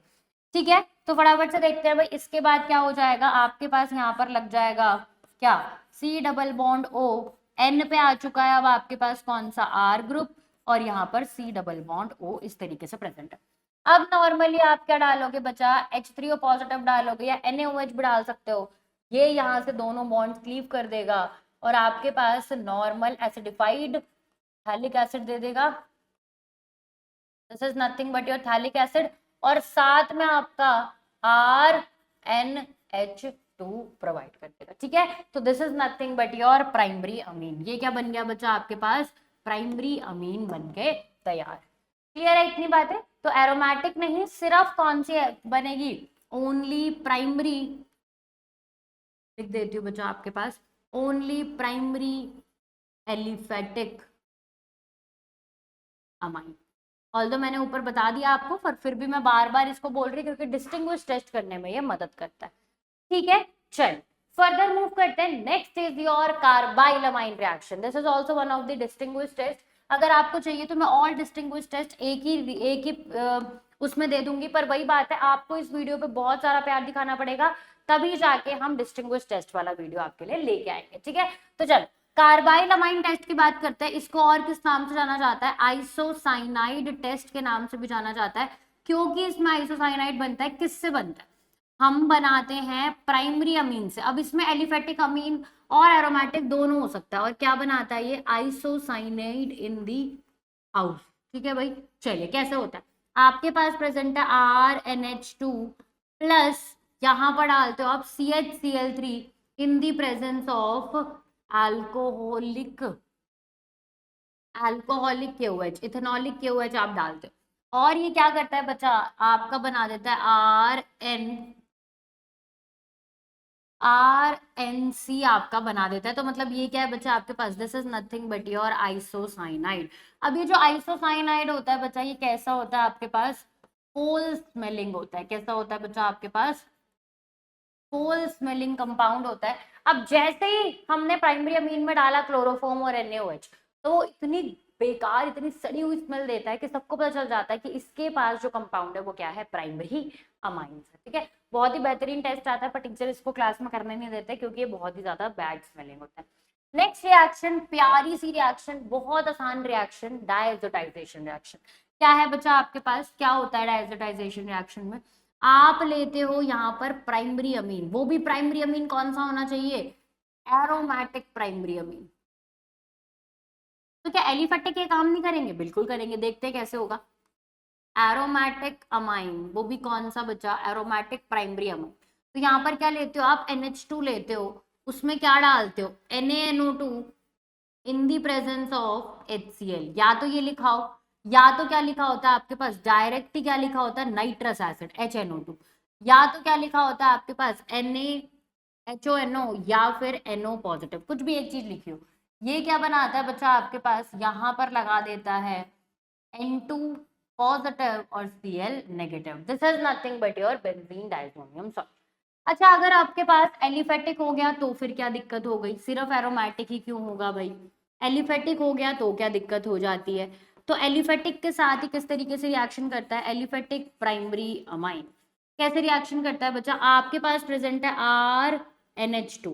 [SPEAKER 1] ठीक है, तो फटाफट से देखते हैं भाई, इसके बाद क्या हो जाएगा, आपके पास यहाँ पर लग जाएगा क्या, C double bond O N पे आ चुका है। अब आपके पास कौन सा, R ग्रुप, और यहाँ पर C डबल बॉन्ड O इस तरीके से प्रेजेंट है। अब नॉर्मली आप क्या डालोगे बचा, H3O पॉजिटिव डालोगे, या NaOH भी डाल सकते हो। ये यहाँ से दोनों बॉन्ड्स क्लीव कर देगा, और आपके पास नॉर्मल एसिडिफाइड थैलिक एसिड दे देगा। This is nothing but your phthalic acid, और साथ में आपका RNH2 प्रोवाइड कर देगा। ठीक है, तो this is nothing but your primary amine. ये क्या बन गया बच्चा, आपके पास प्राइमरी अमीन बन के तैयार। क्लियर है इतनी बातें। तो एरोमेटिक नहीं, सिर्फ कौन सी बनेगी, ओनली प्राइमरी, लिख देती हूँ बच्चा आपके पास, only primary aliphatic amine. Although मैंने ऊपर बता दिया आपको, पर फिर भी मैं बार बार इसको बोल रही हूँ क्योंकि डिस्टिंग्विश टेस्ट करने में ये मदद करता है। ठीक है, चल फर्दर मूव करते हैं। Next is your carbylamine reaction. This is also one of the distinguish test. अगर आपको चाहिए तो मैं ऑल डिस्टिंग्विश टेस्ट एक ही उसमें दे दूंगी, पर वही बात है, आपको इस वीडियो पे बहुत सारा प्यार दिखाना पड़ेगा, तभी जाके हम डिस्टिंग्विश टेस्ट वाला वीडियो आपके लिए लेके आएंगे। ठीक है, तो चल कार्बाइल अमाइन टेस्ट की बात करते हैं। इसको और किस नाम से जाना जाता है, आइसोसाइनाइड टेस्ट के नाम से भी जाना जाता है, क्योंकि इसमें आइसोसाइनाइड बनता है, किससे बनता है, हम बनाते हैं प्राइमरी अमीन से। अब इसमें एलिफेटिक अमीन और एरोमेटिक दोनों हो सकता है, और क्या बनाता है ये, आइसोसाइनाइड इन दी हाउस। ठीक है भाई, चलिए कैसे होता है, आपके पास प्रेजेंट है RNH2 प्लस, यहाँ पर डालते हो आप CHCl3 in the presence of alcoholic KOH, ethanolic KOH आप डालते हो, और ये क्या करता है बच्चा, आपका बना देता है RNC आपका बना देता है। तो मतलब ये क्या है बच्चा आपके पास, this is nothing but your isocyanide. अब ये जो आइसोसाइनाइड होता है बच्चा, ये कैसा होता है आपके पास, फोल स्मेलिंग होता है। कैसा होता है बच्चा आपके पास, फोल स्मेलिंग कंपाउंड होता है। अब जैसे ही हमने प्राइमरी अमीन में डाला क्लोरोफॉर्म और NaOH, तो वो इतनी बेकार, इतनी सड़ी हुई स्मेल देता है कि सबको पता चल जाता है कि इसके पास जो कंपाउंड है वो क्या है, प्राइमरी अमाइंस है। ठीक है, बहुत ही बेहतरीन टेस्ट आता है, पर टीचर इसको क्लास में करने नहीं देते क्योंकि ये बहुत ही ज्यादा बैड स्मेलिंग होता है। नेक्स्ट रिएक्शन, प्यारी सी रिएक्शन, बहुत आसान रिएक्शन, डायजोटाइजेशन रिएक्शन। क्या है बच्चा आपके पास, क्या होता है डायजोटाइजेशन रिएक्शन में, आप लेते हो यहाँ पर प्राइमरी अमीन, वो भी प्राइमरी अमीन कौन सा होना चाहिए, एरोमेटिक प्राइमरी अमीन। तो क्या एलिफेटिक ये काम नहीं करेंगे, बिल्कुल करेंगे, देखते हैं कैसे होगा। एरोमेटिक अमाइन, वो भी कौन सा बचा, एरोमेटिक प्राइमरी अमाइन। तो यहाँ पर क्या लेते हो आप, NH2 लेते हो, उसमें क्या डालते हो, NaNO2 in the presence of HCl। या तो ये लिखा हो, या तो क्या लिखा होता है आपके पास डायरेक्ट ही क्या लिखा होता है, नाइट्रस एसिड HNO2, या तो क्या लिखा होता है आपके पास NaHONO या फिर NO पॉजिटिव, कुछ भी एक चीज लिखी हो। ये क्या बनाता है बच्चा आपके पास, यहाँ पर लगा देता है N2 पॉजिटिव और Cl negative. This is nothing but your benzene diazonium salt. अच्छा, अगर आपके पास एलिफेटिक हो गया तो फिर क्या दिक्कत हो गई, सिर्फ एरोमेटिक ही क्यों होगा भाई, एलिफेटिक हो गया तो क्या दिक्कत हो जाती है। तो एलिफेटिक के साथ ही किस तरीके से रिएक्शन करता है, एलिफेटिक प्राइमरी अमाइन कैसे रिएक्शन करता है बच्चा, आपके पास प्रेजेंट है RNH2,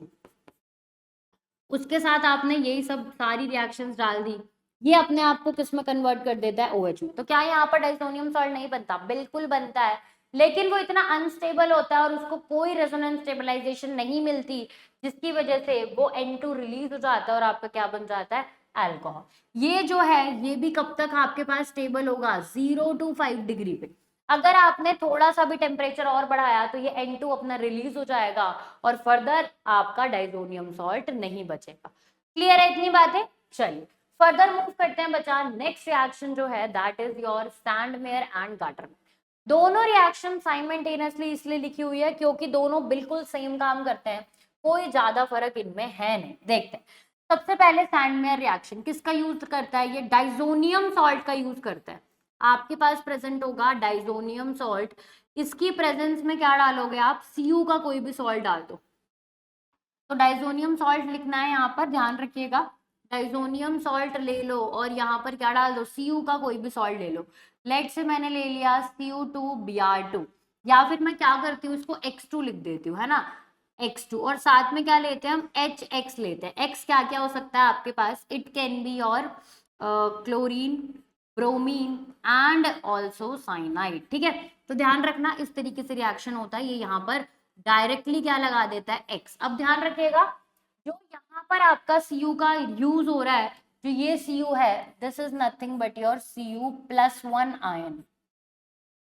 [SPEAKER 1] उसके साथ आपने यही सब सारी रिएक्शंस डाल दी, ये अपने आप को किस में कन्वर्ट कर देता है, OH में। तो क्या यहाँ पर डाइसोनियम सॉल्ट नहीं बनता, बिल्कुल बनता है, लेकिन वो इतना अनस्टेबल होता है और उसको कोई रेजोनेंस स्टेबलाइजेशन नहीं मिलती, जिसकी वजह से वो N2 रिलीज हो जाता है और आपका क्या बन जाता है, अल्कोहल। ये जो है ये भी कब तक आपके पास स्टेबल होगा, 0 to 5 डिग्री पे। अगर आपने थोड़ा सा भी टेम्परेचर और बढ़ाया तो ये N2 अपना रिलीज हो जाएगा और फर्दर आपका डाइसोनियम सॉल्ट नहीं बचेगा। क्लियर है इतनी बातें, चलिए फर्दर मूव करते हैं बच्चा। नेक्स्ट रिएक्शन जो है that is your Sandmeyer and Gattermann. दोनों रिएक्शन साइमल्टेनियसली इसलिए लिखी हुई है क्योंकि दोनों बिल्कुल सेम काम करते हैं, कोई ज्यादा फर्क इनमें है नहीं। देखते हैं सबसे पहले सैंडमेयर रिएक्शन किसका यूज करता है, ये डाइसोनियम सॉल्ट का यूज करता है। आपके पास प्रेजेंट होगा डाइसोनियम सॉल्ट, इसकी प्रेजेंस में क्या डालोगे आप, Cu का कोई भी सॉल्ट डाल दो। तो डाइसोनियम सॉल्ट लिखना है यहाँ पर, ध्यान रखिएगा, डाइसोनियम सॉल्ट ले लो और यहाँ पर क्या डाल दो, Cu का कोई भी सॉल्ट ले लो। लेट से मैंने ले लिया Cu2Br2, या फिर मैं क्या करती हूँ इसको X2 लिख देती हूँ, है ना, X2, और साथ में क्या लेते हैं हम, HX लेते हैं। X क्या क्या हो सकता है आपके पास, इट कैन बी और chlorine, bromine and also cyanide. ठीक है, तो ध्यान रखना इस तरीके से रिएक्शन होता है। ये यहाँ पर डायरेक्टली क्या लगा देता है, X। अब ध्यान रखिएगा जो यहाँ पर आपका Cu का यूज हो रहा है, जो ये Cu है, this is nothing but your Cu+1 ion,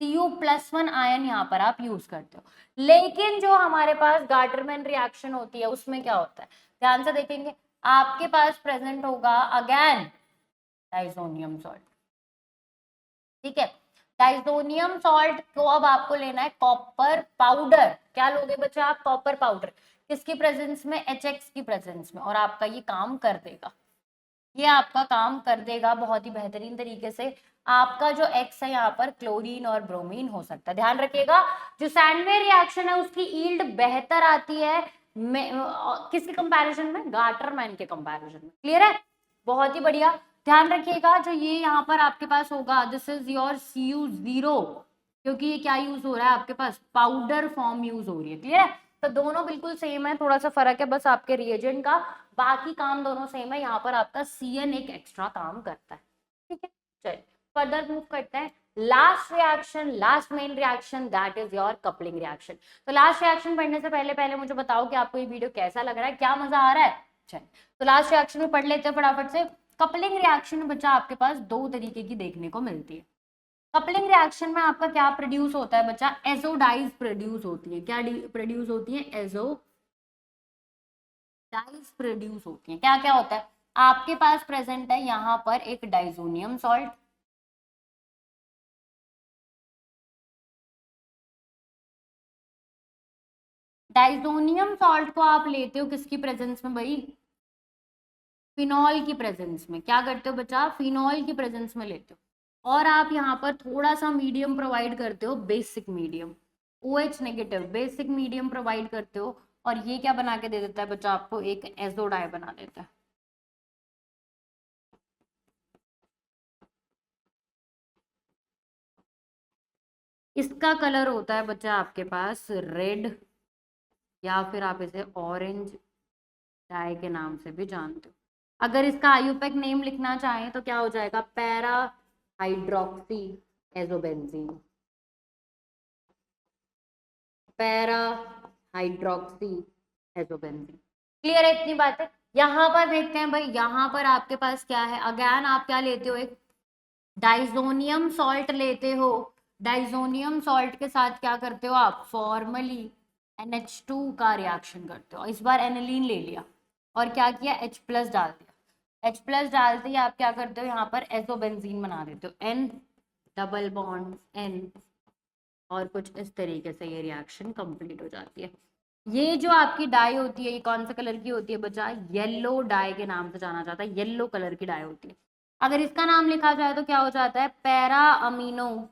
[SPEAKER 1] Cu+1 ion यहाँ पर आप यूज करते हो। लेकिन जो हमारे पास गाटरमैन रिएक्शन होती है उसमें क्या होता है, ध्यान से देखेंगे, आपके पास प्रेजेंट होगा अगेन डाइसोनियम सॉल्ट। ठीक है, डाइसोनियम सॉल्ट को अब आपको लेना है कॉपर पाउडर। क्या लोगे बच्चा आप, कॉपर पाउडर, किसकी प्रेजेंस में, HX की प्रेजेंस में, और आपका ये काम कर देगा, ये आपका काम कर देगा बहुत ही बेहतरीन तरीके से। आपका जो X है यहाँ पर क्लोरीन और ब्रोमीन हो सकता है। ध्यान रखिएगा जो सैंडवेयर रिएक्शन है उसकी ईल्ड बेहतर आती है किसके कंपैरिजन में, गाटरमैन के कंपैरिजन में। क्लियर है, बहुत ही बढ़िया। ध्यान रखिएगा जो ये यहाँ पर आपके पास होगा, दिस इज योर Cu0, क्योंकि ये क्या यूज हो रहा है आपके पास, पाउडर फॉर्म यूज हो रही है। क्लियर है, तो दोनों बिल्कुल सेम है, थोड़ा सा फर्क है बस आपके रिएजेंट का, बाकी काम दोनों सेम है। यहाँ पर आपका Cn एक एक्स्ट्रा काम करता है। ठीक है, चलिए फर्दर मूव करते हैं। Last reaction, last main reaction that is your coupling reaction. तो लास्ट रिएक्शन पढ़ने से पहले पहले मुझे बताओ कि आपको ये वीडियो कैसा लग रहा है, क्या मजा आ रहा है। चलिए तो लास्ट रिएक्शन में पढ़ लेते हैं फटाफट से। कपलिंग रिएक्शन में बच्चा आपके पास दो तरीके की देखने को मिलती है। कपलिंग रिएक्शन में आपका क्या प्रोड्यूस होता है बच्चा, एजोडाइज प्रोड्यूस होती है। क्या प्रोड्यूस होती है, एजोडाइज प्रोड्यूस होती है। क्या क्या होता है आपके पास प्रेजेंट है यहाँ पर एक डाइसोनियम सॉल्ट, डाइसोनियम सॉल्ट को आप लेते हो किसकी प्रेजेंस में भाई, फिनॉल की प्रेजेंस में। क्या करते हो बच्चा, फिनॉल की प्रेजेंस में लेते हो, और आप यहाँ पर थोड़ा सा मीडियम प्रोवाइड करते हो, basic medium, OH negative basic medium provide करते हो, और ये क्या बना के दे देता है बच्चा आपको, एक एजोडाई बना देता है। इसका कलर होता है बच्चा आपके पास रेड, या फिर आप इसे ऑरेंज डाई के नाम से भी जानते हो। अगर इसका आयुपेक नेम लिखना चाहें तो क्या हो जाएगा, para hydroxy azobenzene, para hydroxy azobenzene. Clear है इतनी बात है। यहाँ पर देखते हैं भाई, यहाँ पर आपके पास क्या है, अगेन आप क्या लेते हो, एक डाइसोनियम सॉल्ट लेते हो, डाइजोनियम सॉल्ट के साथ क्या करते हो आप, फॉर्मली NH2 का रिएक्शन करते हो। इस बार एनिलीन ले लिया और क्या किया, H प्लस डाल दिया। H प्लस डालते ही आप क्या करते हो, यहाँ पर एजोबेंजीन बना देते हो, N डबल बॉन्ड N, और कुछ इस तरीके से ये रिएक्शन कंप्लीट हो जाती है। ये जो आपकी डाई होती है, ये कौन सा कलर की होती है बच्चा, येलो डाई के नाम से जाना जाता है, येलो कलर की डाई होती है। अगर इसका नाम लिखा जाए तो क्या हो जाता है, पैरा अमीनो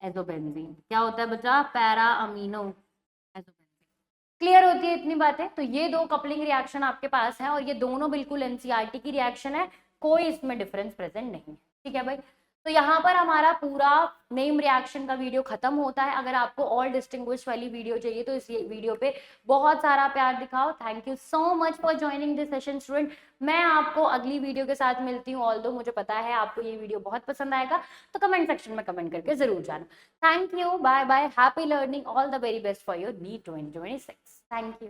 [SPEAKER 1] एजोबेंजीन। क्या होता है बच्चा, पैरा अमीनो एजोबेंजीन। क्लियर होती है इतनी बातें। तो ये दो कपलिंग रिएक्शन आपके पास है और ये दोनों बिल्कुल एनसीईआरटी की रिएक्शन है, कोई इसमें डिफरेंस प्रेजेंट नहीं है। ठीक है भाई, तो यहाँ पर हमारा पूरा नेम रिएक्शन का वीडियो खत्म होता है। अगर आपको और डिस्टिंग्विश वाली वीडियो चाहिए तो इस वीडियो पे बहुत सारा प्यार दिखाओ। Thank you so much for joining this session student. मैं आपको अगली वीडियो के साथ मिलती हूँ। ऑल्दो मुझे पता है आपको ये वीडियो बहुत पसंद आएगा, तो कमेंट सेक्शन में कमेंट करके जरूर जाना। Thank you, bye bye, happy learning, all the very best for your NEET 2026। Thank you.